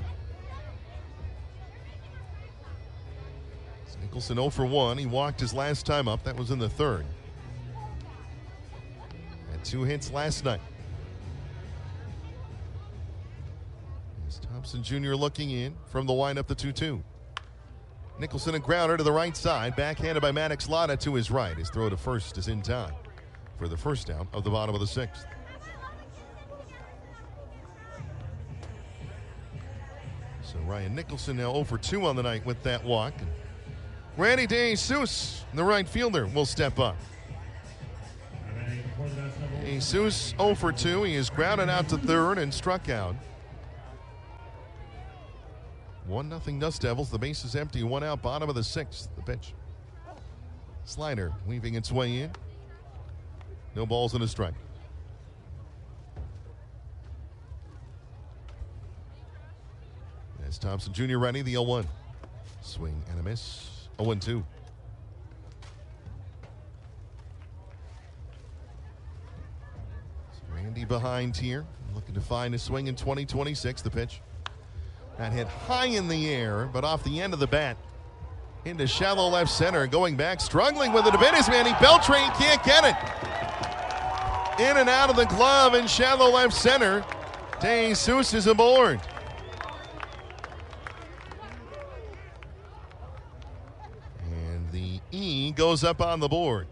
Nicholson 0 for 1. He walked his last time up. That was in the 3rd. Had 2 hits last night. Here's Thompson Jr. looking in from the windup, the 2-2. Nicholson a grounder to the right side. Backhanded by Maddox Lotta to his right. His throw to first is in time for the first down of the bottom of the 6th. So Ryan Nicholson now 0 for 2 on the night with that walk. And Randy DeJesus, the right fielder, will step up. DeJesus 0 for 2. He is grounded out to third and struck out. 1-0 Dust Devils. The base is empty. 1 out, bottom of the 6th. The pitch. Slider weaving its way in. No balls and a strike. As Thompson Jr. ready, the 0-1. Swing and a miss. 0-2. Randy behind here, looking to find a swing in 2026. The pitch. That hit high in the air, but off the end of the bat. Into shallow left center, going back, struggling with it a bit. His Manny Beltran can't get it. In and out of the glove in shallow left center. DeJesus is aboard. And the E goes up on the board.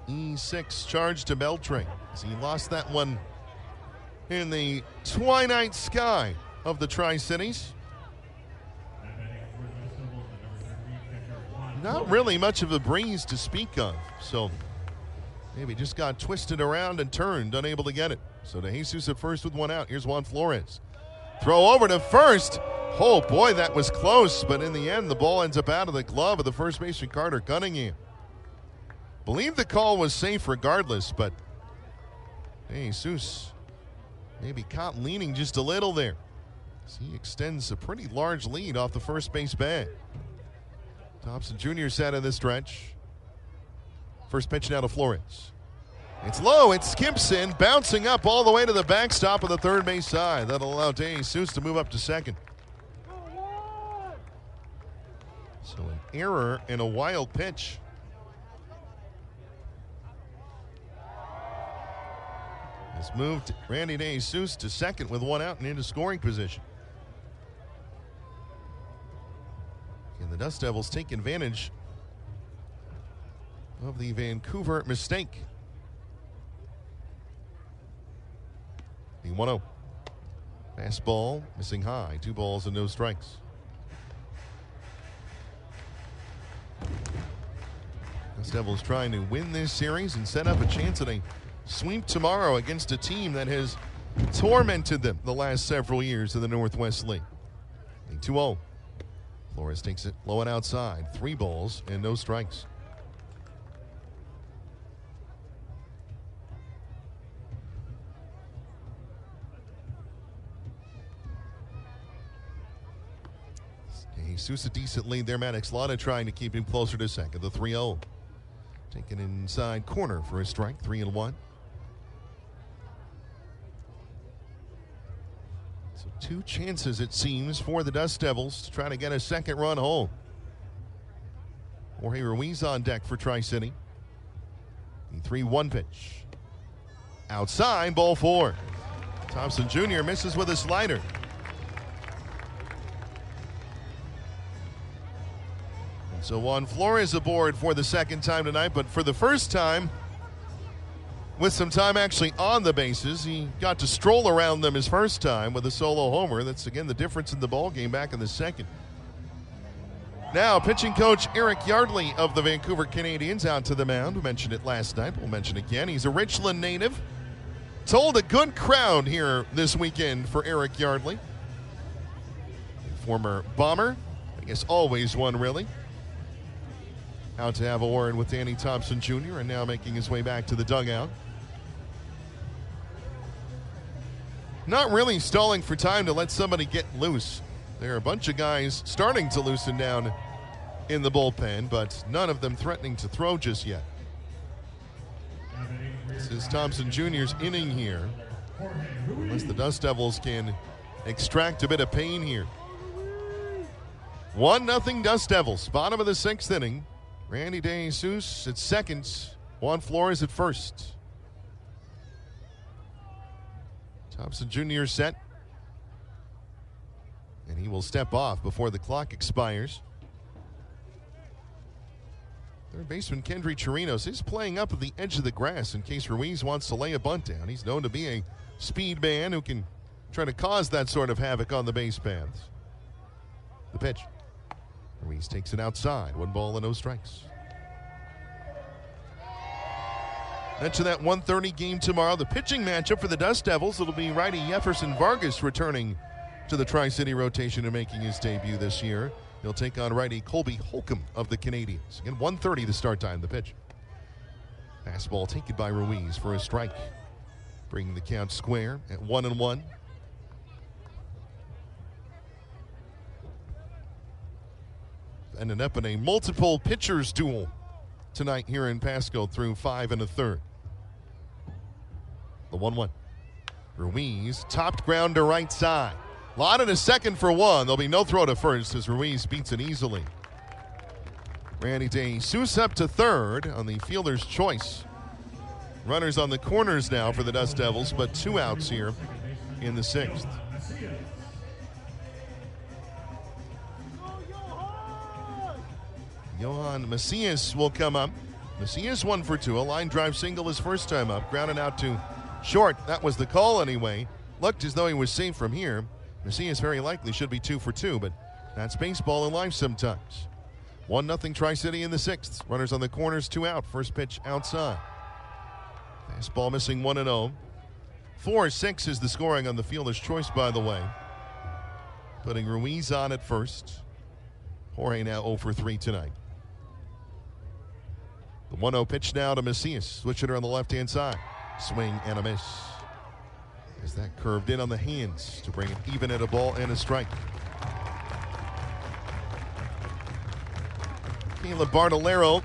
E6 charged to Beltran as he lost that one in the twilight sky of the Tri-Cities. Not really much of a breeze to speak of, so maybe just got twisted around and turned, unable to get it. So DeJesus at first with 1 out. Here's Juan Flores. Throw over to first. Oh, boy, that was close, but in the end, the ball ends up out of the glove of the first baseman, Carter Cunningham. Believe the call was safe regardless, but Jesus maybe caught leaning just a little there. He extends a pretty large lead off the first base bag. Thompson Jr. sat in the stretch. First pitch now to Flores. It's low, it skips in, bouncing up all the way to the backstop of the third base side. That'll allow Jesus to move up to second. So an error and a wild pitch. Has moved Randy Jesus to second with one out and into scoring position. And the Dust Devils take advantage of the Vancouver mistake. The 1-0. Fastball missing high. 2 balls and no strikes. Dust Devils trying to win this series and set up a chance at a sweep tomorrow against a team that has tormented them the last several years in the Northwest League. The 2-0. Flores takes it low and outside. 3 balls and no strikes. Jesus a decent lead there. Maddox Lotta trying to keep him closer to second. The 3-0. Taken inside corner for a strike. 3-1. So 2 chances, it seems, for the Dust Devils to try to get a second run home. Jorge Ruiz on deck for Tri-City. The 3-1 pitch. Outside, ball 4. Thompson Jr. misses with a slider. So Juan Flores aboard for the second time tonight, but for the first time with some time actually on the bases. He got to stroll around them his first time with a solo homer. That's, again, the difference in the ball game back in the second. Now, pitching coach Eric Yardley of the Vancouver Canadians out to the mound. We mentioned it last night. We'll mention it again. He's a Richland native. Told a good crowd here this weekend for Eric Yardley. Former Bomber. I guess always one, really. Out to have a word with Danny Thompson Jr. and now making his way back to the dugout. Not really stalling for time to let somebody get loose. There are a bunch of guys starting to loosen down in the bullpen, but none of them threatening to throw just yet. This is Thompson Jr.'s inning here. Unless the Dust Devils can extract a bit of pain here. 1-0 Dust Devils. Bottom of the 6th inning. Randy Jesus at second. Juan Flores at first. Thompson Jr. set. And he will step off before the clock expires. Third baseman Kendry Chirinos is playing up at the edge of the grass in case Ruiz wants to lay a bunt down. He's known to be a speed man who can try to cause that sort of havoc on the base paths. The pitch. Ruiz takes it outside. 1 ball and no strikes. Mention that 1:30 game tomorrow. The pitching matchup for the Dust Devils. It'll be righty Jefferson Vargas returning to the Tri-City rotation and making his debut this year. He'll take on righty Colby Holcomb of the Canadians. Again, 1:30 the start time. The pitch. Fastball taken by Ruiz for a strike. Bringing the count square at 1-1. Ended up in a multiple pitchers duel tonight here in Pasco through 5 1/3. The 1-1. Ruiz topped ground to right side. Lotta to second for 1. There'll be no throw to first as Ruiz beats it easily. Randy Jesus up to third on the fielder's choice. Runners on the corners now for the Dust Devils, but 2 outs here in the 6th. Johan Macias will come up. Macias 1 for 2. A line drive single his first time up. Grounded out to short. That was the call anyway. Looked as though he was safe from here. Macias very likely should be 2 for 2, but that's baseball in life sometimes. 1-0 Tri-City in the 6th. Runners on the corners, 2 out. First pitch outside. Fastball missing 1-0. 4-6 is the scoring on the fielder's choice, by the way. putting Ruiz on at first. Jorge now 0 for 3 tonight. The 1-0 pitch now to Macias. Switch hitter on the left-hand side. Swing and a miss. As that curved in on the hands to bring it even at a ball and a strike. Caleb Bartolero,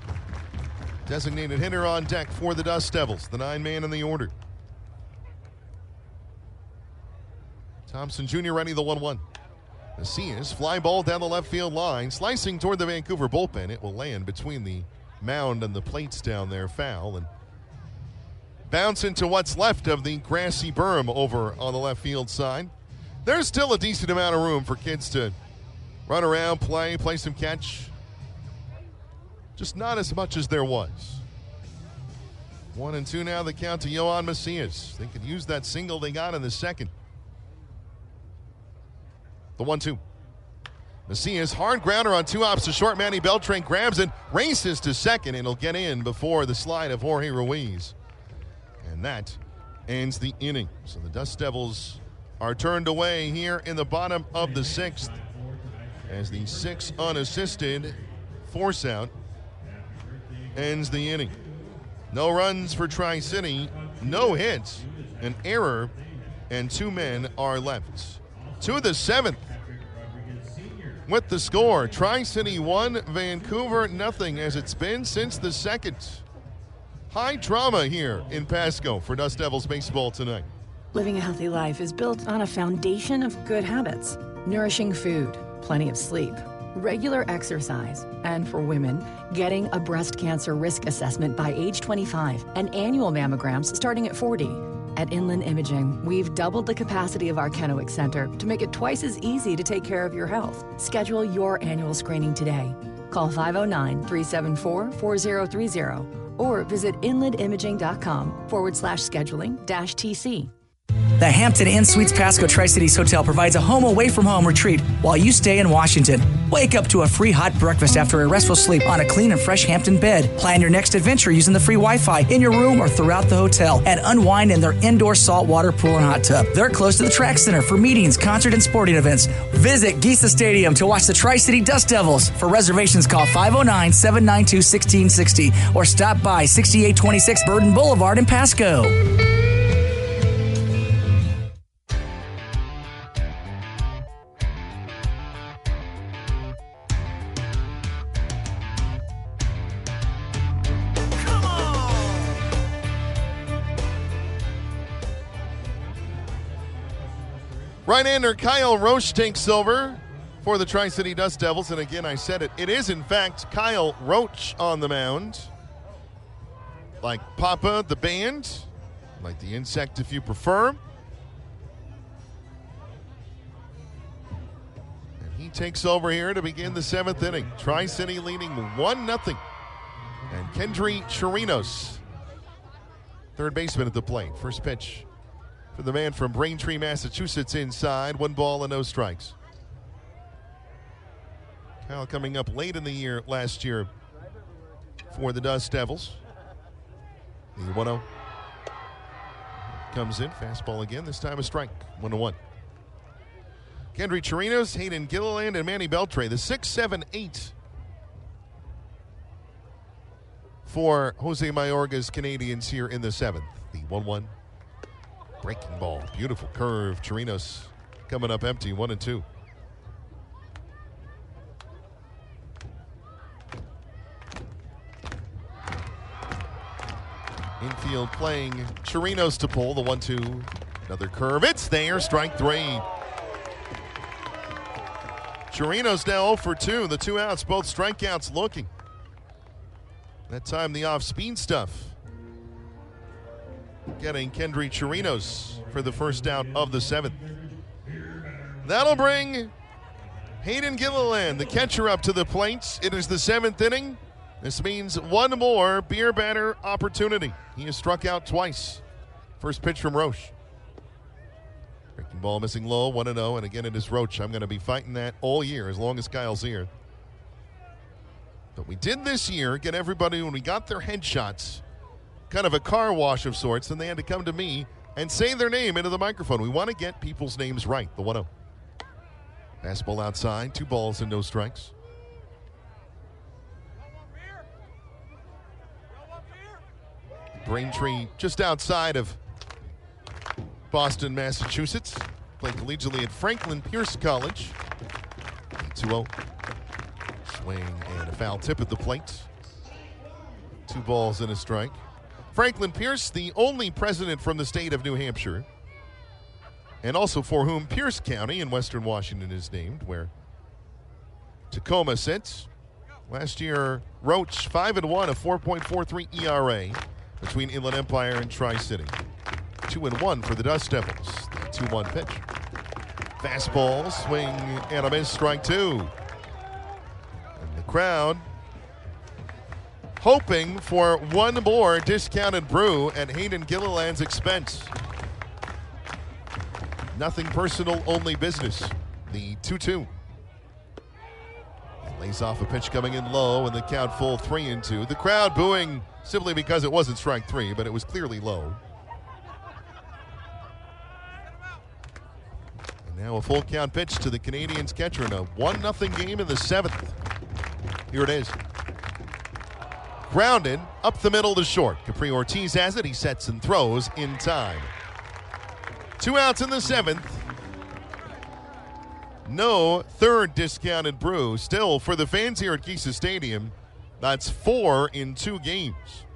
designated hitter on deck for the Dust Devils, the 9-man in the order. Thompson Jr. ready, the 1-1. Macias, fly ball down the left field line, slicing toward the Vancouver bullpen. It will land between the mound and the plates down there, foul, and bounce into what's left of the grassy berm over on the left field side. There's still a decent amount of room for kids to run around, play some catch. Just not as much as there was. 1-2 now, the count to Yohan Macias. They could use that single they got in the second. The 1-2. Macias, hard grounder on 2 ops to short. Manny Beltran grabs it, races to second, and he'll get in before the slide of Jorge Ruiz. And that ends the inning. So the Dust Devils are turned away here in the bottom of the 6th as the 6 unassisted force out ends the inning. No runs for Tri-City, no hits, an error, and 2 men are left. To the 7th with the score. Tri-City 1, Vancouver nothing, as it's been since the 2nd. High drama here in Pasco for Dust Devils baseball tonight. Living a healthy life is built on a foundation of good habits. Nourishing food, plenty of sleep, regular exercise, and for women, getting a breast cancer risk assessment by age 25 and annual mammograms starting at 40. At Inland Imaging, we've doubled the capacity of our Kennewick Center to make it twice as easy to take care of your health. Schedule your annual screening today. Call 509-374-4030 or visit inlandimaging.com/scheduling-TC. The Hampton Inn Suites Pasco Tri-Cities Hotel provides a home away from home retreat while you stay in Washington. Wake up to a free hot breakfast after a restful sleep on a clean and fresh Hampton bed. Plan your next adventure using the free Wi-Fi in your room or throughout the hotel, and unwind in their indoor saltwater pool and hot tub. They're close to the track center for meetings, concert, and sporting events. Visit Giesa Stadium to watch the Tri-City Dust Devils. For reservations, call 509-792-1660 or stop by 6826 Burden Boulevard in Pasco. Right-hander Kyle Roche takes over for the Tri-City Dust Devils. And again, I said it. It is, in fact, Kyle Roche on the mound. Like Papa, the band. Like the insect, if you prefer. And he takes over here to begin the 7th inning. Tri-City leading 1-0. And Kendry Chirinos, third baseman at the plate. First pitch for the man from Braintree, Massachusetts, inside. 1 ball and no strikes. Kyle coming up late in the year last year for the Dust Devils. The 1-0 comes in. Fastball again. This time a strike. 1-1. Kendry Chirinos, Hayden Gilliland, and Manny Beltran. The 6, 7, 8 for Jose Mayorga's Canadians here in the 7th. The 1-1. Breaking ball. Beautiful curve. Chirinos coming up empty. 1-2. Infield playing Chirinos to pull. The 1-2. Another curve. It's there. Strike 3. Chirinos now 0 for 2. The 2 outs. Both strikeouts looking. That time the off-speed stuff. Getting Kendry Chirinos for the first out of the 7th. That'll bring Hayden Gilliland, the catcher, up to the plate. It is the 7th inning. This means one more beer batter opportunity. He has struck out twice. First pitch from Roche. Breaking ball missing low, 1-0. And again, it is Roche. I'm going to be fighting that all year as long as Kyle's here. But we did this year get everybody, when we got their headshots, kind of a car wash of sorts, and they had to come to me and say their name into the microphone. We want to get people's names right. The 1-0. Fastball outside, 2 balls and no strikes. Braintree just outside of Boston, Massachusetts. Played collegiately at Franklin Pierce College. 2-0. Swing and a foul tip at the plate. 2 balls and a strike. Franklin Pierce, the only president from the state of New Hampshire, and also for whom Pierce County in western Washington is named, where Tacoma sits. Last year, Roach 5-1, a 4.43 ERA between Inland Empire and Tri-City. 2-1 for the Dust Devils. The 2-1 pitch. Fastball, swing, and a miss, strike 2. And the crowd hoping for one more discounted brew at Hayden Gilliland's expense. Nothing personal, only business. The 2-2. Lays off a pitch coming in low, and the count full 3-2. The crowd booing simply because it wasn't strike 3, but it was clearly low. And now a full count pitch to the Canadiens catcher in a 1-0 game in the 7th. Here it is. Grounded up the middle to short. Capri Ortiz has it. He sets and throws in time. 2 outs in the 7th. No third discounted brew. Still, for the fans here at Kisa Stadium, that's 4 in 2 games.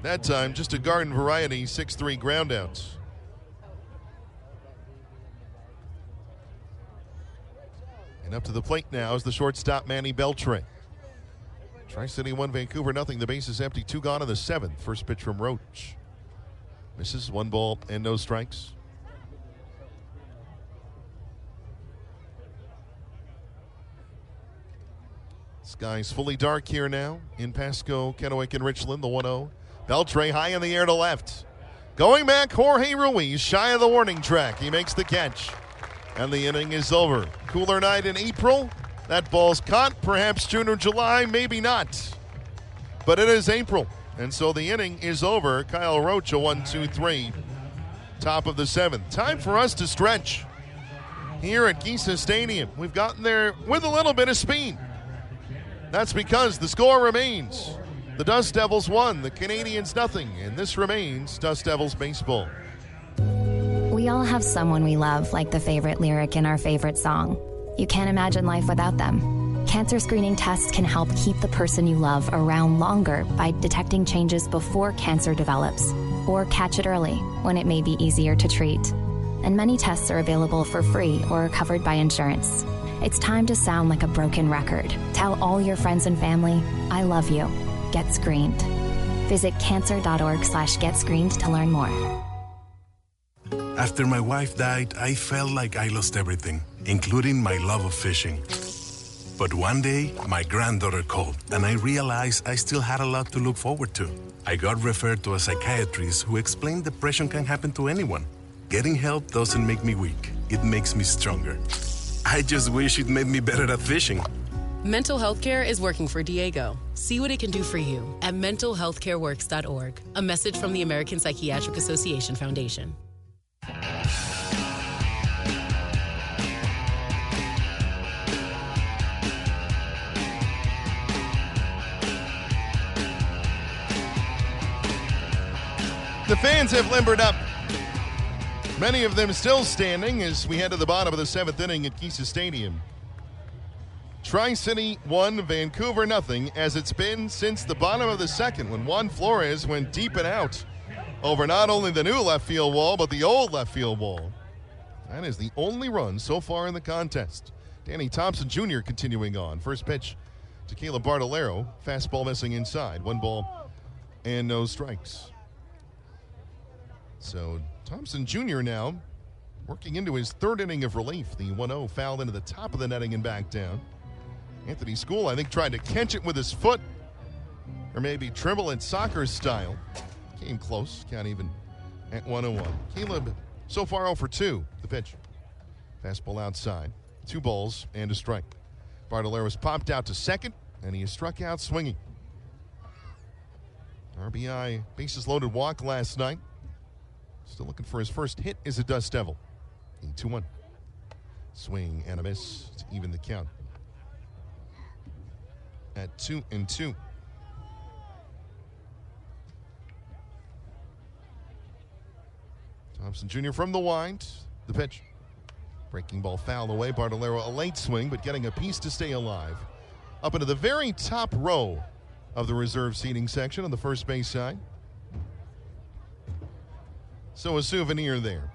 That time, just a garden variety 6-3 groundouts. And up to the plate now is the shortstop Manny Beltre. Tri-City 1, Vancouver nothing. The base is empty. 2 gone in the 7th. First pitch from Roach. Misses, 1 ball and no strikes. Sky's fully dark here now in Pasco, Kennewick, and Richland. The 1-0. Beltre high in the air to left. Going back, Jorge Ruiz shy of the warning track. He makes the catch. And the inning is over. Cooler night in April. That ball's caught. Perhaps June or July, maybe not. But it is April. And so the inning is over. Kyle Roach, a 1-2-3. Top of the 7th. Time for us to stretch here at Kisa Stadium. We've gotten there with a little bit of speed. That's because the score remains the Dust Devils 1, the Canadiens nothing, and this remains Dust Devils baseball. We all have someone we love, like the favorite lyric in our favorite song. You can't imagine life without them. Cancer screening tests can help keep the person you love around longer by detecting changes before cancer develops, or catch it early when it may be easier to treat. And many tests are available for free or are covered by insurance. It's time to sound like a broken record. Tell all your friends and family, I love you. Get screened. Visit cancer.org/getscreened to learn more. After my wife died, I felt like I lost everything, including my love of fishing. But one day, my granddaughter called, and I realized I still had a lot to look forward to. I got referred to a psychiatrist who explained depression can happen to anyone. Getting help doesn't make me weak. It makes me stronger. I just wish it made me better at fishing. Mental health care is working for Diego. See what it can do for you at mentalhealthcareworks.org. A message from the American Psychiatric Association Foundation. The fans have limbered up. Many of them still standing as we head to the bottom of the 7th inning at Kisa Stadium. Tri-City 1, Vancouver nothing, as it's been since the bottom of the 2nd when Juan Flores went deep and out over not only the new left field wall, but the old left field wall. That is the only run so far in the contest. Danny Thompson Jr. continuing on. First pitch to Caleb Bartolero. Fastball missing inside. 1 ball and no strikes. So Thompson Jr. now working into his 3rd inning of relief. The 1-0 fouled into the top of the netting and back down. Anthony School, I think, tried to catch it with his foot, or maybe dribble it soccer style. Came close, can't even at 1-1. Caleb so far 0 for 2. The pitch. Fastball outside. 2 balls and a strike. Bartolero's popped out to second, and he is struck out swinging. RBI bases loaded walk last night. Still looking for his first hit as a Dust Devil. 2-1. Swing and a miss to even the count at 2-2. Thompson Jr. from the wind. The pitch. Breaking ball foul away. Bartolero a late swing, but getting a piece to stay alive. Up into the very top row of the reserve seating section on the first base side. So a souvenir there.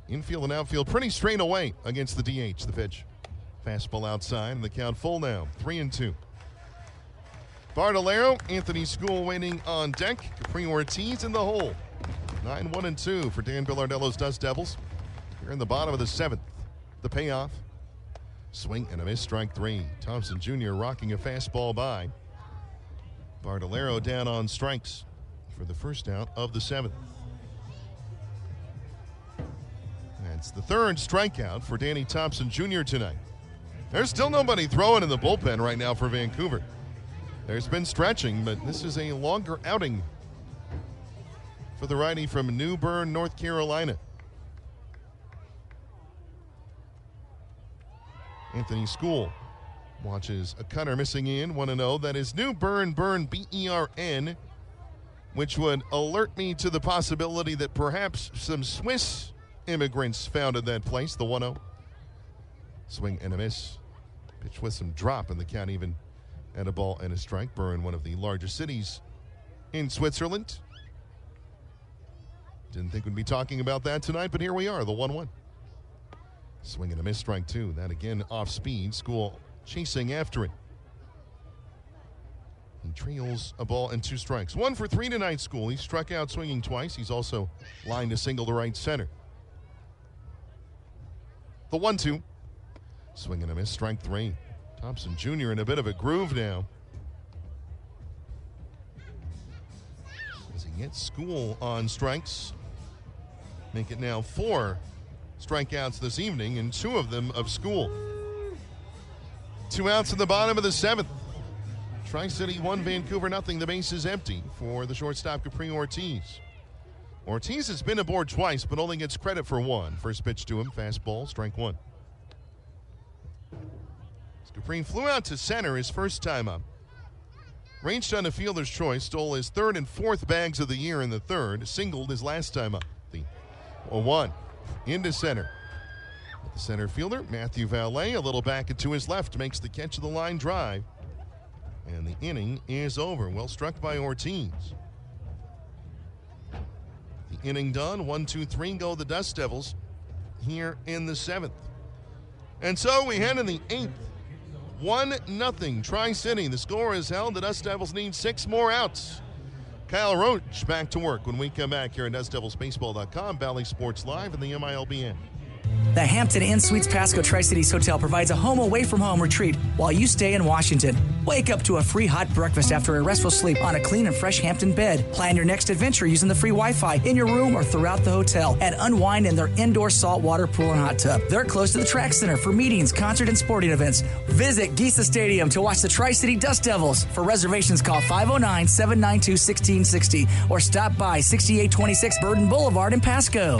Infield and outfield pretty straight away against the DH. The pitch. Fastball outside and the count full now. 3-2. Bartolero, Anthony School waiting on deck. Capri Ortiz in the hole. 9-1-2 for Dan Billardello's Dust Devils. Here in the bottom of the 7th. The payoff. Swing and a miss, strike 3. Thompson Jr. rocking a fastball by. Bartolero down on strikes for the first out of the 7th. That's the 3rd strikeout for Danny Thompson Jr. tonight. There's still nobody throwing in the bullpen right now for Vancouver. There's been stretching, but this is a longer outing for the righty from New Bern, North Carolina. Anthony School watches a cutter missing in, 1-0. That is New Bern, B-E-R-N, which would alert me to the possibility that perhaps some Swiss immigrants founded that place. The 1-0. Swing and a miss. Pitch with some drop in the count, even at a ball and a strike. Bern, one of the largest cities in Switzerland. Didn't think we'd be talking about that tonight, but here we are, the 1-1. Swing and a miss, strike 2. That again off speed. School chasing after it. He trails a ball and 2 strikes. 1 for 3 tonight, School. He struck out swinging twice. He's also lined a single to right center. The 1-2. Swing and a miss, strike 3. Thompson Jr. in a bit of a groove now. As he gets School on strikes. Make it now 4 strikeouts this evening, and 2 of them of School. 2 outs in the bottom of the 7th. Tri-City 1, Vancouver nothing. The base is empty for the shortstop Capri Ortiz. Ortiz has been aboard twice, but only gets credit for 1. First pitch to him, fastball, strike 1. Capri flew out to center his first time up. Ranged on a fielder's choice, stole his 3rd and 4th bags of the year in the 3rd, singled his last time up. The 1 into center. The center fielder, Matthew Valet, a little back and to his left, makes the catch of the line drive. And the inning is over. Well struck by Ortiz. The inning done. 1-2-3 go the Dust Devils here in the 7th. And so we head in the 8th. 1-0 Tri-City. The score is held. The Dust Devils need 6 more outs. Kyle Roach back to work when we come back here at DustDevilsBaseball.com, Valley Sports Live, and the MILBN. The Hampton Inn Suites Pasco Tri-Cities Hotel provides a home away from home retreat while you stay in Washington. Wake up to a free hot breakfast after a restful sleep on a clean and fresh Hampton bed. Plan your next adventure using the free Wi-Fi in your room or throughout the hotel, and unwind in their indoor saltwater pool and hot tub. They're close to the track center for meetings, concert, and sporting events. Visit Giza Stadium to watch the Tri-City Dust Devils. For reservations, call 509-792-1660 or stop by 6826 Burden Boulevard in Pasco.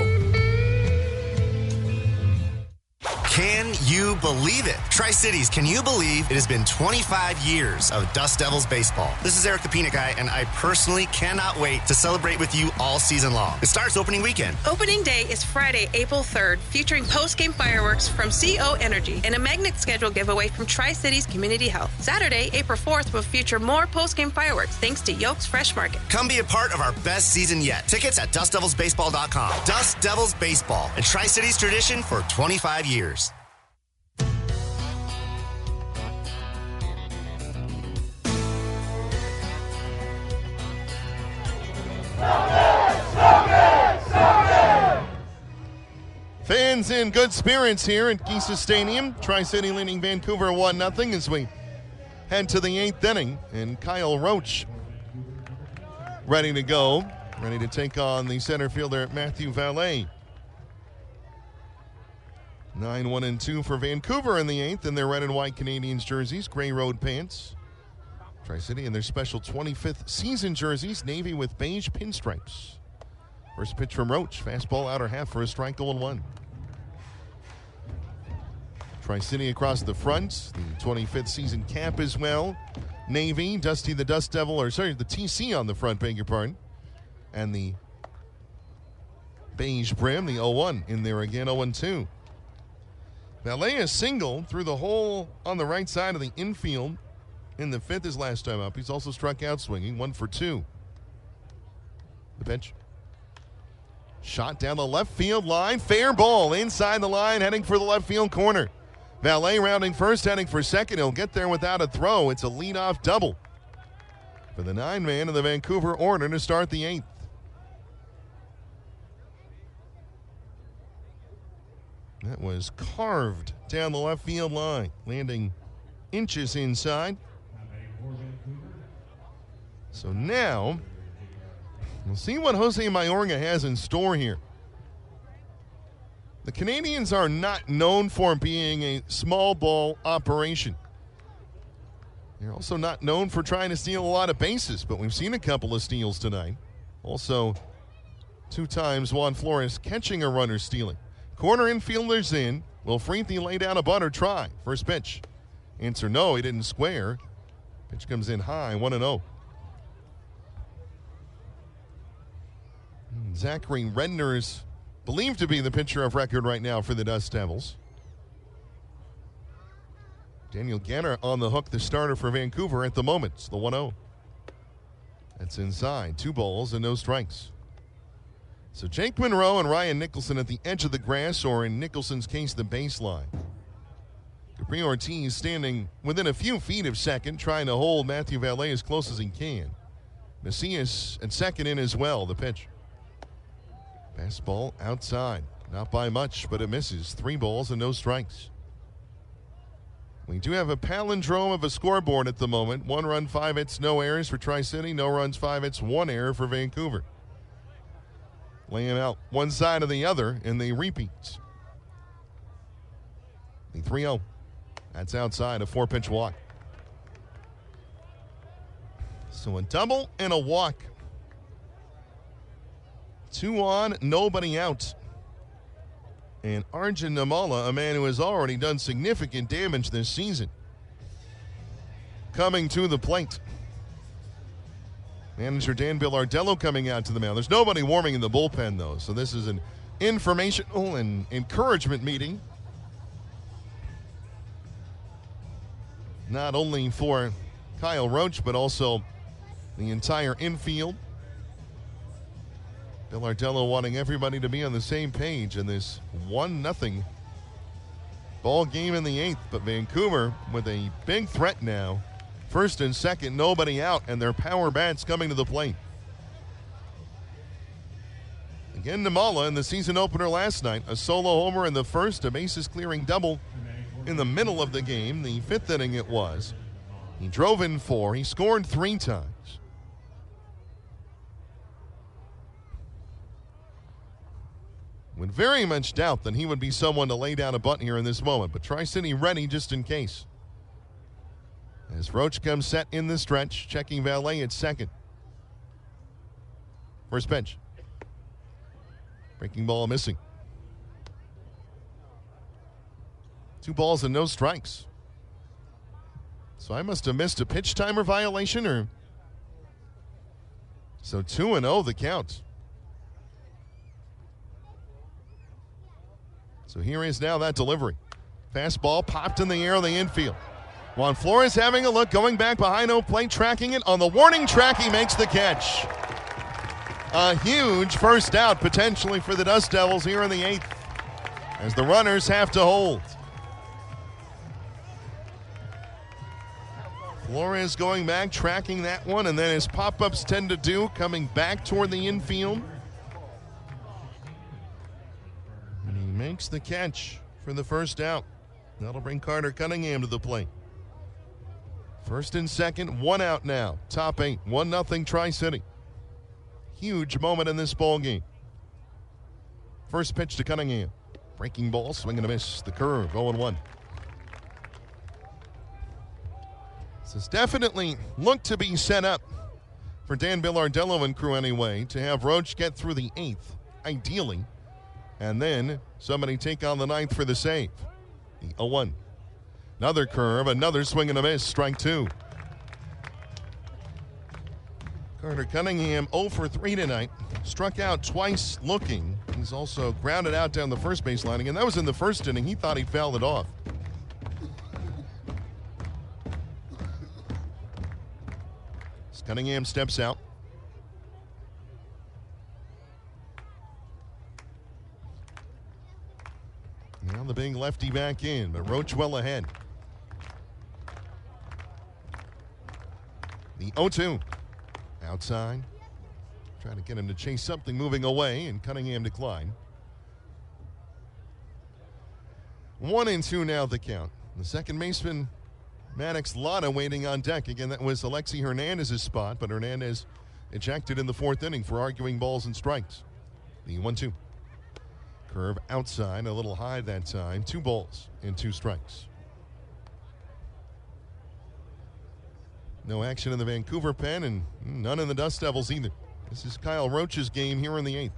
Can you believe it? Tri-Cities, can you believe it has been 25 years of Dust Devils baseball? This is Eric the Peanut Guy, and I personally cannot wait to celebrate with you all season long. It starts opening weekend. Opening day is Friday, April 3rd, featuring post-game fireworks from CO Energy and a magnet schedule giveaway from Tri-Cities Community Health. Saturday, April 4th, will feature more post-game fireworks thanks to Yolks Fresh Market. Come be a part of our best season yet. Tickets at DustDevilsBaseball.com. Dust Devils Baseball, and Tri-Cities tradition for 25 years. Fans in good spirits here at Giza Stadium. Tri-City leading Vancouver 1-0 as we head to the 8th inning. And Kyle Roach ready to go. Ready to take on the center fielder Matthew Valet. 9-1-2 for Vancouver in the 8th in their red and white Canadiens jerseys, gray road pants. Tri-City in their special 25th season jerseys, navy with beige pinstripes. First pitch from Roach. Fastball outer half for a strike, 0-1. Tri-City across the front. The 25th season cap as well. Navy, Dusty the Dust Devil, the TC on the front, beg your pardon. And the beige brim, the 0-1 in there again, 0-2. Valet is single through the hole on the right side of the infield in the 5th his last time up. He's also struck out swinging, 1 for 2. The pitch. Shot down the left field line. Fair ball inside the line, heading for the left field corner. Valet rounding first, heading for second. He'll get there without a throw. It's a leadoff double for the 9-man of the Vancouver order to start the 8th. That was carved down the left field line, landing inches inside. So now, we'll see what Jose Mayorga has in store here. The Canadians are not known for being a small ball operation. They're also not known for trying to steal a lot of bases, but we've seen a couple of steals tonight. Also, 2 times Juan Flores catching a runner stealing. Corner infielders in. Will Freethy lay down a bunt or try? First pitch. Answer no, he didn't square. Pitch comes in high, 1-0. Zachary Redner is believed to be the pitcher of record right now for the Dust Devils. Daniel Ganner on the hook, the starter for Vancouver at the moment. It's the 1-0. That's inside. 2 balls and no strikes. So Jake Monroe and Ryan Nicholson at the edge of the grass, or in Nicholson's case, the baseline. Capri Ortiz standing within a few feet of second, trying to hold Matthew Valet as close as he can. Macias at second in as well. The pitch. Fastball outside. Not by much, but it misses. 3 balls and no strikes. We do have a palindrome of a scoreboard at the moment. 1 run, 5 hits, no errors for Tri-City. No runs, 5 hits, 1 error for Vancouver. Laying out one side or the other in the repeats. The 3-0. That's outside, a 4-pitch walk. So a double and a walk. 2 on, nobody out. And Arjun Namala, a man who has already done significant damage this season, coming to the plate. Manager Dan Bilardello coming out to the mound. There's nobody warming in the bullpen, though, so this is an informational and encouragement meeting. Not only for Kyle Roach, but also the entire infield. Bilardello wanting everybody to be on the same page in this 1-0 ball game in the 8th. But Vancouver with a big threat now. First and second, nobody out, and their power bats coming to the plate. Again, Namala in the season opener last night. A solo homer in the first, a bases clearing double in the middle of the game. The 5th inning it was. He drove in 4. He scored 3 times. Would very much doubt that he would be someone to lay down a bunt here in this moment, but Tri-City ready just in case. As Roach comes set in the stretch, checking Valet at second. First pitch. Breaking ball missing. 2 balls and no strikes. So I must have missed a pitch timer violation, or so 2-0 the count. So here is now that delivery. Fastball popped in the air on the infield. Juan Flores having a look, going back behind home plate, tracking it. On the warning track, he makes the catch. A huge first out potentially for the Dust Devils here in the 8th, as the runners have to hold. Flores going back, tracking that one, and then as pop-ups tend to do, coming back toward the infield. And he makes the catch for the first out. That'll bring Carter Cunningham to the plate. First and second, 1 out now. Top 8, 1-0 Tri-City. Huge moment in this ball game. First pitch to Cunningham. Breaking ball, swing and a miss. The curve, 0-1. This has definitely looked to be set up for Dan Billardello and crew anyway, to have Roach get through the 8th, ideally, and then somebody take on the 9th for the save. The 0-1. Another curve, another swing and a miss, strike 2. Carter Cunningham 0 for 3 tonight. Struck out twice looking. He's also grounded out down the first base line, and that was in the first inning. He thought he fouled it off. As Cunningham steps out. Now the big lefty back in, but Roach well ahead. The 0-2. Outside. Trying to get him to chase something moving away, and Cunningham declined. 1-2 now the count. The second baseman, Maddox Lotta, waiting on deck. Again, that was Alexi Hernandez's spot, but Hernandez ejected in the 4th inning for arguing balls and strikes. The 1-2. Curve outside, a little high that time. 2 balls and 2 strikes. No action in the Vancouver pen, and none in the Dust Devils either. This is Kyle Roach's game here in the 8th.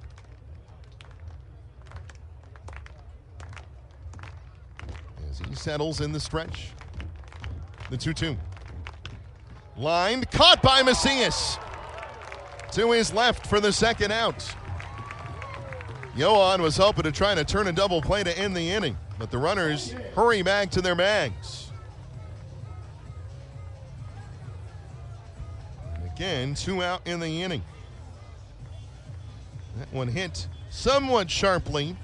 As he settles in the stretch. The 2-2. Lined, caught by Macias. To his left for the second out. Yohan was hoping to try to turn a double play to end the inning, but the runners hurry back to their bags. And again, 2 out in the inning. That one hit somewhat sharply,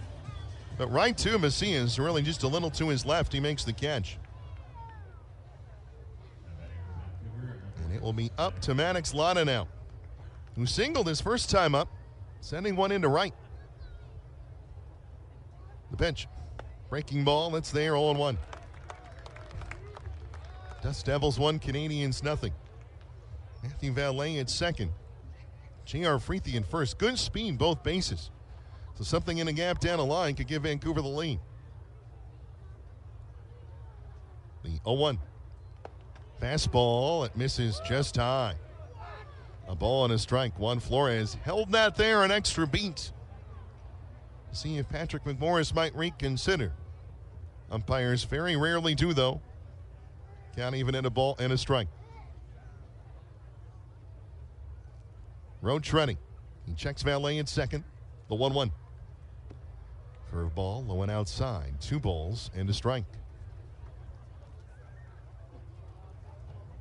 but right to Macias, really just a little to his left. He makes the catch. And it will be up to Maddox Lotta now, who singled his first time up, sending one into right. The pitch. Breaking ball, that's there, 0-1. Dust Devils 1, Canadians nothing. Matthew Valet at second. J.R. Freethy in first. Good speed, both bases. So something in a gap down the line could give Vancouver the lead. The 0-1. Fastball, it misses just high. A ball and a strike. Juan Flores held that there an extra beat. See if Patrick McMorris might reconsider. Umpires very rarely do, though. Can't even hit a ball and a strike. Roach ready. He checks Valet at second. The 1-1. Curveball low and outside. 2 balls and a strike.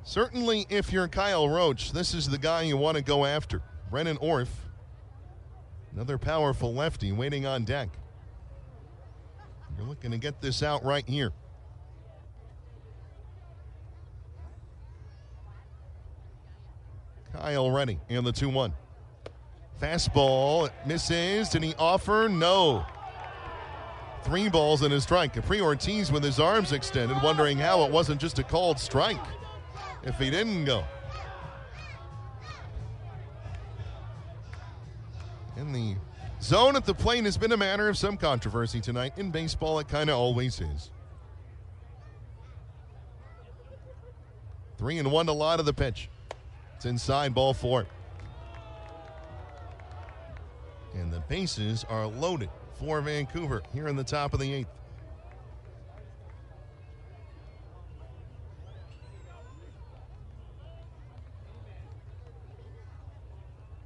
Certainly, if you're Kyle Roach, this is the guy you want to go after. Brennan Orff. Another powerful lefty waiting on deck. You're looking to get this out right here. Kyle ready in the 2-1. Fastball, it misses. Did he offer? No. 3 balls and a strike. Capri Ortiz with his arms extended, wondering how it wasn't just a called strike if he didn't go. In the zone at the plate has been a matter of some controversy tonight. In baseball, it kind of always is. 3-1 to Lotta the pitch. It's inside, ball 4. And the bases are loaded for Vancouver here in the top of the 8th.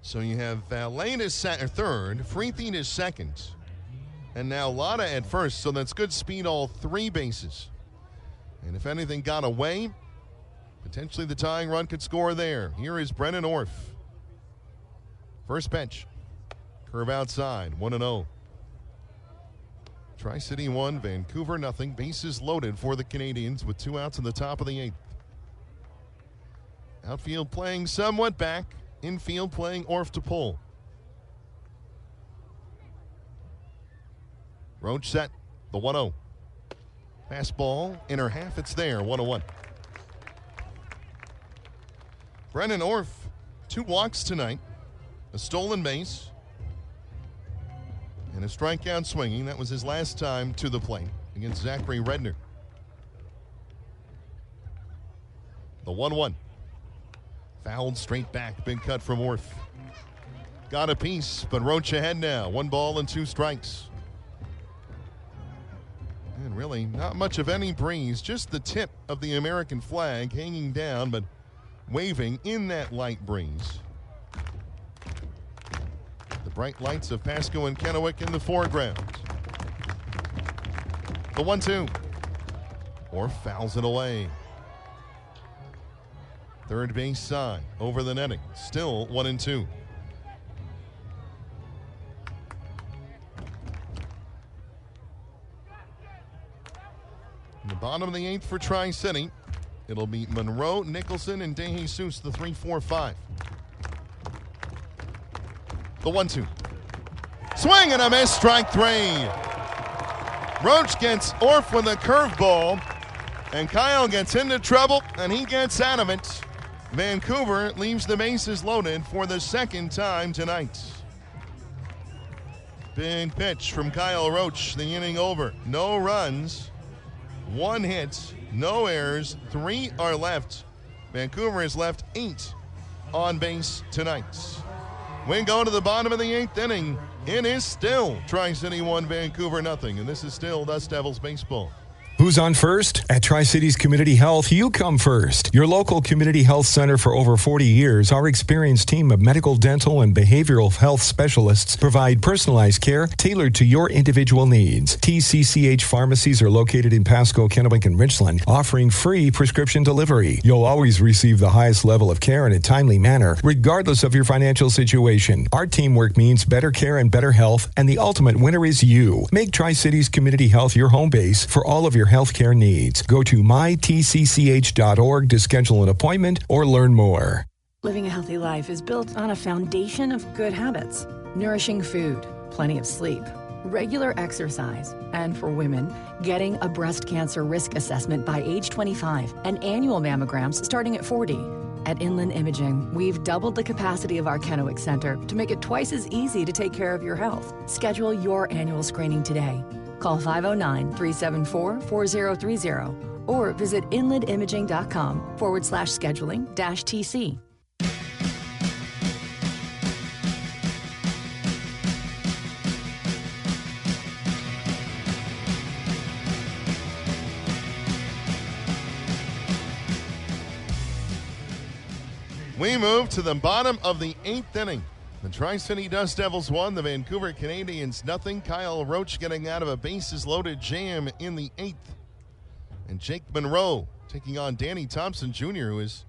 So you have Valet to third, Freethy is second, and now Lotta at first. So that's good speed, all 3 bases. And if anything got away, potentially the tying run could score there. Here is Brennan Orff. First pitch. Curve outside, 1-0. Tri-City 1, Vancouver nothing. Bases loaded for the Canadians with 2 outs in the top of the 8th. Outfield playing somewhat back. Infield playing Orff to pull. Roach set, the 1-0. Fastball, inner half, it's there, 1-1. Brennan Orff, 2 walks tonight, a stolen base, and a strikeout swinging. That was his last time to the plate against Zachary Redner. The 1-1. Fouled straight back. Big cut from Orff. Got a piece, but Roach ahead now. 1 ball and 2 strikes. And really not much of any breeze. Just the tip of the American flag hanging down, but waving in that light breeze. The bright lights of Pasco and Kennewick in the foreground. The 1-2. Orff fouls it away. Third base side over the netting. Still 1-2. In the bottom of the 8th for Tri-City, it'll be Monroe, Nicholson, and DeJesus, the 3-4-5. The 1-2. Swing and a miss, strike 3. Roach gets Orff with a curveball, and Kyle gets into trouble, and he gets out of it. Vancouver leaves the bases loaded for the second time tonight. Big pitch from Kyle Roach, the inning over. No runs, 1 hit, no errors, 3 are left. Vancouver has left 8 on base tonight. We go to the bottom of the 8th inning. It is still Tri-City 1, Vancouver nothing, and this is still Dust Devils baseball. Who's on first? At Tri-Cities Community Health, you come first. Your local community health center for over 40 years, our experienced team of medical, dental, and behavioral health specialists provide personalized care tailored to your individual needs. TCCH pharmacies are located in Pasco, Kennewick, and Richland, offering free prescription delivery. You'll always receive the highest level of care in a timely manner, regardless of your financial situation. Our teamwork means better care and better health, and the ultimate winner is you. Make Tri-Cities Community Health your home base for all of your healthcare needs. Go to mytcch.org to schedule an appointment or learn more. Living a healthy life is built on a foundation of good habits. Nourishing food, plenty of sleep, regular exercise, and for women, getting a breast cancer risk assessment by age 25 and annual mammograms starting at 40. At Inland Imaging, we've doubled the capacity of our Kennewick Center to make it twice as easy to take care of your health. Schedule your annual screening today. Call 509-374-4030 or visit inlandimaging.com/scheduling-TC. We move to the bottom of the 8th inning. The Tri-City Dust Devils 1, the Vancouver Canadians nothing. Kyle Roach getting out of a bases-loaded jam in the 8th. And Jake Monroe taking on Danny Thompson Jr., who is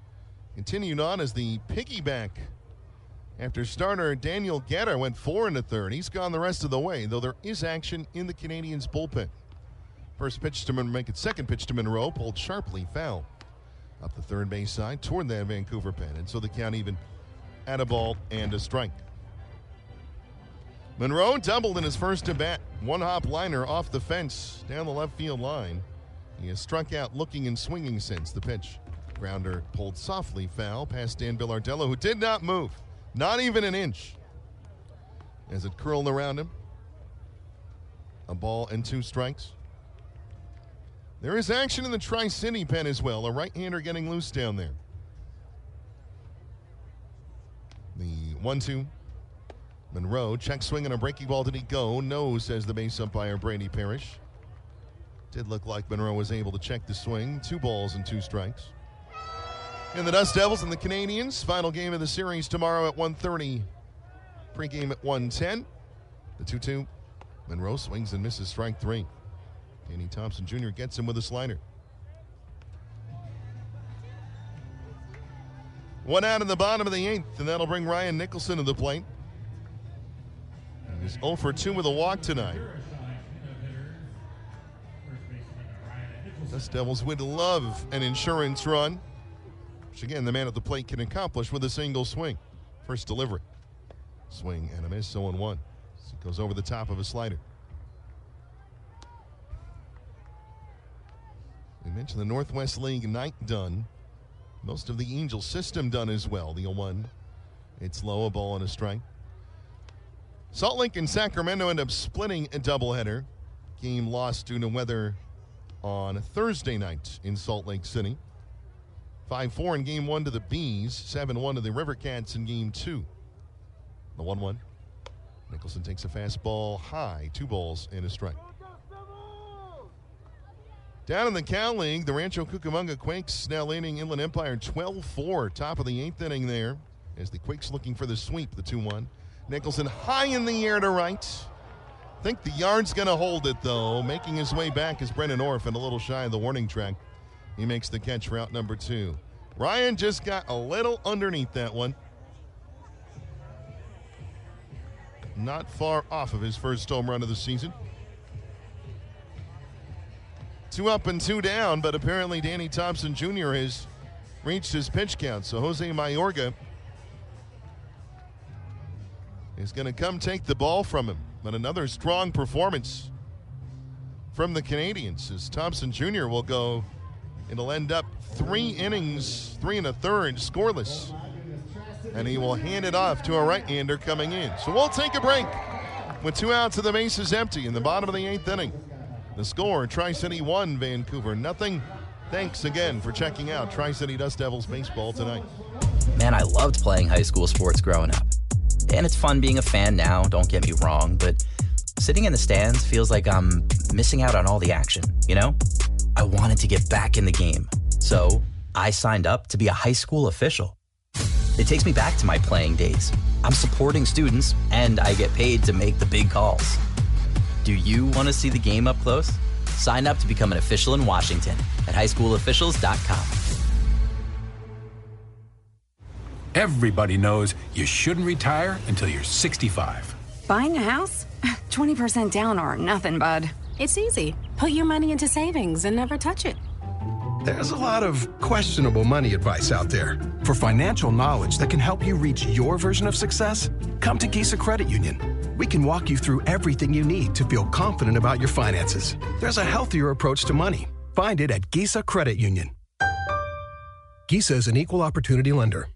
continuing on as the piggyback. After starter Daniel Getter went 4 1/3. He's gone the rest of the way, though there is action in the Canadians' bullpen. Second pitch to Monroe, pulled sharply foul. Up the third base side toward that Vancouver pen. And so the count even at a ball and a strike. Monroe doubled in his first at bat. 1-hop liner off the fence down the left field line. He has struck out looking and swinging since the pitch. Grounder pulled softly foul past Dan Billardello, who did not move, not even an inch, as it curled around him. A ball and 2 strikes. There is action in the Tri-City pen as well. A right-hander getting loose down there. The 1-2. Monroe, check swing and a breaking ball. Did he go? No, says the base umpire, Brady Parrish. Did look like Monroe was able to check the swing. 2 balls and 2 strikes. And the Dust Devils and the Canadians. Final game of the series tomorrow at 1:30. Pre-game at 1:10. The 2-2. Monroe swings and misses strike 3. Danny Thompson Jr. gets him with a slider. 1 out in the bottom of the 8th, and that'll bring Ryan Nicholson to the plate. He's 0 for 2 with a walk tonight. Dust Devils would love an insurance run, which again the man at the plate can accomplish with a single swing. First delivery. Swing and a miss, 0-1. So it goes over the top of a slider. We mentioned the Northwest League night done. Most of the Angels system done as well. The 0-1. It's low, a ball and a strike. Salt Lake and Sacramento end up splitting a doubleheader. Game lost due to weather on Thursday night in Salt Lake City. 5-4 in Game 1 to the Bees. 7-1 to the River Cats in Game 2. The 1-1. Nicholson takes a fastball high. 2 balls and a strike. Down in the Cal League, the Rancho Cucamonga Quakes now leading Inland Empire 12-4. Top of the 8th inning there as the Quakes looking for the sweep, the 2-1. Nicholson high in the air to right. I think the yard's going to hold it, though. Making his way back is Brennan Orff and a little shy of the warning track. He makes the catch for out number 2. Ryan just got a little underneath that one. Not far off of his first home run of the season. 2 up and 2 down, but apparently Danny Thompson Jr. has reached his pitch count. So Jose Mayorga is going to come take the ball from him. But another strong performance from the Canadians as Thompson Jr. will go. It'll end up 3 innings, 3 1/3, scoreless. And he will hand it off to a right-hander coming in. So we'll take a break with 2 outs and the bases empty in the bottom of the 8th inning. The score, Tri-City 1, Vancouver 0. Thanks again for checking out Tri-City Dust Devils baseball tonight. Man, I loved playing high school sports growing up. And it's fun being a fan now, don't get me wrong, but sitting in the stands feels like I'm missing out on all the action, you know? I wanted to get back in the game, so I signed up to be a high school official. It takes me back to my playing days. I'm supporting students, and I get paid to make the big calls. Do you want to see the game up close? Sign up to become an official in Washington at highschoolofficials.com. Everybody knows you shouldn't retire until you're 65. Buying a house? 20% down or nothing, bud. It's easy. Put your money into savings and never touch it. There's a lot of questionable money advice out there. For financial knowledge that can help you reach your version of success, come to Gisa Credit Union. We can walk you through everything you need to feel confident about your finances. There's a healthier approach to money. Find it at Gisa Credit Union. Gisa is an equal opportunity lender.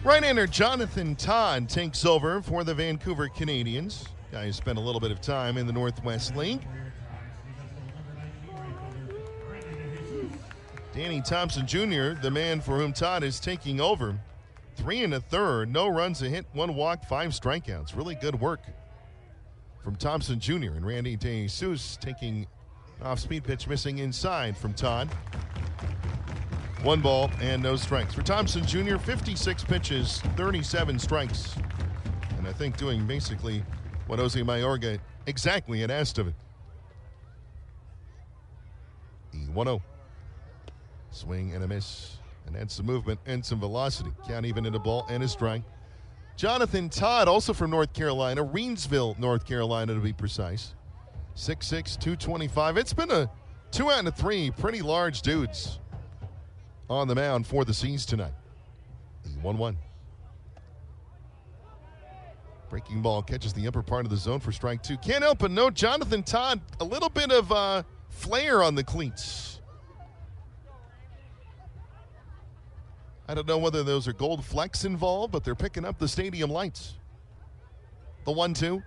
Right-hander Jonathan Todd takes over for the Vancouver Canadians. Guy spent a little bit of time in the Northwest League. Danny Thompson Jr., the man for whom Todd is taking over. 3 1/3, no runs, a hit, 1 walk, 5 strikeouts. Really good work from Thompson Jr. And Randy DeJesus taking off-speed pitch, missing inside from Todd. 1 ball and no strikes. For Thompson Jr., 56 pitches, 37 strikes. And I think doing basically what Jose Mayorga exactly had asked of it. The 1-0. Swing and a miss. And that's some movement and some velocity. Count even in a ball and a strike. Jonathan Todd, also from North Carolina, Reensville, North Carolina to be precise. 6'6", 225. It's been a 2 out of 3 pretty large dudes on the mound for the Seas tonight. The 1-1. Breaking ball catches the upper part of the zone for strike 2. Can't help but note Jonathan Todd, a little bit of flair on the cleats. I don't know whether those are gold flecks involved, but they're picking up the stadium lights. The 1-2.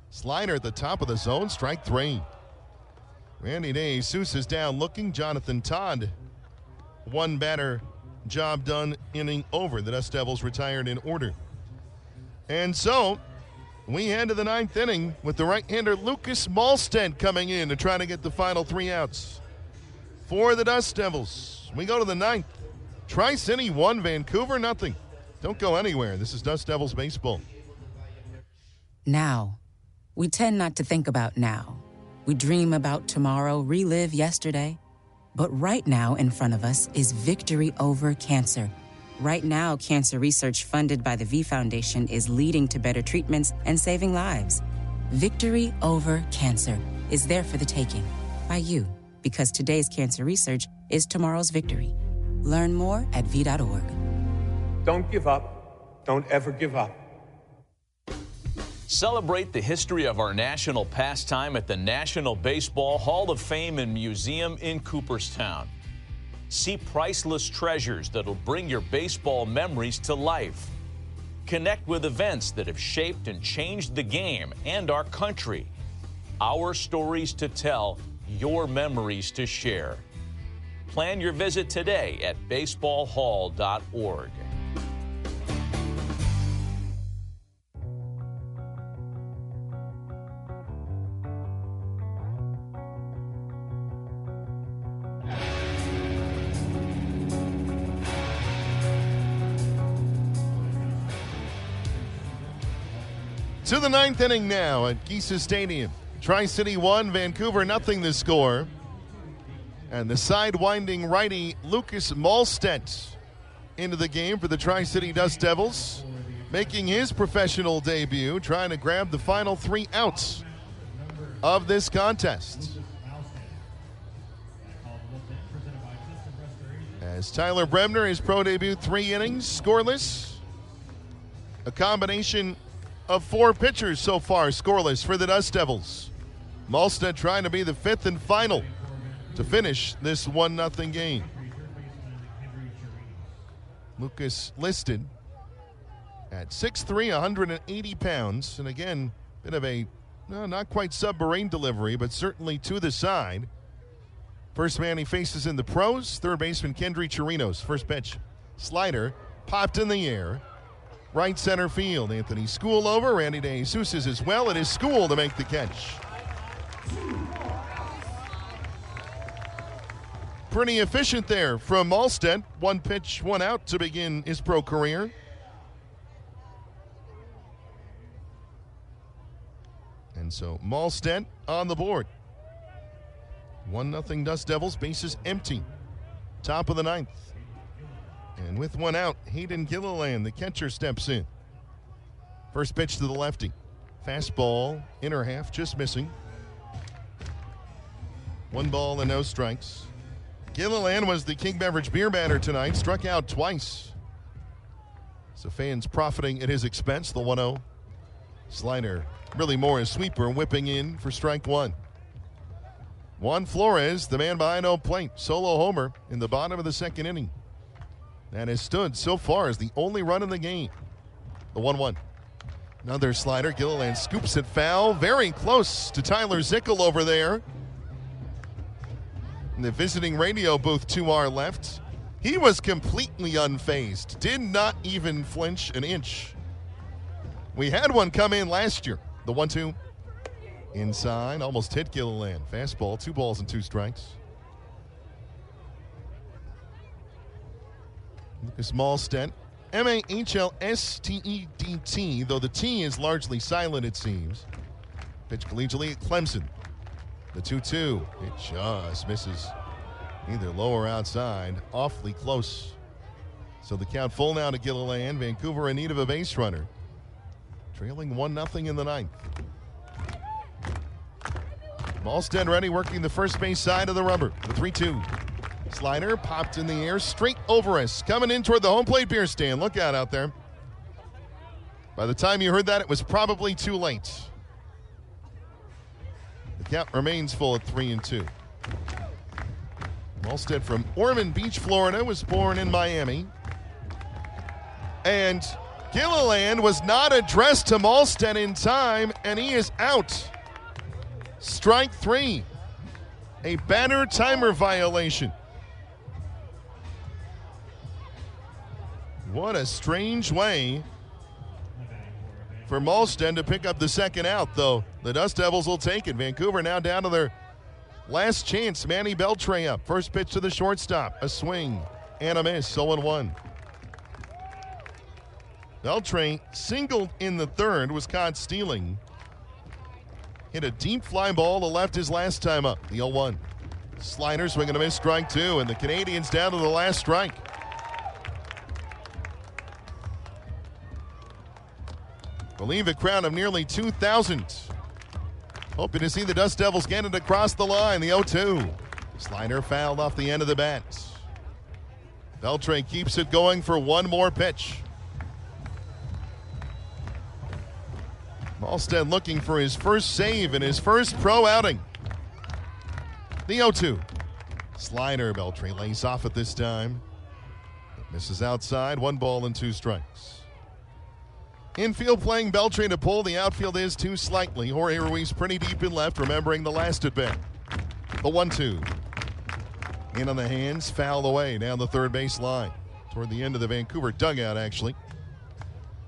Slider at the top of the zone, strike 3. Randy DeJesus is down looking. Jonathan Todd, 1 batter, job done, inning over. The Dust Devils retired in order. And so we head to the 9th inning with the right-hander Lucas Malstead coming in to try to get the final 3 outs for the Dust Devils. We go to the 9th. Tri-City 1, Vancouver 0. Don't go anywhere. This is Dust Devils baseball. Now. We tend not to think about now. We dream about tomorrow, relive yesterday. But right now in front of us is victory over cancer. Right now, cancer research funded by the V Foundation is leading to better treatments and saving lives. Victory over cancer is there for the taking by you, because today's cancer research is tomorrow's victory. Learn more at v.org. Don't give up. Don't ever give up. Celebrate the history of our national pastime at the National Baseball Hall of Fame and Museum in Cooperstown. See priceless treasures that'll bring your baseball memories to life. Connect with events that have shaped and changed the game and our country. Our stories to tell, your memories to share. Plan your visit today at baseballhall.org. To the ninth inning now at Geisa Stadium. Tri-City 1, Vancouver nothing the score. And the side-winding righty Lucas Malstedt into the game for the Tri-City Dust Devils, making his professional debut, trying to grab the final 3 outs of this contest. As Tyler Bremner, his pro debut, 3 innings, scoreless. A combination of 4 pitchers so far scoreless for the Dust Devils. Malstedt trying to be the 5th and final to finish this 1-0 game. Lucas listed at 6'3", 180 pounds. And again, bit of a not quite submarine delivery, but certainly to the side. First man he faces in the pros, third baseman Kendry Chirinos. First pitch, slider, popped in the air. Right center field. Anthony School over. Randy De Jesus is as well. It is School to make the catch. Pretty efficient there from Malstedt. 1 pitch, 1 out to begin his pro career. And so Malstedt on the board. 1-0 Dust Devils. Bases empty. Top of the 9th. And with 1 out, Hayden Gilliland, the catcher, steps in. First pitch to the lefty. Fastball, inner half, just missing. 1 ball and no strikes. Gilliland was the King Beverage beer batter tonight, struck out twice. So fans profiting at his expense. The 1-0 slider, really more a sweeper, whipping in for strike 1. Juan Flores, the man behind home plate, solo homer in the bottom of the 2nd inning. That has stood so far as the only run in the game. The 1-1. Another slider. Gilliland scoops it foul. Very close to Tyler Zickel over there. In the visiting radio booth to our left. He was completely unfazed. Did not even flinch an inch. We had one come in last year. The 1-2. Inside. Almost hit Gilliland. Fastball. 2 balls and 2 strikes. Lucas Malstedt, Malstedt, though the T is largely silent, it seems. Pitch collegially at Clemson. The 2-2. It just misses either low or outside. Awfully close. So the count full now to Gilliland. Vancouver in need of a base runner. Trailing 1-0 in the 9th. Malstedt ready, working the first base side of the rubber. The 3-2. Slider popped in the air, straight over us. Coming in toward the home plate beer stand. Look out there. By the time you heard that, it was probably too late. The count remains full at 3-2. Malstedt from Ormond Beach, Florida, was born in Miami. And Gilliland was not addressed to Malstedt in time, and he is out. Strike 3. A batter timer violation. What a strange way for Malstedt to pick up the 2nd out, though. The Dust Devils will take it. Vancouver now down to their last chance. Manny Beltre up. First pitch to the shortstop. A swing and a miss. 0-1. Beltre singled in the 3rd, was caught stealing. Hit a deep fly ball to left his last time up. The 0-1. Slider swinging a miss, strike 2, and the Canadians down to the last strike. Believe a crowd of nearly 2,000. Hoping to see the Dust Devils get it across the line. The 0-2. Slider fouled off the end of the bat. Beltre keeps it going for one more pitch. Malstedt looking for his first save in his first pro outing. The 0-2. Slider, Beltray lays off it this time. Misses outside, 1 ball and 2 strikes. Infield playing Beltray to pull. The outfield is too slightly. Jorge Ruiz pretty deep in left, remembering the last at bat. The 1-2. In on the hands, fouled away down the third base line. Toward the end of the Vancouver dugout, actually.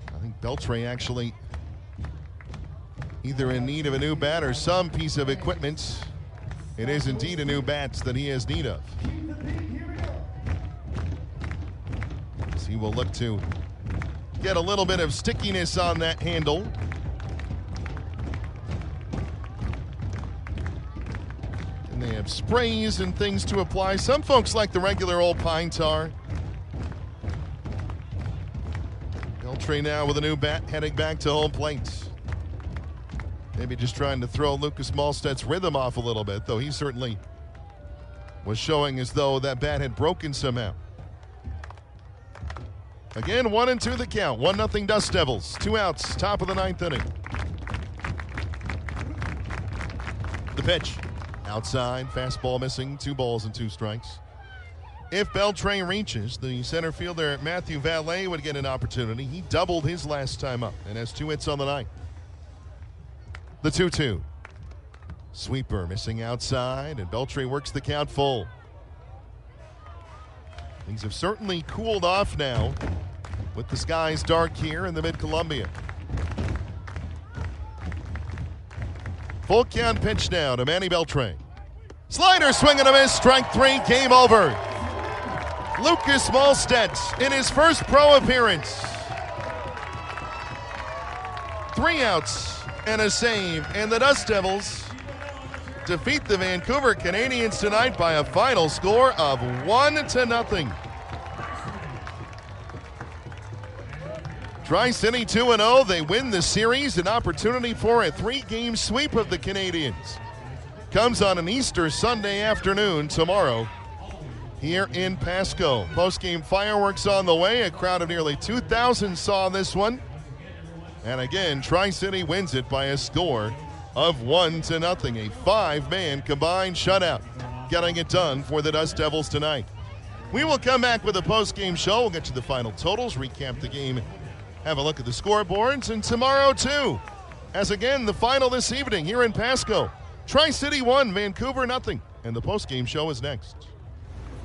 I think Beltray actually either in need of a new bat or some piece of equipment. It is indeed a new bat that he has need of. So he will look to get a little bit of stickiness on that handle. And they have sprays and things to apply. Some folks like the regular old pine tar. Beltray now with a new bat heading back to home plate. Maybe just trying to throw Lucas Malstedt's rhythm off a little bit, though he certainly was showing as though that bat had broken somehow. Again, 1-2 the count. 1-0 Dust Devils. 2 outs, top of the 9th inning. The pitch. Outside, fastball missing, 2 balls and 2 strikes. If Beltray reaches, the center fielder Matthew Valet would get an opportunity. He doubled his last time up and has 2 hits on the night. The 2-2. Sweeper missing outside, and Beltray works the count full. Things have certainly cooled off now with the skies dark here in the Mid-Columbia. Full count pitch now to Manny Beltray. Slider, swing and a miss, strike 3, game over. Lucas Malstedt in his first pro appearance. 3 outs and a save, and the Dust Devils defeat the Vancouver Canadians tonight by a final score of 1-0. Tri-City 2-0. They win the series. An opportunity for a 3-game sweep of the Canadians comes on an Easter Sunday afternoon tomorrow here in Pasco. Post-game fireworks on the way. A crowd of nearly 2,000 saw this one. And again, Tri-City wins it by a score of 1-0. A 5-man combined shutout getting it done for the Dust Devils tonight. We will come back with a post-game show. We'll get you the final totals, recap the game, have a look at the scoreboards, and tomorrow too, as again the final this evening here in Pasco. Tri-City 1, Vancouver 0, and the post-game show is next.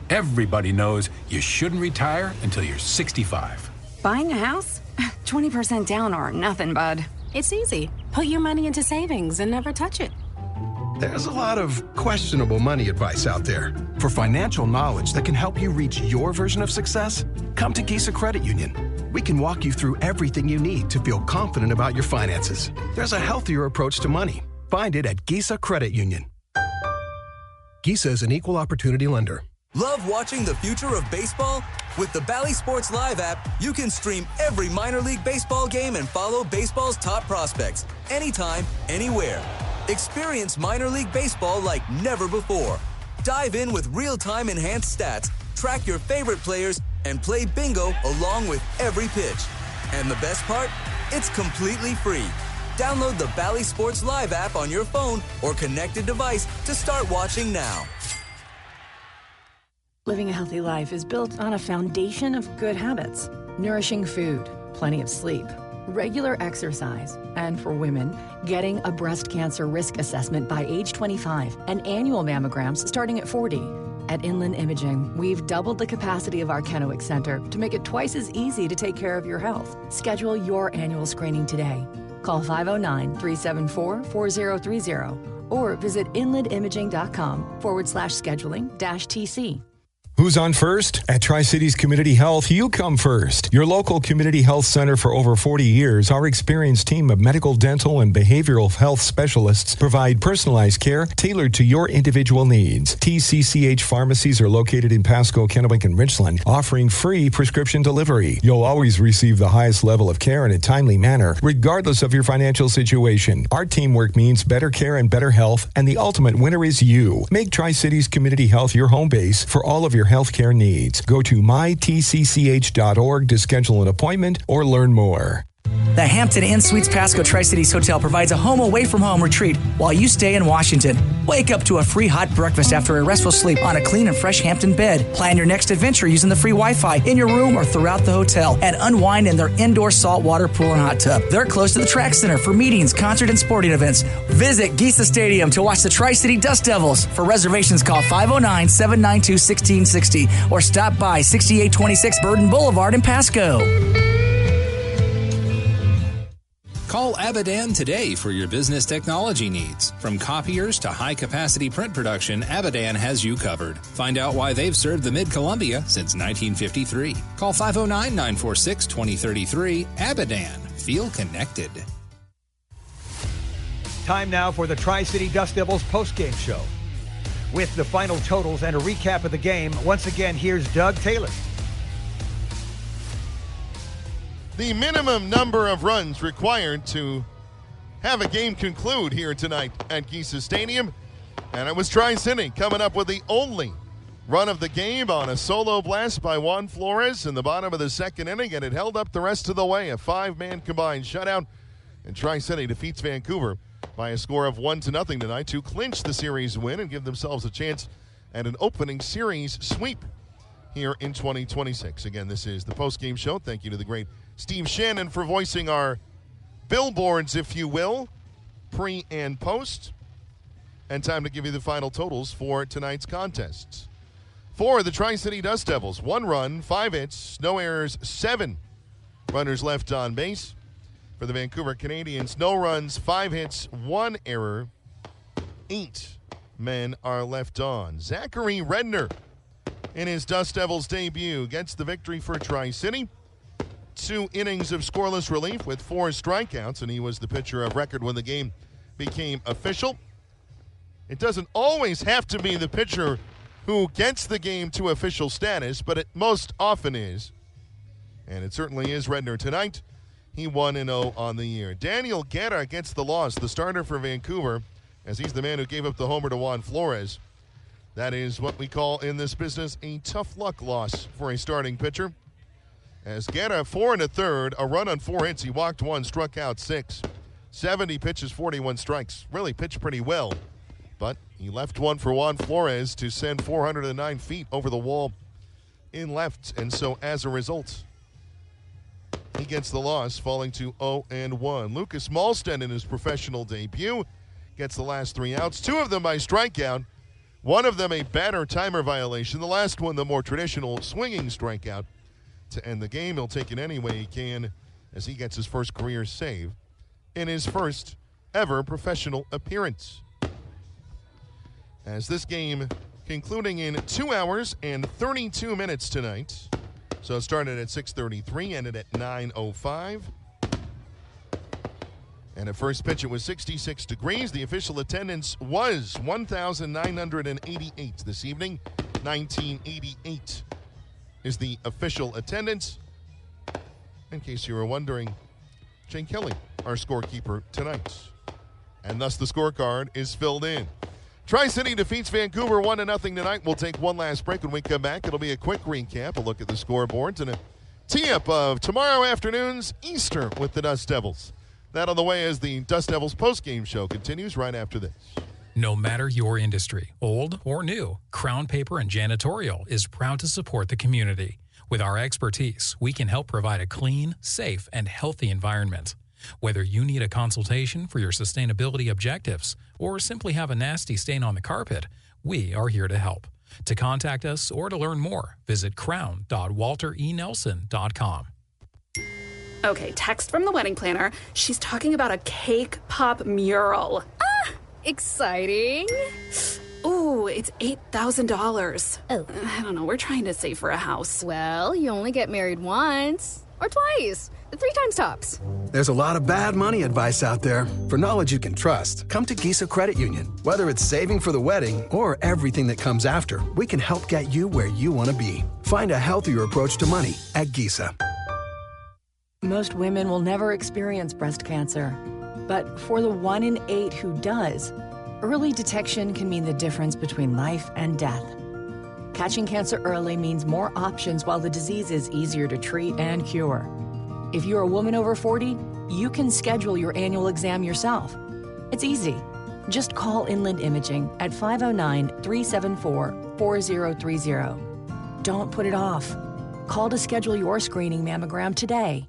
Everybody knows you shouldn't retire until you're 65. Buying a house? 20% down or nothing, bud. It's easy. Put your money into savings and never touch it. There's a lot of questionable money advice out there. For financial knowledge that can help you reach your version of success, come to Gisa Credit Union. We can walk you through everything you need to feel confident about your finances. There's a healthier approach to money. Find it at Gisa Credit Union. Gisa is an equal opportunity lender. Love watching the future of baseball? With the Bally Sports Live app, you can stream every minor league baseball game and follow baseball's top prospects anytime, anywhere. Experience minor league baseball like never before. Dive in with real-time enhanced stats, track your favorite players, and play bingo along with every pitch. And the best part? It's completely free. Download the Bally Sports Live app on your phone or connected device to start watching now. Living a healthy life is built on a foundation of good habits. Nourishing food, plenty of sleep, regular exercise, and for women, getting a breast cancer risk assessment by age 25 and annual mammograms starting at 40. At Inland Imaging, we've doubled the capacity of our Kennewick Center to make it twice as easy to take care of your health. Schedule your annual screening today. Call 509-374-4030 or visit inlandimaging.com/scheduling-TC. Who's on first? At Tri-Cities Community Health, you come first. Your local community health center for over 40 years, our experienced team of medical, dental, and behavioral health specialists provide personalized care tailored to your individual needs. TCCH pharmacies are located in Pasco, Kennewick, and Richland, offering free prescription delivery. You'll always receive the highest level of care in a timely manner, regardless of your financial situation. Our teamwork means better care and better health, and the ultimate winner is you. Make Tri-Cities Community Health your home base for all of your healthcare needs. Go to mytcch.org to schedule an appointment or learn more. The Hampton Inn Suites Pasco Tri-Cities Hotel provides a home away from home retreat while you stay in Washington. Wake up to a free hot breakfast after a restful sleep on a clean and fresh Hampton bed. Plan your next adventure using the free Wi-Fi in your room or throughout the hotel, and unwind in their indoor saltwater pool and hot tub. They're close to the track center for meetings, concert, and sporting events. Visit Giesa Stadium to watch the Tri-City Dust Devils. For reservations, call 509-792-1660 or stop by 6826 Burden Boulevard in Pasco. Call Abadan today for your business technology needs. From copiers to high-capacity print production, Abadan has you covered. Find out why they've served the Mid-Columbia since 1953. Call 509-946-2033. Abadan. Feel connected. Time now for the Tri-City Dust Devils postgame show. With the final totals and a recap of the game, once again, here's Doug Taylor. The minimum number of runs required to have a game conclude here tonight at Giesa Stadium. And it was Tri-City coming up with the only run of the game on a solo blast by Juan Flores in the bottom of the second inning, and it held up the rest of the way. A 5-man combined shutout, and Tri-City defeats Vancouver by a score of 1-0 tonight to clinch the series win and give themselves a chance at an opening series sweep here in 2026. Again, this is the postgame show. Thank you to the great Steve Shannon for voicing our billboards, if you will, pre and post. And time to give you the final totals for tonight's contests. For the Tri-City Dust Devils, 1 run, 5 hits, no errors, 7 runners left on base. For the Vancouver Canadians, no runs, 5 hits, 1 error, 8 men are left on. Zachary Redner, in his Dust Devils debut, gets the victory for Tri-City. 2 innings of scoreless relief with 4 strikeouts, and he was the pitcher of record when the game became official. It doesn't always have to be the pitcher who gets the game to official status, but it most often is. And it certainly is Redner tonight. He 1-0 on the year. Daniel Guerra gets the loss, the starter for Vancouver, as he's the man who gave up the homer to Juan Flores. That is what we call in this business a tough luck loss for a starting pitcher. As Guerra, 4 1/3, a run on 4 hits. He walked 1, struck out 6. 70 pitches, 41 strikes. Really pitched pretty well. But he left one for Juan Flores to send 409 feet over the wall in left. And so as a result, he gets the loss, falling to 0-1. Lucas Malstead in his professional debut gets the last 3 outs, 2 of them by strikeout. One of them a batter timer violation. The last one, the more traditional swinging strikeout. To end the game, he'll take it any way he can as he gets his first career save in his first ever professional appearance. As this game concluding in 2 hours and 32 minutes tonight. So it started at 6:33, ended at 9:05. And at first pitch, it was 66 degrees. The official attendance was 1,988 this evening. 1988 is the official attendance. In case you were wondering, Jane Kelly, our scorekeeper tonight. And thus the scorecard is filled in. Tri-City defeats Vancouver 1-0 tonight. We'll take one last break. When we come back, it'll be a quick recap, a look at the scoreboards, and a tee-up of tomorrow afternoon's Easter with the Dust Devils. That on the way as the Dust Devils postgame show continues right after this. No matter your industry, old or new, Crown Paper and Janitorial is proud to support the community. With our expertise, we can help provide a clean, safe, and healthy environment. Whether you need a consultation for your sustainability objectives or simply have a nasty stain on the carpet, we are here to help. To contact us or to learn more, visit crown.walterenelson.com. Okay, text from the wedding planner. She's talking about a cake pop mural. Ah, exciting. Ooh, it's $8,000. Oh. I don't know, we're trying to save for a house. Well, you only get married once. Or twice. 3 times tops. There's a lot of bad money advice out there. For knowledge you can trust, come to Giesa Credit Union. Whether it's saving for the wedding or everything that comes after, we can help get you where you want to be. Find a healthier approach to money at Giesa. Most women will never experience breast cancer. But for the 1 in 8 who does, early detection can mean the difference between life and death. Catching cancer early means more options while the disease is easier to treat and cure. If you're a woman over 40, you can schedule your annual exam yourself. It's easy. Just call Inland Imaging at 509-374-4030. Don't put it off. Call to schedule your screening mammogram today.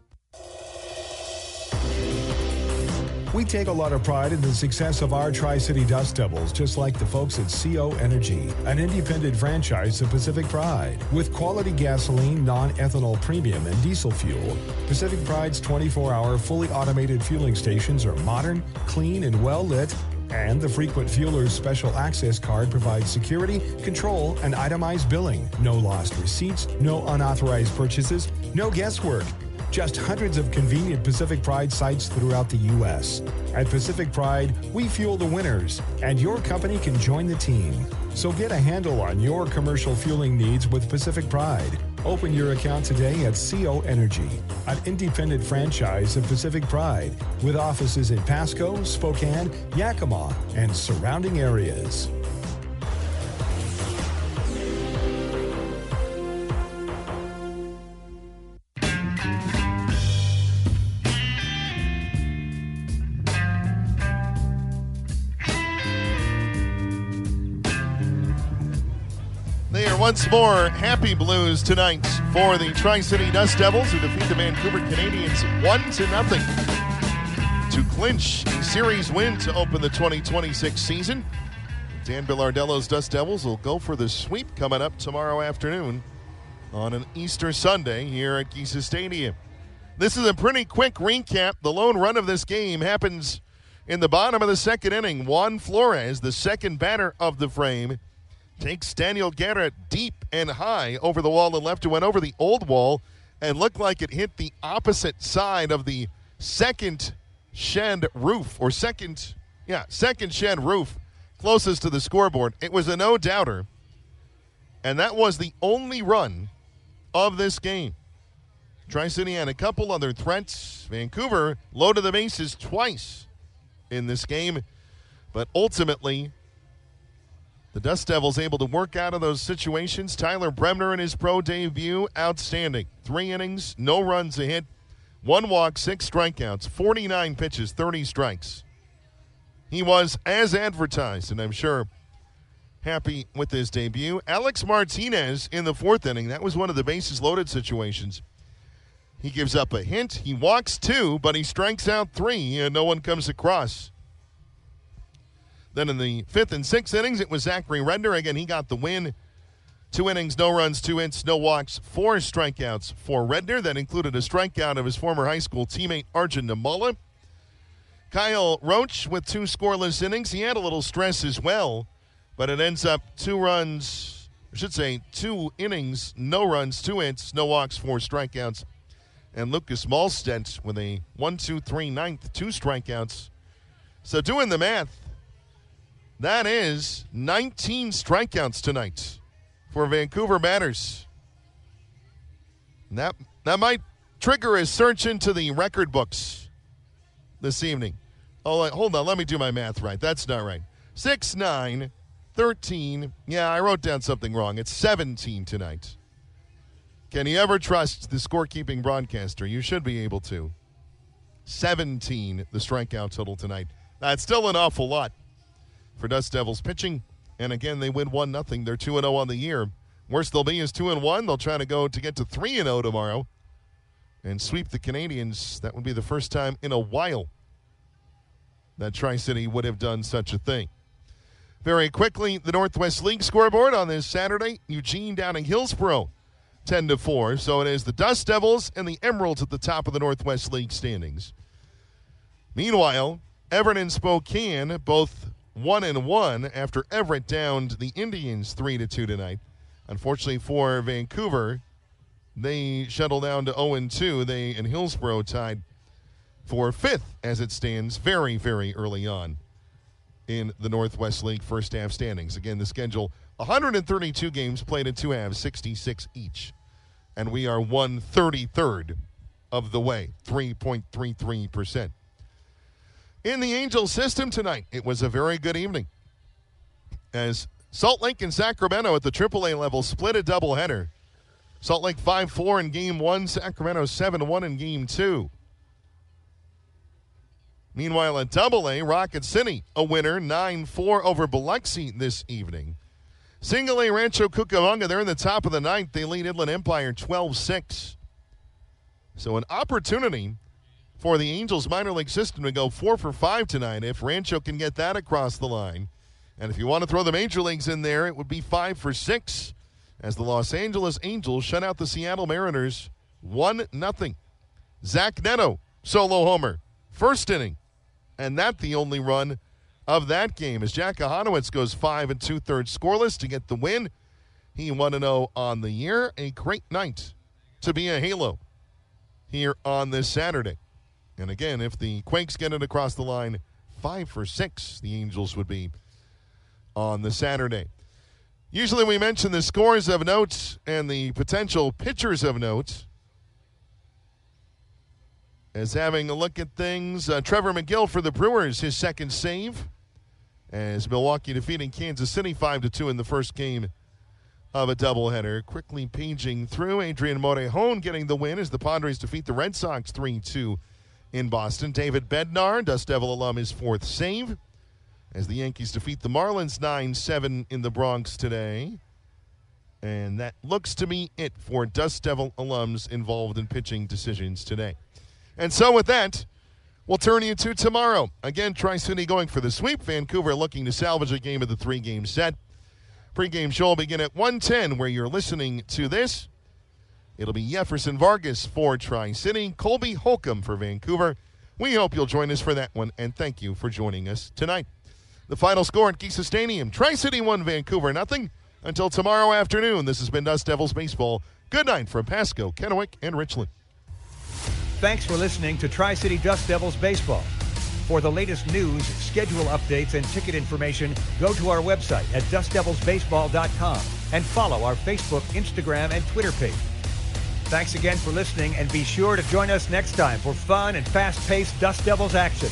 We take a lot of pride in the success of our Tri-City Dust Devils, just like the folks at CO Energy, an independent franchise of Pacific Pride. With quality gasoline, non-ethanol premium, and diesel fuel, Pacific Pride's 24-hour fully automated fueling stations are modern, clean, and well-lit, and the frequent fueler's special access card provides security, control, and itemized billing. No lost receipts, no unauthorized purchases, no guesswork. Just hundreds of convenient Pacific Pride sites throughout the U.S. At Pacific Pride, we fuel the winners, and your company can join the team. So get a handle on your commercial fueling needs with Pacific Pride. Open your account today at CO Energy, an independent franchise of Pacific Pride, with offices in Pasco, Spokane, Yakima, and surrounding areas. Once more, happy blues tonight for the Tri-City Dust Devils, who defeat the Vancouver Canadians 1-0 to clinch a series win to open the 2026 season. Dan Bilardello's Dust Devils will go for the sweep coming up tomorrow afternoon on an Easter Sunday here at Giesa Stadium. This is a pretty quick recap. The lone run of this game happens in the bottom of the second inning. Juan Flores, the second batter of the frame, takes Daniel Guerra deep and high over the wall and left. It went over the old wall and looked like it hit the opposite side of the second shed roof, second shed roof closest to the scoreboard. It was a no-doubter, and that was the only run of this game. Tri-City had a couple other threats. Vancouver loaded the bases twice in this game, but ultimately the Dust Devils able to work out of those situations. Tyler Bremner in his pro debut, outstanding. 3 innings, no runs a hit, 1 walk, 6 strikeouts, 49 pitches, 30 strikes. He was as advertised, and I'm sure happy with his debut. Alex Martinez in the 4th inning. That was one of the bases loaded situations. He gives up a hint. He walks 2, but he strikes out 3, and no one comes across. Then in the 5th and 6th innings, it was Zachary Redner. Again, he got the win. 2 innings, no runs, 2 hits, no walks, 4 strikeouts for Redner. That included a strikeout of his former high school teammate, Arjun Namala. Kyle Roach with 2 scoreless innings. He had a little stress as well, but it ends up 2 innings, no runs, 2 hits, no walks, 4 strikeouts. And Lucas Malstedt with a 1-2-3 ninth, 2 strikeouts. So doing the math, that is 19 strikeouts tonight for Vancouver batters. That might trigger a search into the record books this evening. Oh, hold on. Let me do my math right. That's not right. 6, 9, 13. Yeah, I wrote down something wrong. It's 17 tonight. Can you ever trust the scorekeeping broadcaster? You should be able to. 17, the strikeout total tonight. That's still an awful lot for Dust Devils pitching. And again, they win 1-0. They're 2-0 on the year. Worst they'll be is 2-1. They'll try to get to 3-0 tomorrow and sweep the Canadians. That would be the first time in a while that Tri-City would have done such a thing. Very quickly, the Northwest League scoreboard on this Saturday. Eugene Downing Hillsborough 10-4. So it is the Dust Devils and the Emeralds at the top of the Northwest League standings. Meanwhile, Everett and Spokane both 1-1 after Everett downed the Indians 3-2 tonight. Unfortunately for Vancouver, they shuttled down to 0-2. They and Hillsborough tied for 5th as it stands very, very early on in the Northwest League first half standings. Again, the schedule, 132 games played in 2 halves, 66 each. And we are 1/33rd of the way, 3.33%. In the Angel system tonight, it was a very good evening as Salt Lake and Sacramento at the AAA level split a doubleheader. Salt Lake 5-4 in Game 1, Sacramento 7-1 in Game 2. Meanwhile, at Double-A, Rocket City, a winner, 9-4 over Biloxi this evening. Single-A, Rancho Cucamonga, they're in the top of the ninth. They lead Inland Empire 12-6. So an opportunity for the Angels minor league system to go 4 for 5 tonight if Rancho can get that across the line. And if you want to throw the major leagues in there, it would be 5 for 6 as the Los Angeles Angels shut out the Seattle Mariners 1-0. Zach Neto, solo homer, first inning. And that's the only run of that game as Jack Ahanowitz goes 5 2/3 scoreless to get the win. He 1-0 on the year. A great night to be a Halo here on this Saturday. And again, if the Quakes get it across the line, 5 for 6, the Angels would be on the Saturday. Usually we mention the scores of note and the potential pitchers of note. As having a look at things, Trevor McGill for the Brewers, his second save. As Milwaukee defeating Kansas City 5-2 in the first game of a doubleheader. Quickly paging through, Adrian Morejon getting the win as the Padres defeat the Red Sox 3-2 in Boston. David Bednar, Dust Devil alum, his fourth save. As the Yankees defeat the Marlins 9-7 in the Bronx today. And that looks to be it for Dust Devil alums involved in pitching decisions today. And so with that, we'll turn you to tomorrow. Again, Tri-City going for the sweep. Vancouver looking to salvage a game of the 3-game set. Pre-game show will begin at 1:10 where you're listening to this. It'll be Jefferson Vargas for Tri-City, Colby Holcomb for Vancouver. We hope you'll join us for that one, and thank you for joining us tonight. The final score at Kisa Stadium, Tri-City 1, Vancouver 0. Until tomorrow afternoon, this has been Dust Devils Baseball. Good night from Pasco, Kennewick, and Richland. Thanks for listening to Tri-City Dust Devils Baseball. For the latest news, schedule updates, and ticket information, go to our website at dustdevilsbaseball.com and follow our Facebook, Instagram, and Twitter page. Thanks again for listening, and be sure to join us next time for fun and fast-paced Dust Devils action.